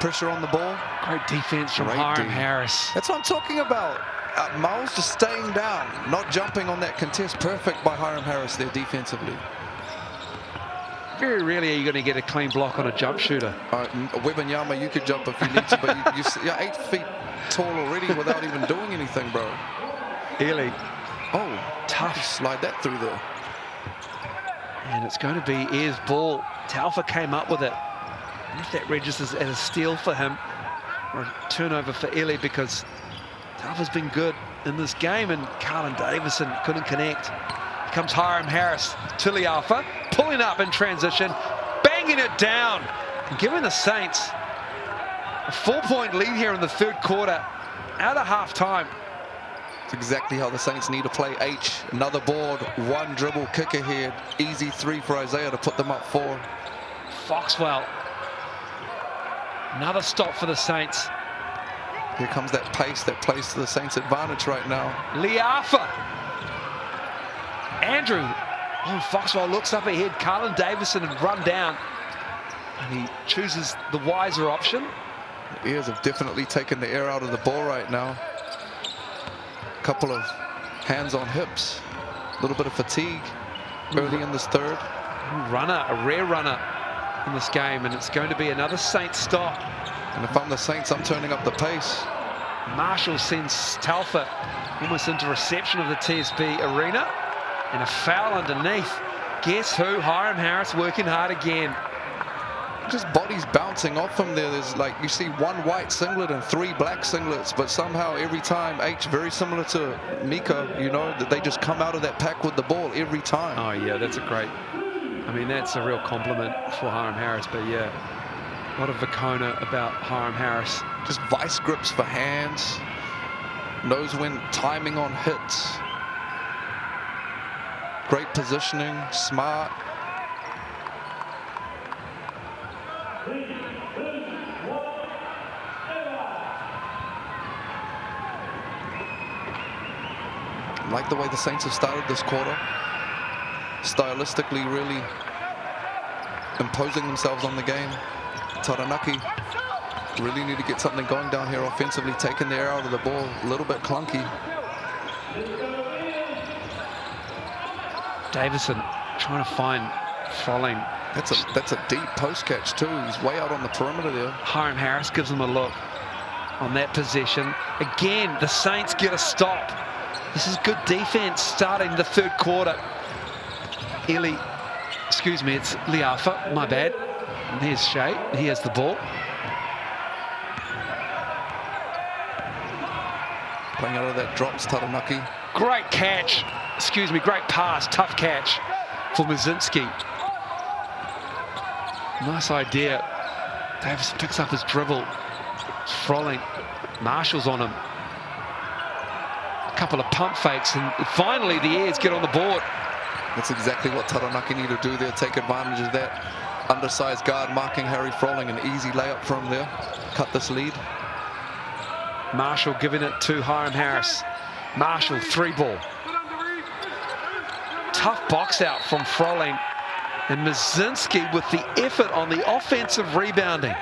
pressure on the ball. Great defense from Hiram Harris. That's what I'm talking about. Miles just staying down, not jumping on that contest. Perfect by Hiram Harris there defensively. Very rarely are you going to get a clean block on a jump shooter. Wembanyama, you could jump if you need to, but you're 8 feet tall already without even doing anything, bro. Ely. Oh, tough. Slide that through there. And it's going to be Ayers' ball. Taufa came up with it. And if that registers as a steal for him, or a turnover for Ely, because Taufa's been good in this game, and Carlin Davison couldn't connect. Here comes Hiram Harris. Tiliafa pulling up in transition, banging it down, and giving the Saints a 4-point lead here in the third quarter, out of halftime. It's exactly how the Saints need to play. H, another board, 1 dribble, kick ahead, easy 3 for Isaiah to put them up 4. Foxwell, another stop for the Saints. Here comes that pace that plays to the Saints' advantage right now. Liafa. Andrew. Oh, Foxwell looks up ahead. Carlin Davison had run down, and he chooses the wiser option. The Ears have definitely taken the air out of the ball right now. A couple of hands on hips. A little bit of fatigue early in this third. Runner, a rare runner in this game, and it's going to be another Saints stop. And if I'm the Saints, I'm turning up the pace. Marshall sends Telfer almost into reception of the TSB arena. And a foul underneath. Guess who? Hiram Harris working hard again. Just bodies bouncing off him there. There's like, you see one white singlet and 3 black singlets, but somehow every time, very similar to Miko, you know, that they just come out of that pack with the ball every time. Oh yeah, that's a great, I mean, that's a real compliment for Hiram Harris, but yeah, a lot of Vicona about Hiram Harris. Just vice grips for hands, knows when timing on hits. Great positioning, smart. Like the way the Saints have started this quarter. Stylistically really imposing themselves on the game. Taranaki really need to get something going down here offensively, taking the air out of the ball. A little bit clunky. Davison trying to find Froling. That's a deep post catch too. He's way out on the perimeter there. Hiram Harris gives him a look on that possession. Again, the Saints get a stop. This is good defense starting the third quarter. It's Liafa, my bad. And here's Shea, he has the ball. Playing out of that drops, Taranaki. Great catch, great pass, tough catch for Mazinski. Nice idea. Davis picks up his dribble. Froling, Marshall's on him. A couple of pump fakes, and finally the Airs get on the board. That's exactly what Taranaki need to do there. Take advantage of that undersized guard marking Harry Froling. An easy layup from there. Cut this lead. Marshall giving it to Hiram Harris. Marshall, 3-ball. Tough box out from Froling. And Mazinski with the effort on the offensive rebounding.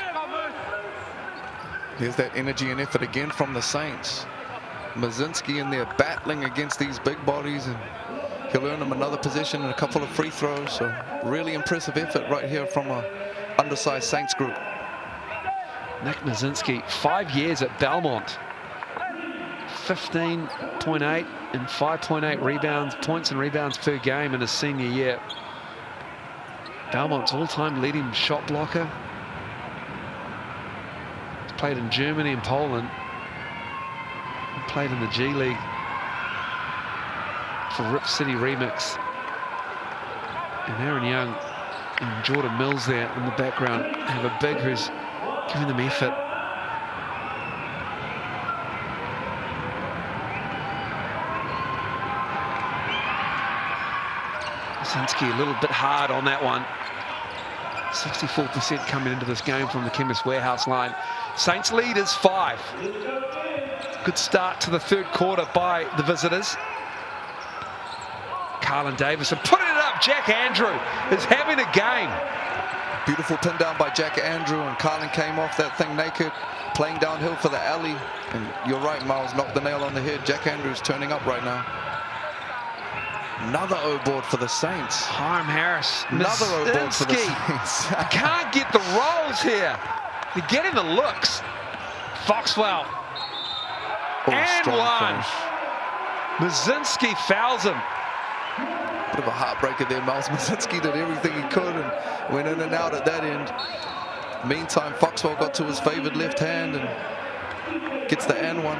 There's that energy and effort again from the Saints. Mazinski in there battling against these big bodies, and he'll earn him another possession and a couple of free throws. So really impressive effort right here from a undersized Saints group. Nick Mazinski, 5 years at Belmont. 15.8 and 5.8 rebounds, points and rebounds per game in his senior year. Belmont's all-time leading shot blocker. He's played in Germany and Poland. He played in the G League for Rip City Remix. And Aaron Young and Jordan Mills there in the background have a big who's giving them effort. Mazinski a little bit hard on that one. 64% coming into this game from the Chemist Warehouse line. Saints lead is 5. Good start to the third quarter by the visitors. Carlin Davison putting it up. Jack Andrew is having a game. Beautiful pin down by Jack Andrew, and Carlin came off that thing naked, playing downhill for the alley. And you're right, Miles, knocked the nail on the head. Jack Andrew's turning up right now. Another O-board for the Saints. Hiram Harris. Another O-board for the Saints. Can't get the rolls here. They're getting the looks. Foxwell. And one. Mazinski fouls him. Bit of a heartbreaker there. Miles Mazinski did everything he could and went in and out at that end. Meantime, Foxwell got to his favored left hand and gets the and one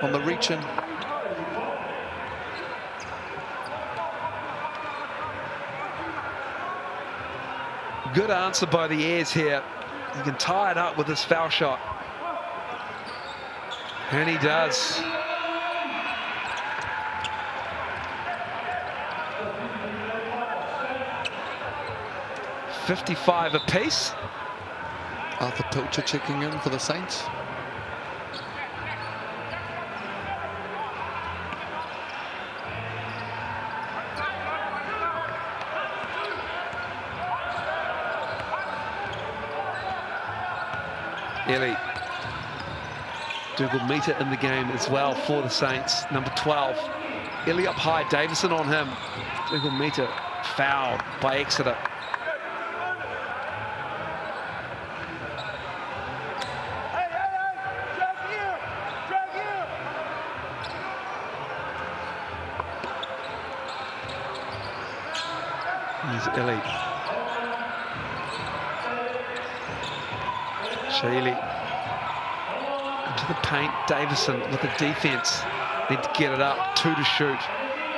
on the reach-in. Good answer by the Airs here. He can tie it up with this foul shot. And he does. .55 apiece. Arthur Pilcher checking in for the Saints. Ellie. Dougal Meter in the game as well for the Saints, number 12. Ellie up high, Davison on him. Dougal Meter fouled by Exeter. Here's Illy. Sheely into the paint. Davison with the defense. Need to get it up. 2 to shoot.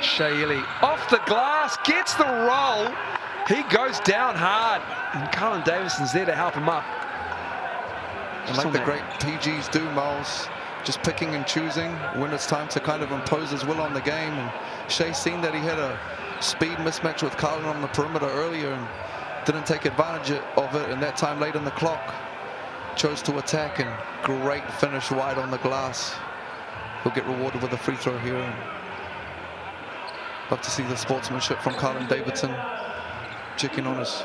Sheely off the glass, gets the roll. He goes down hard, and Colin Davison's there to help him up. And like the great PGs do, Miles, just picking and choosing when it's time to kind of impose his will on the game. And Shea seen that he had a speed mismatch with Colin on the perimeter earlier and didn't take advantage of it, and that time late in the clock chose to attack, and great finish wide on the glass. He'll get rewarded with a free throw here. And love to see the sportsmanship from Colin Davidson, checking on his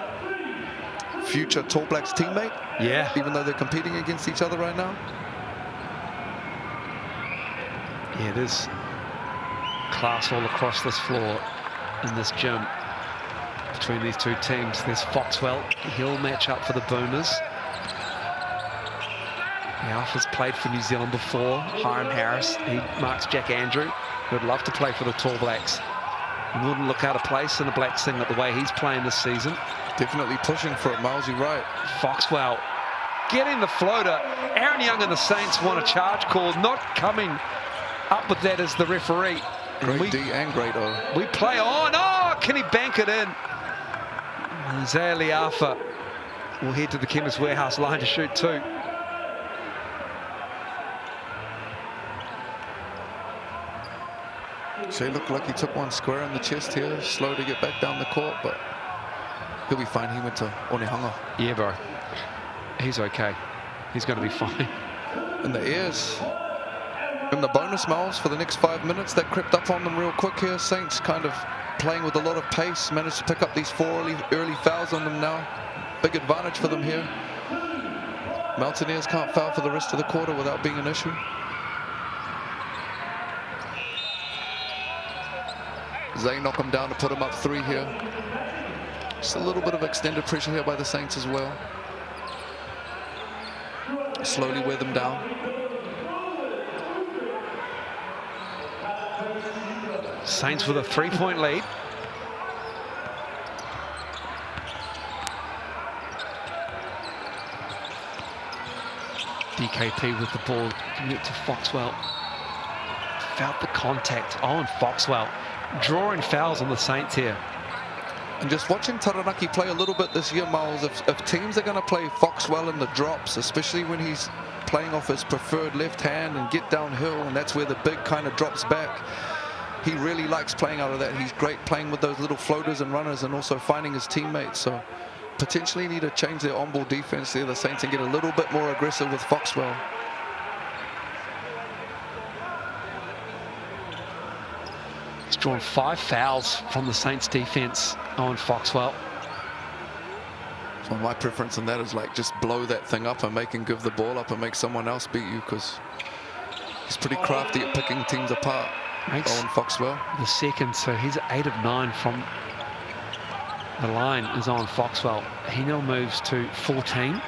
future Tall Blacks teammate. Yeah. Even though they're competing against each other right now. Yeah, there's class all across this floor in this gym between these two teams. There's Foxwell. He'll match up for the Boomers. The Alpha's played for New Zealand before. Hiram Harris, he marks Jack Andrew, who would love to play for the Tall Blacks. He wouldn't look out of place in the Blacks thing the way he's playing this season. Definitely pushing for it, Miles, you're right. Foxwell getting the floater. Aaron Young and the Saints want a charge call. Not coming up with that as the referee. Great D and great O. We play on. Oh, can he bank it in? Isaiah Liafa will head to the Chemist Warehouse line to shoot 2. Shea looked like he took one square in the chest here. Slow to get back down the court, but he'll be fine. He went to Onehunga. Yeah, bro. He's okay. He's going to be fine. And the Airs in the bonus, Miles, for the next 5 minutes. That crept up on them real quick here. Saints kind of playing with a lot of pace. Managed to pick up these 4 early fouls on them now. Big advantage for them here. Mountaineers can't foul for the rest of the quarter without being an issue. Zay knock him down to put him up 3 here. Just a little bit of extended pressure here by the Saints as well. Slowly wear them down. Saints with a 3-point lead. DKP with the ball, giving it to Foxwell. Felt the contact on Foxwell. Drawing fouls on the Saints here. And just watching Taranaki play a little bit this year, Miles, if teams are going to play Foxwell in the drops, especially when he's playing off his preferred left hand and get downhill, and that's where the big kind of drops back, he really likes playing out of that. He's great playing with those little floaters and runners and also finding his teammates. So potentially need to change their on-ball defense there, the Saints, and get a little bit more aggressive with Foxwell. He's drawn 5 fouls from the Saints defense on Foxwell. So my preference in that is like just blow that thing up and make him give the ball up and make someone else beat you, because he's pretty crafty at picking teams apart. Makes Owen Foxwell. The second, so he's 8 of 9 from the line is on Foxwell. He now moves to 14.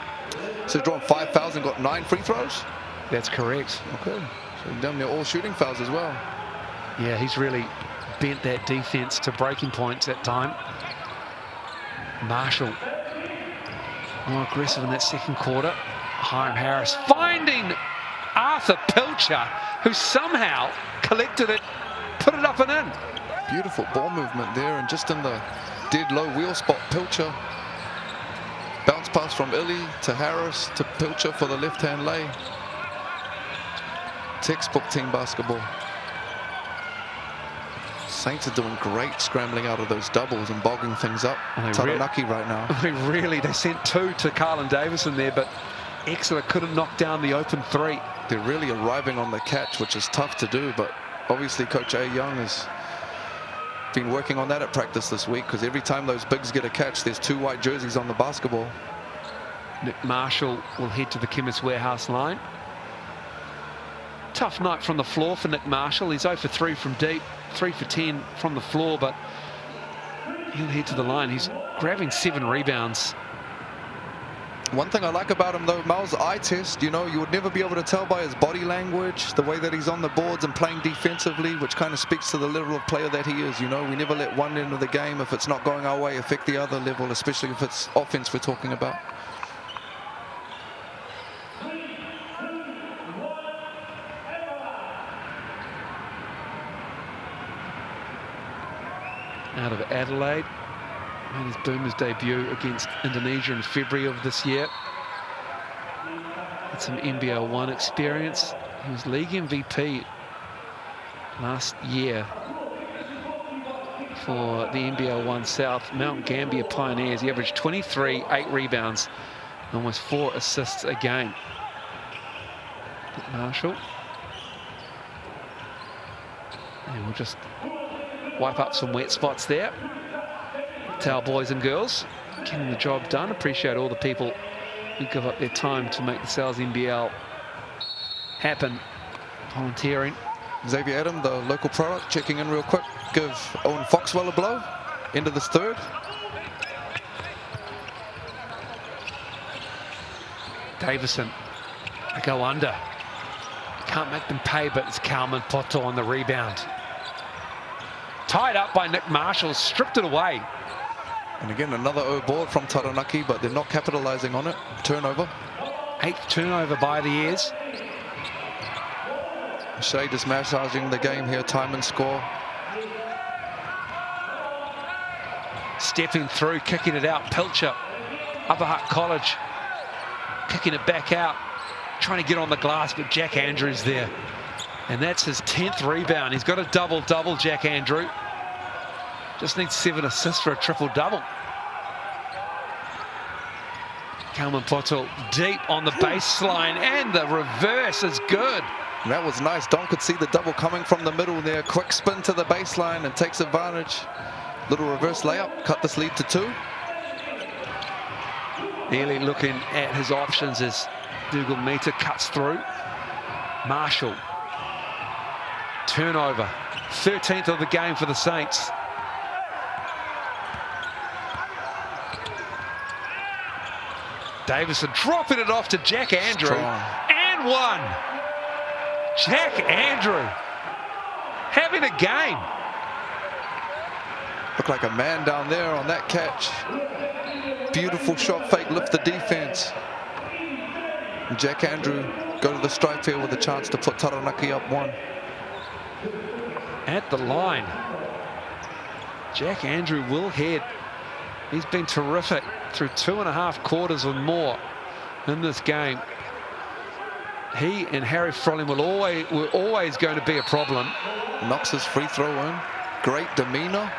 So he's drawn 5 fouls and got 9 free throws? That's correct. Okay. So damn near all shooting fouls as well. Yeah, he's really bent that defense to breaking points at time. Marshall more aggressive in that second quarter. Hiram Harris finding Arthur Pilcher, who somehow collected it, put it up and in. Beautiful ball movement there, and just in the dead low wheel spot, Pilcher. Bounce pass from Illy to Harris to Pilcher for the left-hand lay. Textbook team basketball. Saints are doing great scrambling out of those doubles and bogging things up. Taranaki right now. They sent 2 to Carlin Davison there, but Exeter couldn't knock down the open 3. They're really arriving on the catch, which is tough to do, but obviously Coach A. Young has been working on that at practice this week, because every time those bigs get a catch, there's 2 white jerseys on the basketball. Nick Marshall will head to the Chemist Warehouse line. Tough night from the floor for Nick Marshall. He's 0 for 3 from deep, 3 for 10 from the floor, but he'll head to the line. He's grabbing 7 rebounds. One thing I like about him though, Mal's eye test, you know, you would never be able to tell by his body language, the way that he's on the boards and playing defensively, which kind of speaks to the level of player that he is, you know. We never let one end of the game, if it's not going our way, affect the other level, especially if it's offense we're talking about. Out of Adelaide. Made his Boomers debut against Indonesia in February of this year. Had some NBL 1 experience. He was league MVP last year for the NBL 1 South Mount Gambier Pioneers. He averaged 23, 8 rebounds, and almost 4 assists a game. Marshall. And we'll just wipe up some wet spots there. To our boys and girls, getting the job done. Appreciate all the people who give up their time to make the Sal's NBL happen, volunteering. Xavier Adam, the local product, checking in real quick. Give Owen Foxwell a blow. End of this third. Davison, they go under. Can't make them pay, but it's Kalman Poto on the rebound. Tied up by Nick Marshall, stripped it away. And again, another O board from Taranaki, but they're not capitalizing on it. Turnover. 8th turnover by the Airs. Shea just massaging the game here, time and score. Stepping through, kicking it out. Pilcher, Upper Hutt College, kicking it back out. Trying to get on the glass, but Jack Andrews there. And that's his 10th rebound. He's got a double-double, Jack Andrew. Just needs 7 assists for a triple-double. Kalman Poto deep on the baseline, and the reverse is good. And that was nice. Don could see the double coming from the middle there. Quick spin to the baseline and takes advantage. Little reverse layup, cut this lead to 2. Nearly looking at his options as Dougal Meter cuts through. Marshall. Turnover. 13th of the game for the Saints. Davison dropping it off to Jack Andrew. Strong. And 1. Jack Andrew having a game. Looked like a man down there on that catch. Beautiful shot fake, lift the defense. And Jack Andrew go to the stripe here with a chance to put Taranaki up 1. At the line, Jack Andrew will head. He's been terrific through 2.5 quarters or more in this game. He and Harry Frolin were always going to be a problem. Knocks his free throw in. Great demeanor.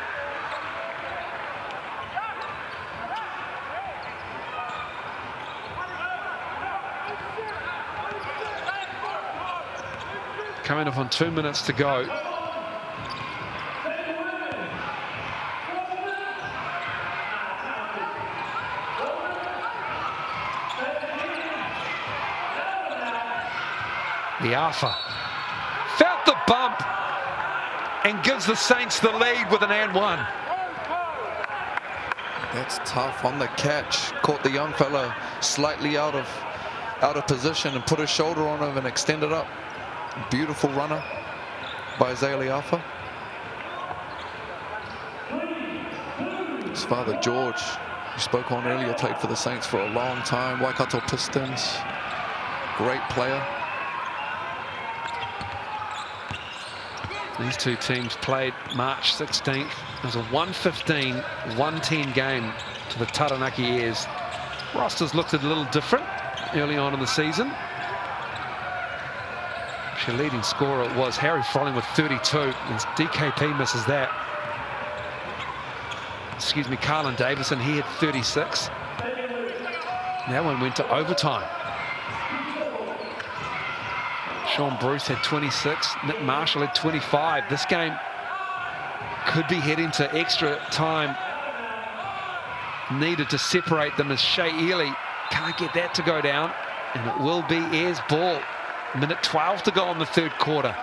Coming up on 2 minutes to go. The Alpha felt the bump and gives the Saints the lead with an and 1. That's tough on the catch. Caught the young fella slightly out of position and put his shoulder on him and extended up. Beautiful runner by Zayli Alpha. His father George, who spoke on earlier, played for the Saints for a long time. Waikato Pistons, great player. These two teams played March 16th. It was a 115-110 game to the Taranaki Airs. Rosters looked a little different early on in the season. Their leading scorer was Harry Frolin with 32, and DKP misses that. Excuse me, Carlin Davison, he had 36. That one went to overtime. Sean Bruce had 26. Nick Marshall had 25. This game could be heading to extra time needed to separate them, as Shea Ely can't get that to go down, and it will be Airs ball. Minute 12 to go in the third quarter.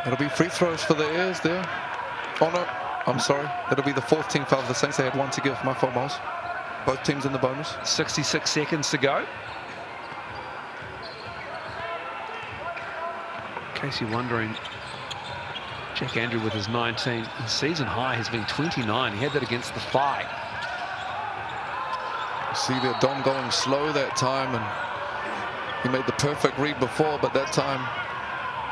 It'll be free throws for the Airs there. Oh no, I'm sorry. It'll be the 4th team foul of the Saints. They had one to give. My fault, Miles. Both teams in the bonus. 66 seconds to go. In case you're wondering, Jack Andrew with his 19. His season high has been 29. He had that against the Phi. See there, Dom going slow that time, and he made the perfect read before, but that time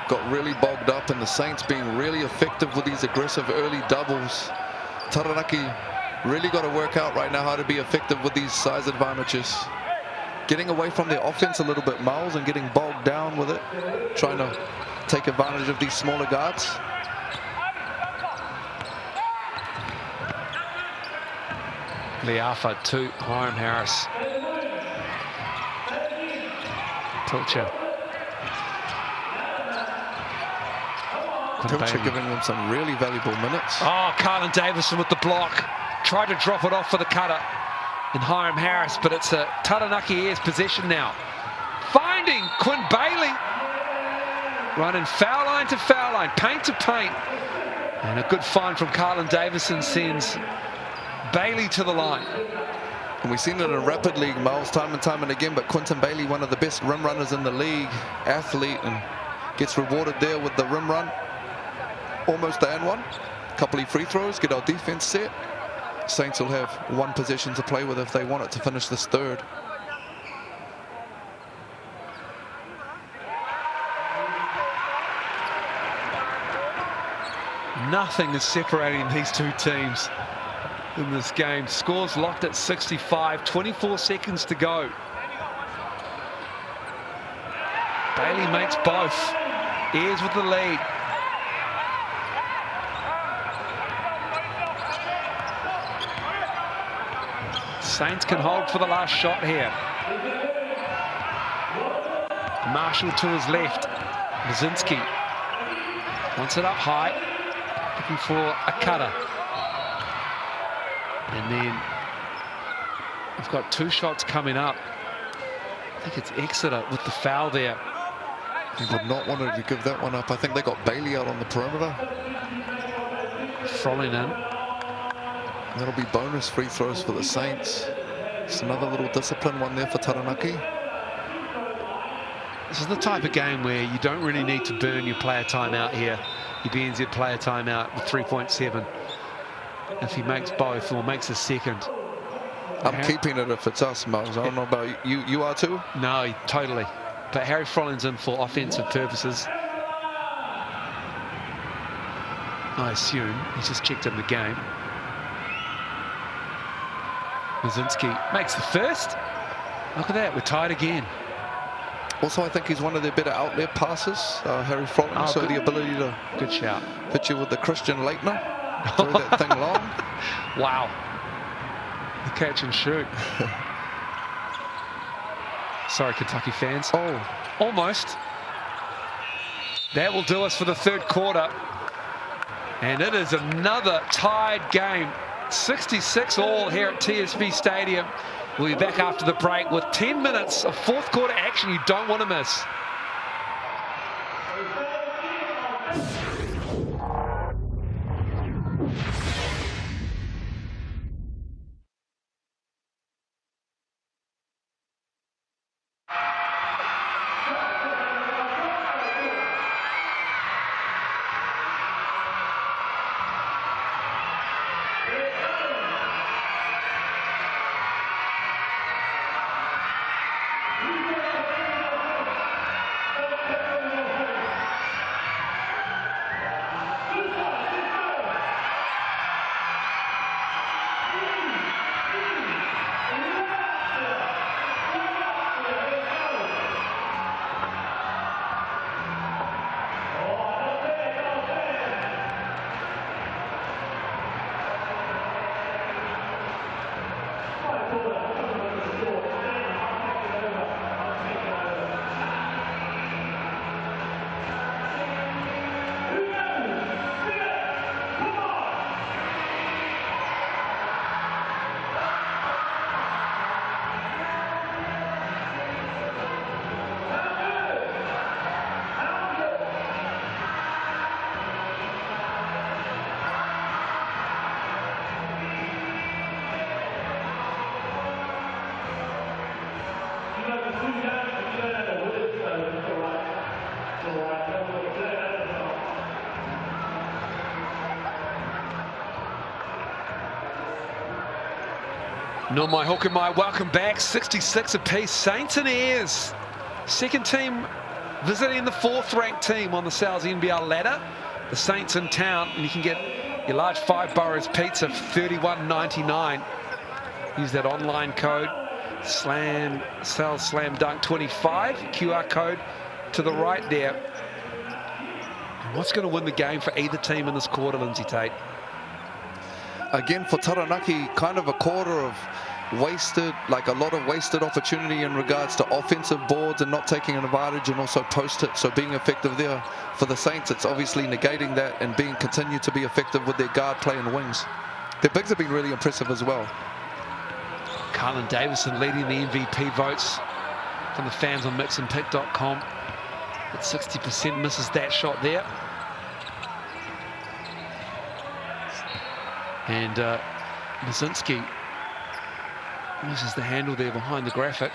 got really bogged up, and the Saints being really effective with these aggressive early doubles. Taranaki really got to work out right now how to be effective with these size advantages. Getting away from their offense a little bit, Miles, and getting bogged down with it, trying to take advantage of these smaller guards. Liafa to Hiram Harris. Pilcher. Pilcher giving them some really valuable minutes. Oh, Carlin Davison with the block. Tried to drop it off for the cutter in Hiram Harris, but it's a Taranaki Airs possession now. Finding Quinn Bailey. Running foul line to foul line, paint to paint. And a good find from Carlin Davison sends Bailey to the line. And we've seen it in a rapid league, Miles, time and again, but Quinton Bailey, one of the best rim runners in the league, athlete, and gets rewarded there with the rim run. Almost the and one. Couple of free throws, get our defense set. Saints will have one possession to play with if they want it to finish this third. Nothing is separating these two teams in this game. Scores locked at 65, 24 seconds to go. Bailey makes both. Airs with the lead. Saints can hold for the last shot here. Marshall to his left. Mazinski wants it up high, looking for a cutter. And then we've got two shots coming up. I think it's Exeter with the foul there. He would not want to give that one up. I think they got Bailey out on the perimeter. Frolling in. That'll be bonus free throws for the Saints. It's another little discipline one there for Taranaki. This is the type of game where you don't really need to burn your player timeout here. Your BNZ player timeout with 3.7. If he makes both or makes a second. I'm keeping it if it's us, Miles. I don't know about you. You are too? No, totally. But Harry Frolling's in for offensive purposes. I assume he's just checked in the game. Mazinski makes the first. Look at that, we're tied again. Also, I think he's one of their better outlet passes, Harry Frolling. Oh, so good. the ability to Good shout. hit you with the Christian Leitner, throw that thing long. Wow. The catch and shoot. Sorry, Kentucky fans. Oh, almost. That will do us for the third quarter. And it is another tied game. 66 all here at TSB Stadium. We'll be back after the break with 10 minutes of fourth quarter action you don't want to miss. No, my hook and my welcome back. 66 apiece. Saints and Airs. Second team visiting the 4th ranked team on the Sal's NBL ladder. The Saints in town, and you can get your large 5 boroughs pizza for $31.99. Use that online code Sal's Slam Dunk 25 QR code to the right there. And what's going to win the game for either team in this quarter, Lindsay Tate? Again, for Taranaki, kind of a quarter of wasted, like a lot of wasted opportunity in regards to offensive boards and not taking an advantage, and also post it, so being effective there. For the Saints, it's obviously negating that and continue to be effective with their guard play and wings. Their bigs have been really impressive as well. Carlin Davison leading the MVP votes from the fans on mixandpick.com. At 60% misses that shot there. And Mazinski misses the handle there behind the graphic.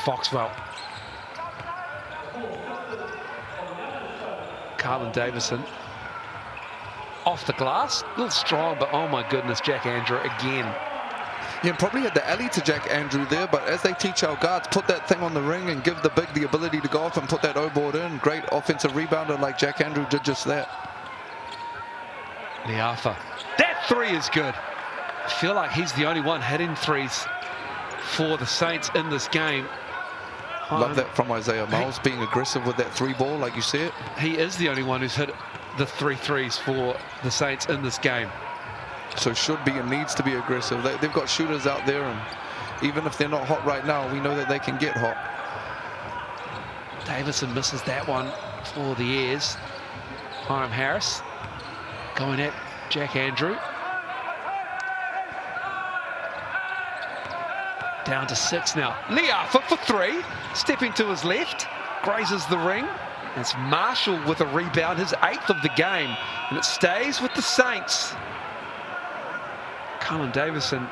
Foxwell. Carlin Davison. Off the glass. A little strong, but oh my goodness, Jack Andrew again. Yeah, probably had the alley to Jack Andrew there, but as they teach our guards, put that thing on the ring and give the big the ability to go off and put that O-board in. Great offensive rebounder like Jack Andrew did just that. Liafa. That 3 is good. I feel like he's the only one hitting threes for the Saints in this game. Love that from Isaiah Miles, being aggressive with that 3 ball, like you said. He is the only one who's hit the 3 threes for the Saints in this game. So should be and needs to be aggressive. They've got shooters out there, and even if they're not hot right now, we know that they can get hot. Davison misses that one for the Airs. Hiram Harris going at Jack Andrew. Down to 6 now. Liafa for 3. Stepping to his left. Grazes the ring. It's Marshall with a rebound, his 8th of the game. And it stays with the Saints. Colin Davison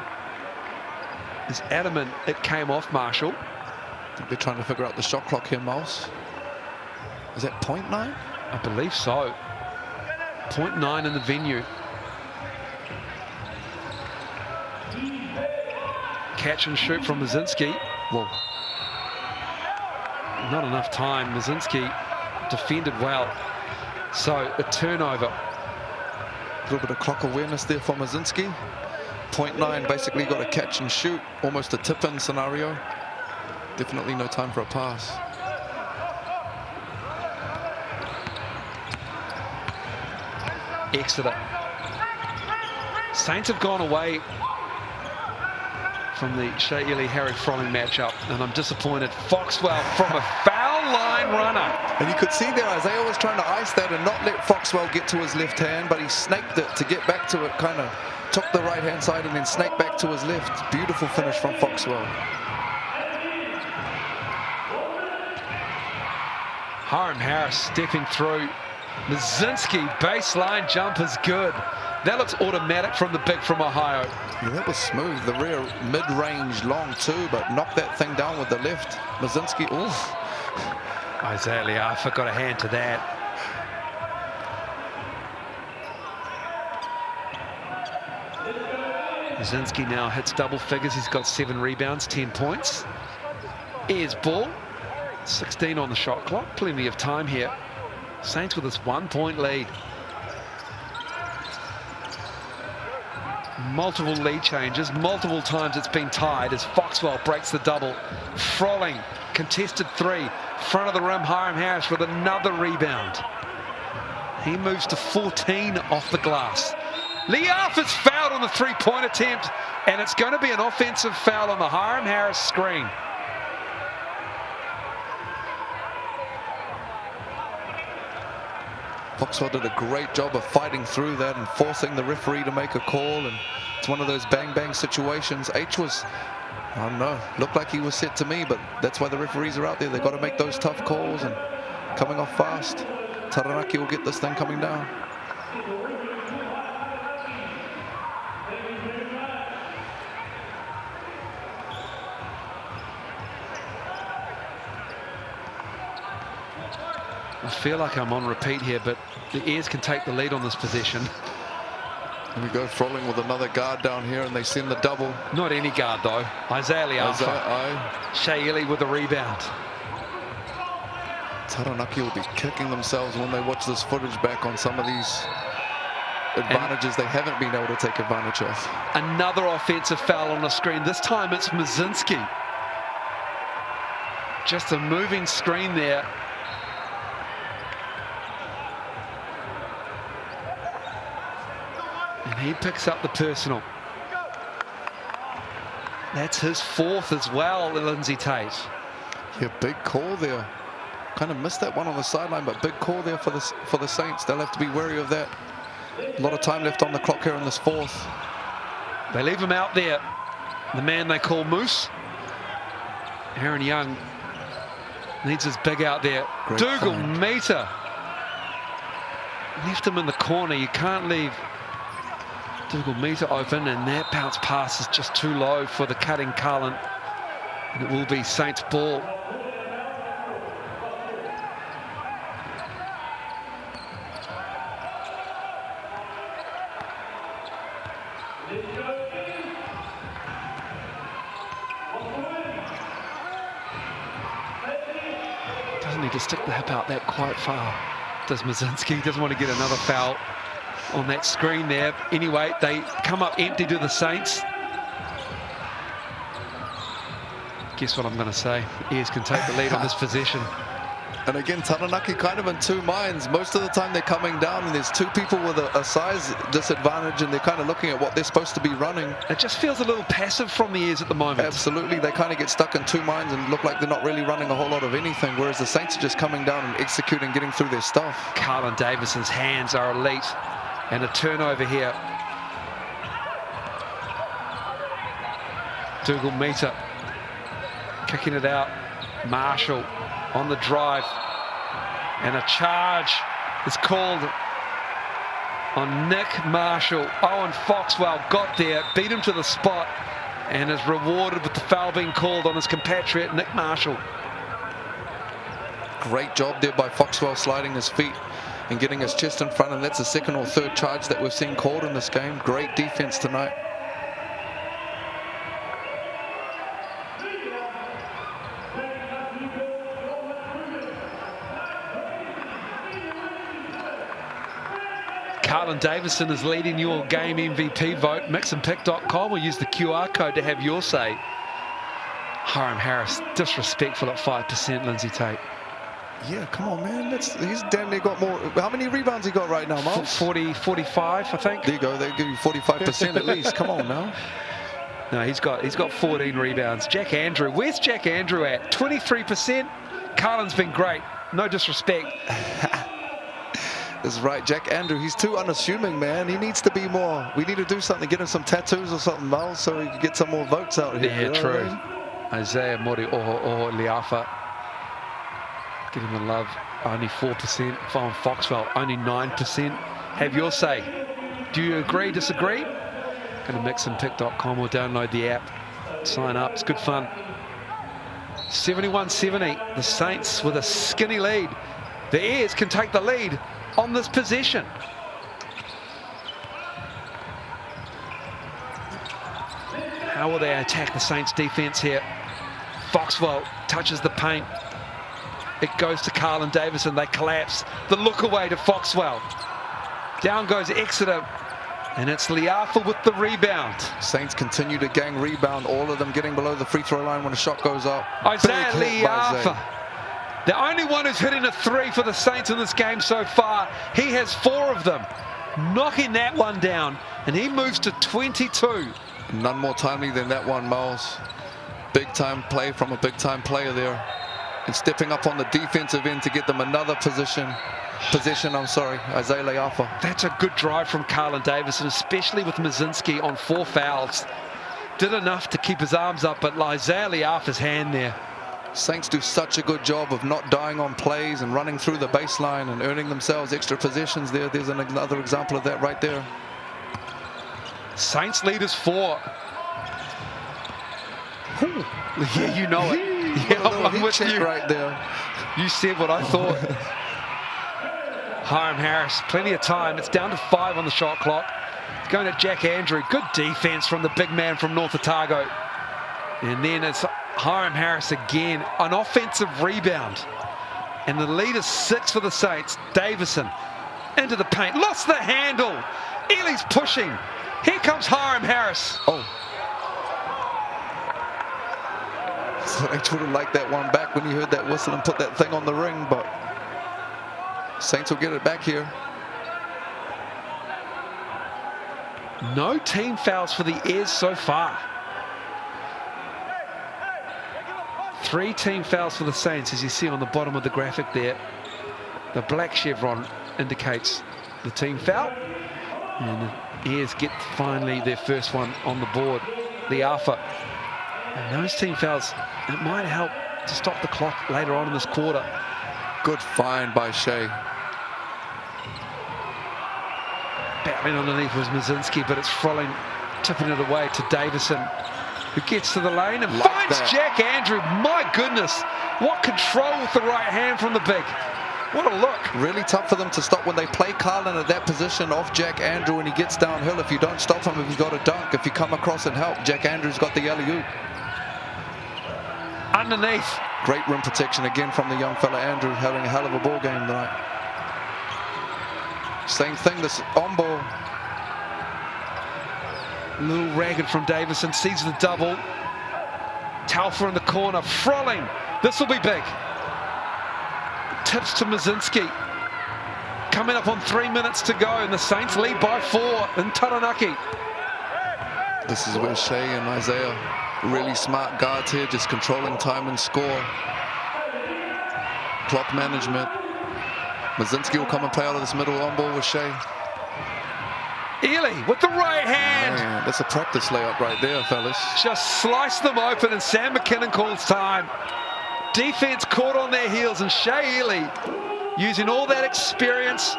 is adamant it came off Marshall. I think they're trying to figure out the shot clock here, Miles. Is that 0.9? I believe so. 0.9 in the venue. Catch and shoot from Mazinski. Whoa. Not enough time. Mazinski defended well. So a turnover. A little bit of clock awareness there for Mazinski. 0.9 basically got a catch and shoot, almost a tip-in scenario. Definitely no time for a pass. Exeter. Saints have gone away from the Shea Ili-Harry Froling matchup, and I'm disappointed. Foxwell from a foul line runner. And you could see there Isaiah was trying to ice that and not let Foxwell get to his left hand, but he snaked it to get back to it, kind of took the right hand side and then snaked back to his left. Beautiful finish from Foxwell. Hiram Harris stepping through. Mazinski baseline jump is good. That looks automatic from the big from Ohio. Yeah, that was smooth. The rear mid-range long too, but knocked that thing down with the left. Mazinski, oof. Isaiah Liafa got a hand to that. Mazinski now hits double figures. He's got 7 rebounds, 10 points. Airs ball. 16 on the shot clock. Plenty of time here. Saints with this 1-point lead. Multiple lead changes. Multiple times it's been tied as Foxwell breaks the double. Froling, contested 3. Front of the rim, Hiram Harris with another rebound. He moves to 14 off the glass. Liafa's fouled on the 3-point attempt, and it's going to be an offensive foul on the Hiram Harris screen. Foxwell did a great job of fighting through that and forcing the referee to make a call, and it's one of those bang-bang situations. H was, I don't know, looked like he was set to me, but that's why the referees are out there. They've got to make those tough calls and coming off fast. Taranaki will get this thing coming down. I feel like I'm on repeat here, but the Airs can take the lead on this possession. And we go Froling with another guard down here, and they send the double. Not any guard, though. Isaiah Liafa. Shea Ili with the rebound. Taranaki will be kicking themselves when they watch this footage back on some of these advantages they haven't been able to take advantage of. Another offensive foul on the screen. This time it's Mazinski. Just a moving screen there. And he picks up the personal. That's his fourth as well, Lindsay Tate. Yeah, big call there. Kind of missed that one on the sideline, but big call there for the Saints. They'll have to be wary of that. A lot of time left on the clock here in this fourth. They leave him out there. The man they call Moose. Aaron Young needs his big out there. Great Dougal find. Meter left him in the corner. You can't leave Dougal Meter open, and that bounce pass is just too low for the cutting Carlin. And it will be Saints ball. Doesn't need to stick the hip out that quite far, does Mazinski. Doesn't want to get another foul on that screen there. Anyway, they come up empty to the Saints. Guess what I'm going to say? Airs can take the lead on this possession. And again, Taranaki kind of in two minds. Most of the time they're coming down and there's two people with a size disadvantage, and they're kind of looking at what they're supposed to be running. It just feels a little passive from the Airs at the moment. Absolutely, they kind of get stuck in two minds and look like they're not really running a whole lot of anything, whereas the Saints are just coming down and executing, getting through their stuff. Carlin Davison's hands are elite. And a turnover here. Dougal Meter kicking it out. Marshall on the drive. And a charge is called on Nick Marshall. Owen Foxwell got there, beat him to the spot, and is rewarded with the foul being called on his compatriot Nick Marshall. Great job there by Foxwell, sliding his feet and getting his chest in front, and that's the second or third charge that we've seen called in this game. Great defense tonight. Carlin Davison is leading your game MVP vote. Mixandpick.com, or use the QR code to have your say. Hiram Harris, disrespectful at 5%, Lindsay Tate. Yeah, come on, man. He's damn near got more. How many rebounds he got right now, Miles? 40, 45, I think. There you go. They give you 45% at least. Come on now. No, he's got 14 rebounds. Jack Andrew, where's Jack Andrew at? 23%. Carlin's been great. No disrespect. That's right, Jack Andrew. He's too unassuming, man. He needs to be more. We need to do something, get him some tattoos or something, Miles, so he can get some more votes out here. Yeah, you know true. what I mean? Isaiah Mori Oho Liafa. Give him the love. Only 4%. Owen Foxwell, only 9%. Have your say. Do you agree, disagree? Go to mixandpick.com or download the app. Sign up. It's good fun. 71-70. The Saints with a skinny lead. The Airs can take the lead on this possession. How will they attack the Saints defense here? Foxwell touches the paint. It goes to Carlin Davison. They collapse. The look away to Foxwell. Down goes Exeter. And it's Liafa with the rebound. Saints continue to gang rebound. All of them getting below the free throw line when a shot goes up. Isaiah Big hit by Liafa. Zay. The only one who's hitting a three for the Saints in this game so far. He has 4 of them. Knocking that one down. And he moves to 22. None more timely than that one, Miles. Big time play from a big time player there. And stepping up on the defensive end to get them another possession, Isaiah Liafa. That's a good drive from Carlin Davison, especially with Mazinski on 4 fouls. Did enough to keep his arms up, but Isaiah Liafa's hand there. Saints do such a good job of not dying on plays and running through the baseline and earning themselves extra possessions there. There's another example of that right there. Saints lead is 4. Ooh. Yeah, you know it. Yeah, I'm with you right there. You said what I thought. Hiram Harris, plenty of time. It's down to 5 on the shot clock. It's going to Jack Andrew. Good defense from the big man from North Otago. And then it's Hiram Harris again, an offensive rebound. And the lead is 6 for the Saints. Davison into the paint, lost the handle. Ely's pushing. Here comes Hiram Harris. Oh. So they would have liked that one back when you heard that whistle and put that thing on the ring, but Saints will get it back here. No team fouls for the Airs so far. 3 team fouls for the Saints, as you see on the bottom of the graphic there. The black chevron indicates the team foul. And the Airs get finally their first one on the board, the alpha. And those team fouls, it might help to stop the clock later on in this quarter. Good find by Shea. Battling underneath was Mazinski, but it's Frolling tipping it away to Davison, who gets to the lane and finds Jack Andrew. My goodness, what control with the right hand from the big. What a look. Really tough for them to stop when they play Carlin at that position off Jack Andrew when he gets downhill. If you don't stop him, if he's got a dunk, if you come across and help, Jack Andrew's got the alley-oop. Underneath. Great rim protection again from the young fella Andrew, having a hell of a ball game tonight. Same thing, this on ball. A little ragged from Davison, sees the double. Talfa in the corner, Frolling. This will be big. Tips to Mazinski. Coming up on 3 minutes to go, and the Saints lead by 4 in Taranaki. This is where Shea and Isaiah, really smart guards here, just controlling time and score. Clock management. Mazinski will come and play out of this middle on ball with Shea. Ely with the right hand. Man, that's a practice layup right there, fellas. Just sliced them open, and Sam McKinnon calls time. Defense caught on their heels, and Shea Ely, using all that experience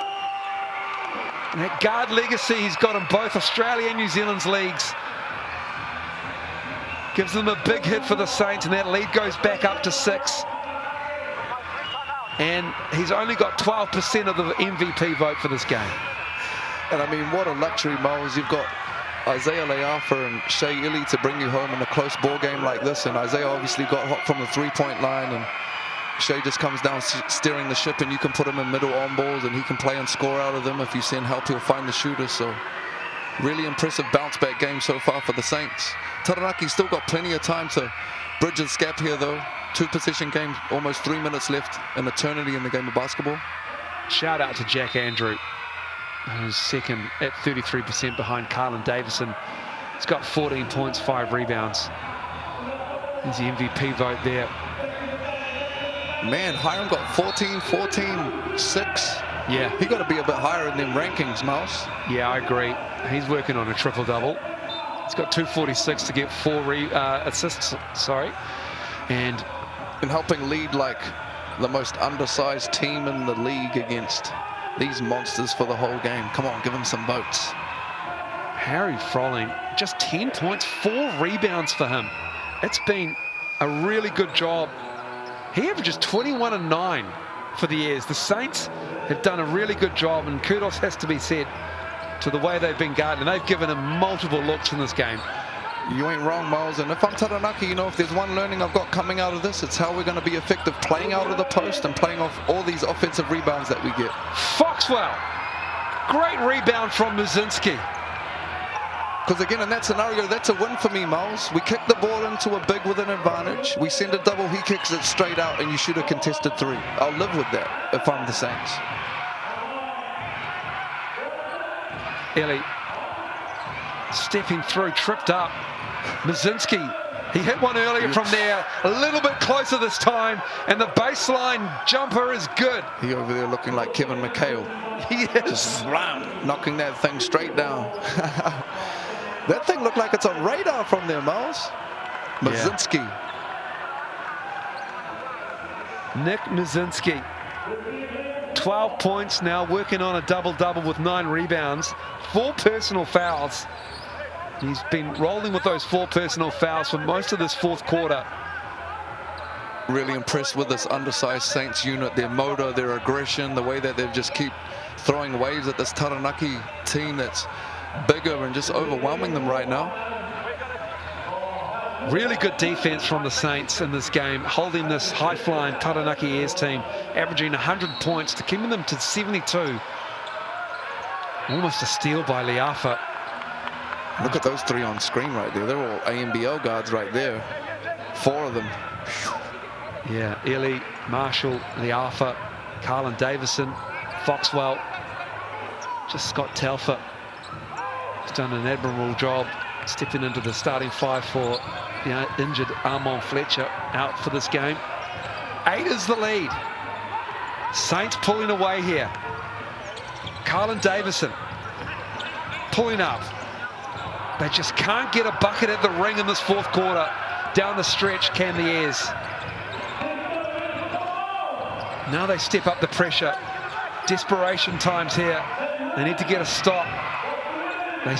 and that guard legacy he's got in both Australia and New Zealand's leagues, gives them a big hit for the Saints, and that lead goes back up to 6. And he's only got 12% of the MVP vote for this game. And I mean, what a luxury, Miles. You've got Isaiah Leafa and Shea Ely to bring you home in a close ball game like this. And Isaiah obviously got hot from the 3-point line, and Shea just comes down steering the ship, and you can put him in middle on balls and he can play and score out of them. If you send help, he'll find the shooter. So really impressive bounce back game so far for the Saints. Taranaki still got plenty of time to bridge the gap here though. 2-possession game, almost 3 minutes left, an eternity in the game of basketball. Shout out to Jack Andrew, who's second at 33% behind Carlin Davison. He's got 14 points, 5 rebounds. He's the MVP vote there. Man, Hiram got 14, 14, 6. Yeah. He got to be a bit higher in them rankings, Mouse. Yeah, I agree. He's working on a triple-double. He's got 246 to get 4 assists, sorry. And helping lead like the most undersized team in the league against these monsters for the whole game. Come on, give him some votes. Harry Frolling, just 10 points, 4 rebounds for him. It's been a really good job. He averages 21 and 9 for the Airs. The Saints have done a really good job, and kudos has to be said to the way they've been guarded. And they've given him multiple looks in this game. You ain't wrong, Miles. And if I'm Taranaki, you know, if there's one learning I've got coming out of this, it's how we're going to be effective playing out of the post and playing off all these offensive rebounds that we get. Foxwell, great rebound from Mazinski. Because again, in that scenario, that's a win for me, Miles. We kick the ball into a big with an advantage. We send a double, he kicks it straight out, and you shoot a contested 3. I'll live with that if I'm the Saints. Ely stepping through, tripped up. Mazinski, he hit one earlier from there, a little bit closer this time, and the baseline jumper is good. He over there looking like Kevin McHale. He is. Just knocking that thing straight down. That thing looked like it's on radar from there, Miles. Mazinski. Yeah. Nick Mazinski, 12 points now, working on a double-double with 9 rebounds, 4 personal fouls. He's been rolling with those 4 personal fouls for most of this fourth quarter. Really impressed with this undersized Saints unit, their motor, their aggression, the way that they just keep throwing waves at this Taranaki team that's bigger and just overwhelming them right now. Really good defense from the Saints in this game, holding this high-flying Taranaki Airs team, averaging 100 points to keeping them to 72. Almost a steal by Liafa. Look at those three on screen right there. They're all ANBL guards right there. 4 of them. Yeah, Eli, Marshall, Liafa, Carlin Davison, Foxwell, just Scott Telfer. He's done an admirable job stepping into the starting 5 for the injured Armand Fletcher out for this game. 8 is the lead. Saints pulling away here. Carlin Davison pulling up. They just can't get a bucket at the ring in this 4th quarter. Down the stretch can the Airs. Now they step up the pressure. Desperation times here. They need to get a stop. They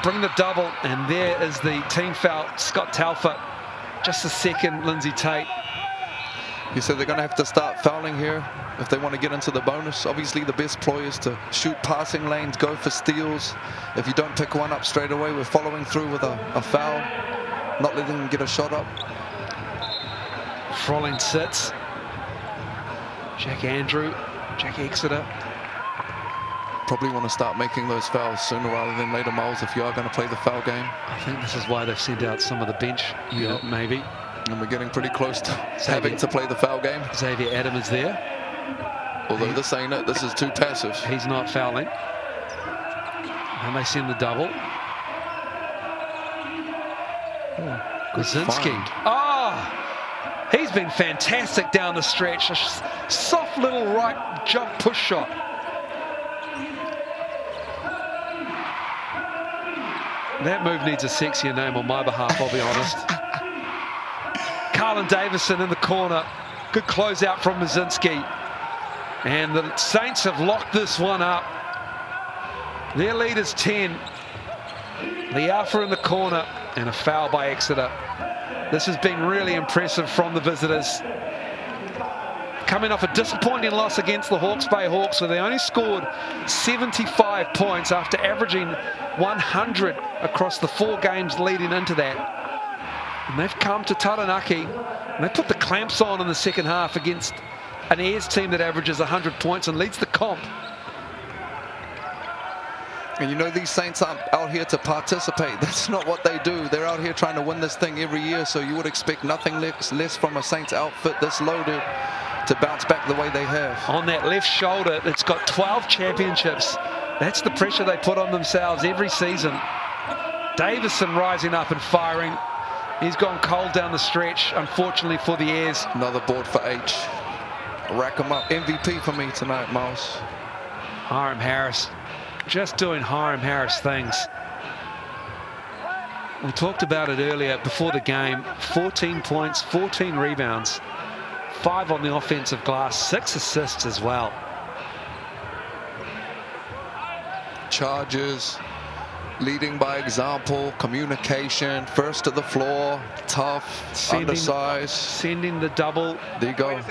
bring the double, and there is the team foul. Scott Telfer. Just a second, Lindsay Tate. You said they're going to have to start fouling here if they want to get into the bonus. Obviously, the best ploy is to shoot passing lanes, go for steals. If you don't pick one up straight away, we're following through with a foul, not letting them get a shot up. Frolling sits. Jack Andrew, Jack Exeter. Probably want to start making those fouls sooner rather than later, Miles, if you are going to play the foul game. I think this is why they've sent out some of the bench unit, maybe. And we're getting pretty close to having to play the foul game. Xavier Adam is there. Although this ain't it, this is too passive. He's not fouling. And they send the double. Kozinski. Oh, he's been fantastic down the stretch. A soft little right jump push shot. That move needs a sexier name on my behalf, I'll be honest. Carlin Davison in the corner. Good closeout from Kozinski. And the Saints have locked this one up. Their lead is 10. Liafa in the corner and a foul by Exeter. This has been really impressive from the visitors. Coming off a disappointing loss against the Hawke's Bay Hawks, where they only scored 75 points after averaging 100 across the 4 games leading into that. And they've come to Taranaki and they put the clamps on in the second half against an Airs team that averages 100 points and leads the comp. And you know, these Saints aren't out here to participate. That's not what they do. They're out here trying to win this thing every year, so you would expect nothing less from a Saints outfit this loaded to bounce back the way they have. On that left shoulder, it's got 12 championships. That's the pressure they put on themselves every season. Davison rising up and firing. He's gone cold down the stretch, unfortunately for the Airs. Another board for H. Rack him up. MVP for me tonight, Miles. Hiram Harris, just doing Hiram Harris things. We talked about it earlier before the game. 14 points, 14 rebounds, 5 on the offensive glass, 6 assists as well. Charges, leading by example, communication, first to the floor, tough, undersized. Sending the double. There you go.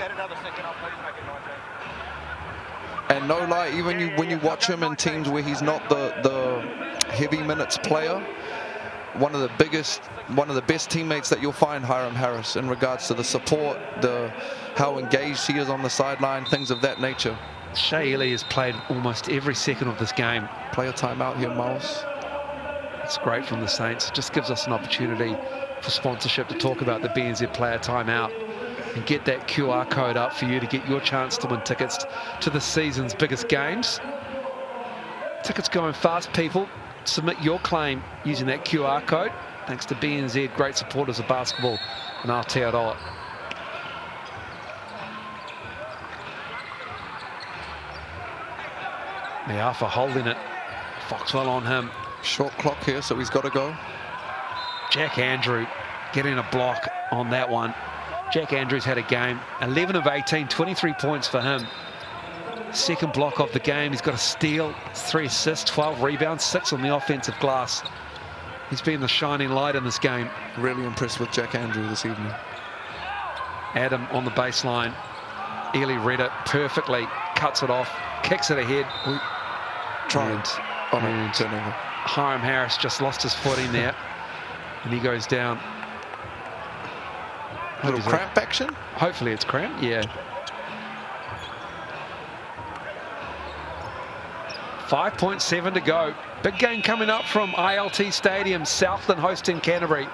And no lie, even when you watch him in teams where he's not the heavy minutes player, one of the best teammates that you'll find, Hiram Harris, in regards to the support, how engaged he is on the sideline, things of that nature. Shea Ely has played almost every second of this game. Play a timeout here, Miles. It's great from the Saints. It just gives us an opportunity for sponsorship to talk about the BNZ player timeout and get that QR code up for you to get your chance to win tickets to the season's biggest games. Tickets going fast, people. Submit your claim using that QR code. Thanks to BNZ, great supporters of basketball in Aotearoa. Liafa holding it. Foxwell on him. Short clock here, so he's got to go. Jack Andrew getting a block on that one. Jack Andrews had a game. 11 of 18, 23 points for him. Second block of the game. He's got a steal, 3 assists, 12 rebounds, 6 on the offensive glass. He's been the shining light in this game. Really impressed with Jack Andrew this evening. Adam on the baseline. Ely read it perfectly, cuts it off, kicks it ahead. And turnover. Hiram Harris just lost his footing there, and he goes down. Little cramp action? Hopefully it's cramp, yeah. 5.7 to go. Big game coming up from ILT Stadium, Southland hosting Canterbury.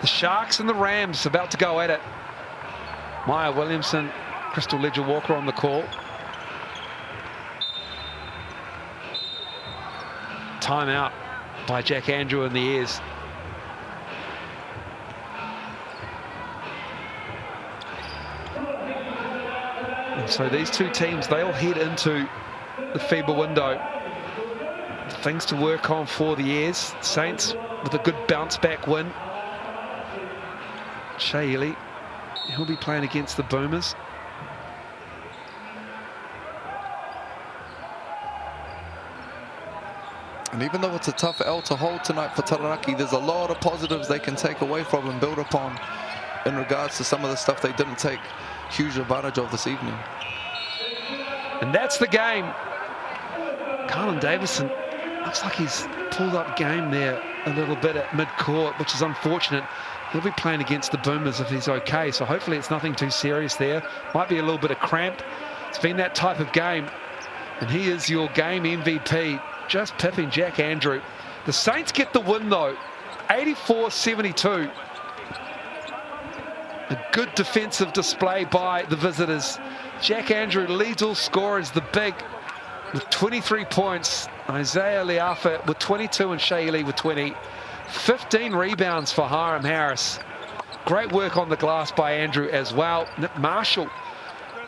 The Sharks and the Rams about to go at it. Maya Williamson, Crystal Ledger-Walker on the call. Timeout by Jack Andrew in the ears. And so these two teams, they all head into the FIBA window. Things to work on for the Airs. Saints with a good bounce back win. Shea Ely, he'll be playing against the Boomers. And even though it's a tough L to hold tonight for Taranaki, there's a lot of positives they can take away from and build upon in regards to some of the stuff they didn't take huge advantage of this evening. And that's the game. Colin Davison looks like he's pulled up game there a little bit at mid-court, which is unfortunate. He'll be playing against the Boomers if he's okay, so hopefully it's nothing too serious there. Might be a little bit of cramp. It's been that type of game, and he is your game MVP, just pipping Jack Andrew. The Saints get the win though, 84-72. A good defensive display by the visitors. Jack Andrew leads all scorers, the big, with 23 points. Isaiah Leafa with 22 and Shea Ely with 20. 15 rebounds for Hiram Harris. Great work on the glass by Andrew as well. Nick Marshall,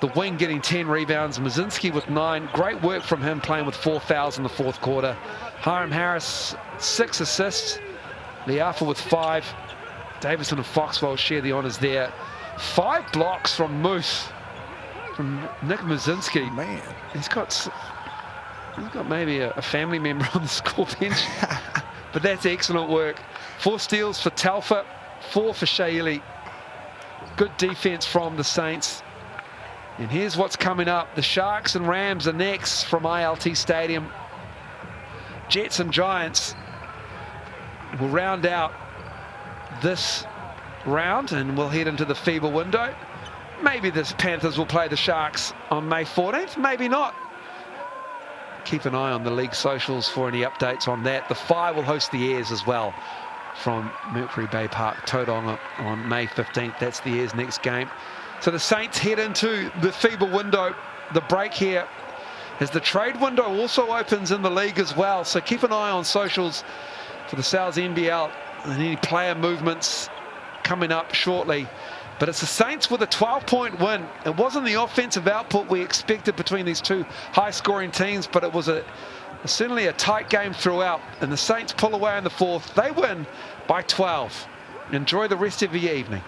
the wing, getting 10 rebounds. Mazinski with 9. Great work from him, playing with 4 fouls in the fourth quarter. Hiram Harris, 6 assists. Leafa with 5. Davison and Foxwell share the honours there. 5 blocks from Moose, from Nick Mazinski. Man, He's got maybe a family member on the score bench. But that's excellent work. 4 steals for Telfer, 4 for Shea Ely. Good defense from the Saints. And here's what's coming up. The Sharks and Rams are next from ILT Stadium. Jets and Giants will round out this round, and we'll head into the FIBA window. Maybe the Panthers will play the Sharks on May 14th, maybe not. Keep an eye on the league socials for any updates on that. The Fire will host the Airs as well from Mercury Bay Park, Tauranga, on May 15th. That's the Airs' next game. So the Saints head into the FIBA window. The break here as the trade window also opens in the league as well. So keep an eye on socials for the Sal's NBL and any player movements coming up shortly. But it's the Saints with a 12-point win. It wasn't the offensive output we expected between these two high-scoring teams, but it was certainly a tight game throughout. And the Saints pull away in the fourth. They win by 12. Enjoy the rest of your evening.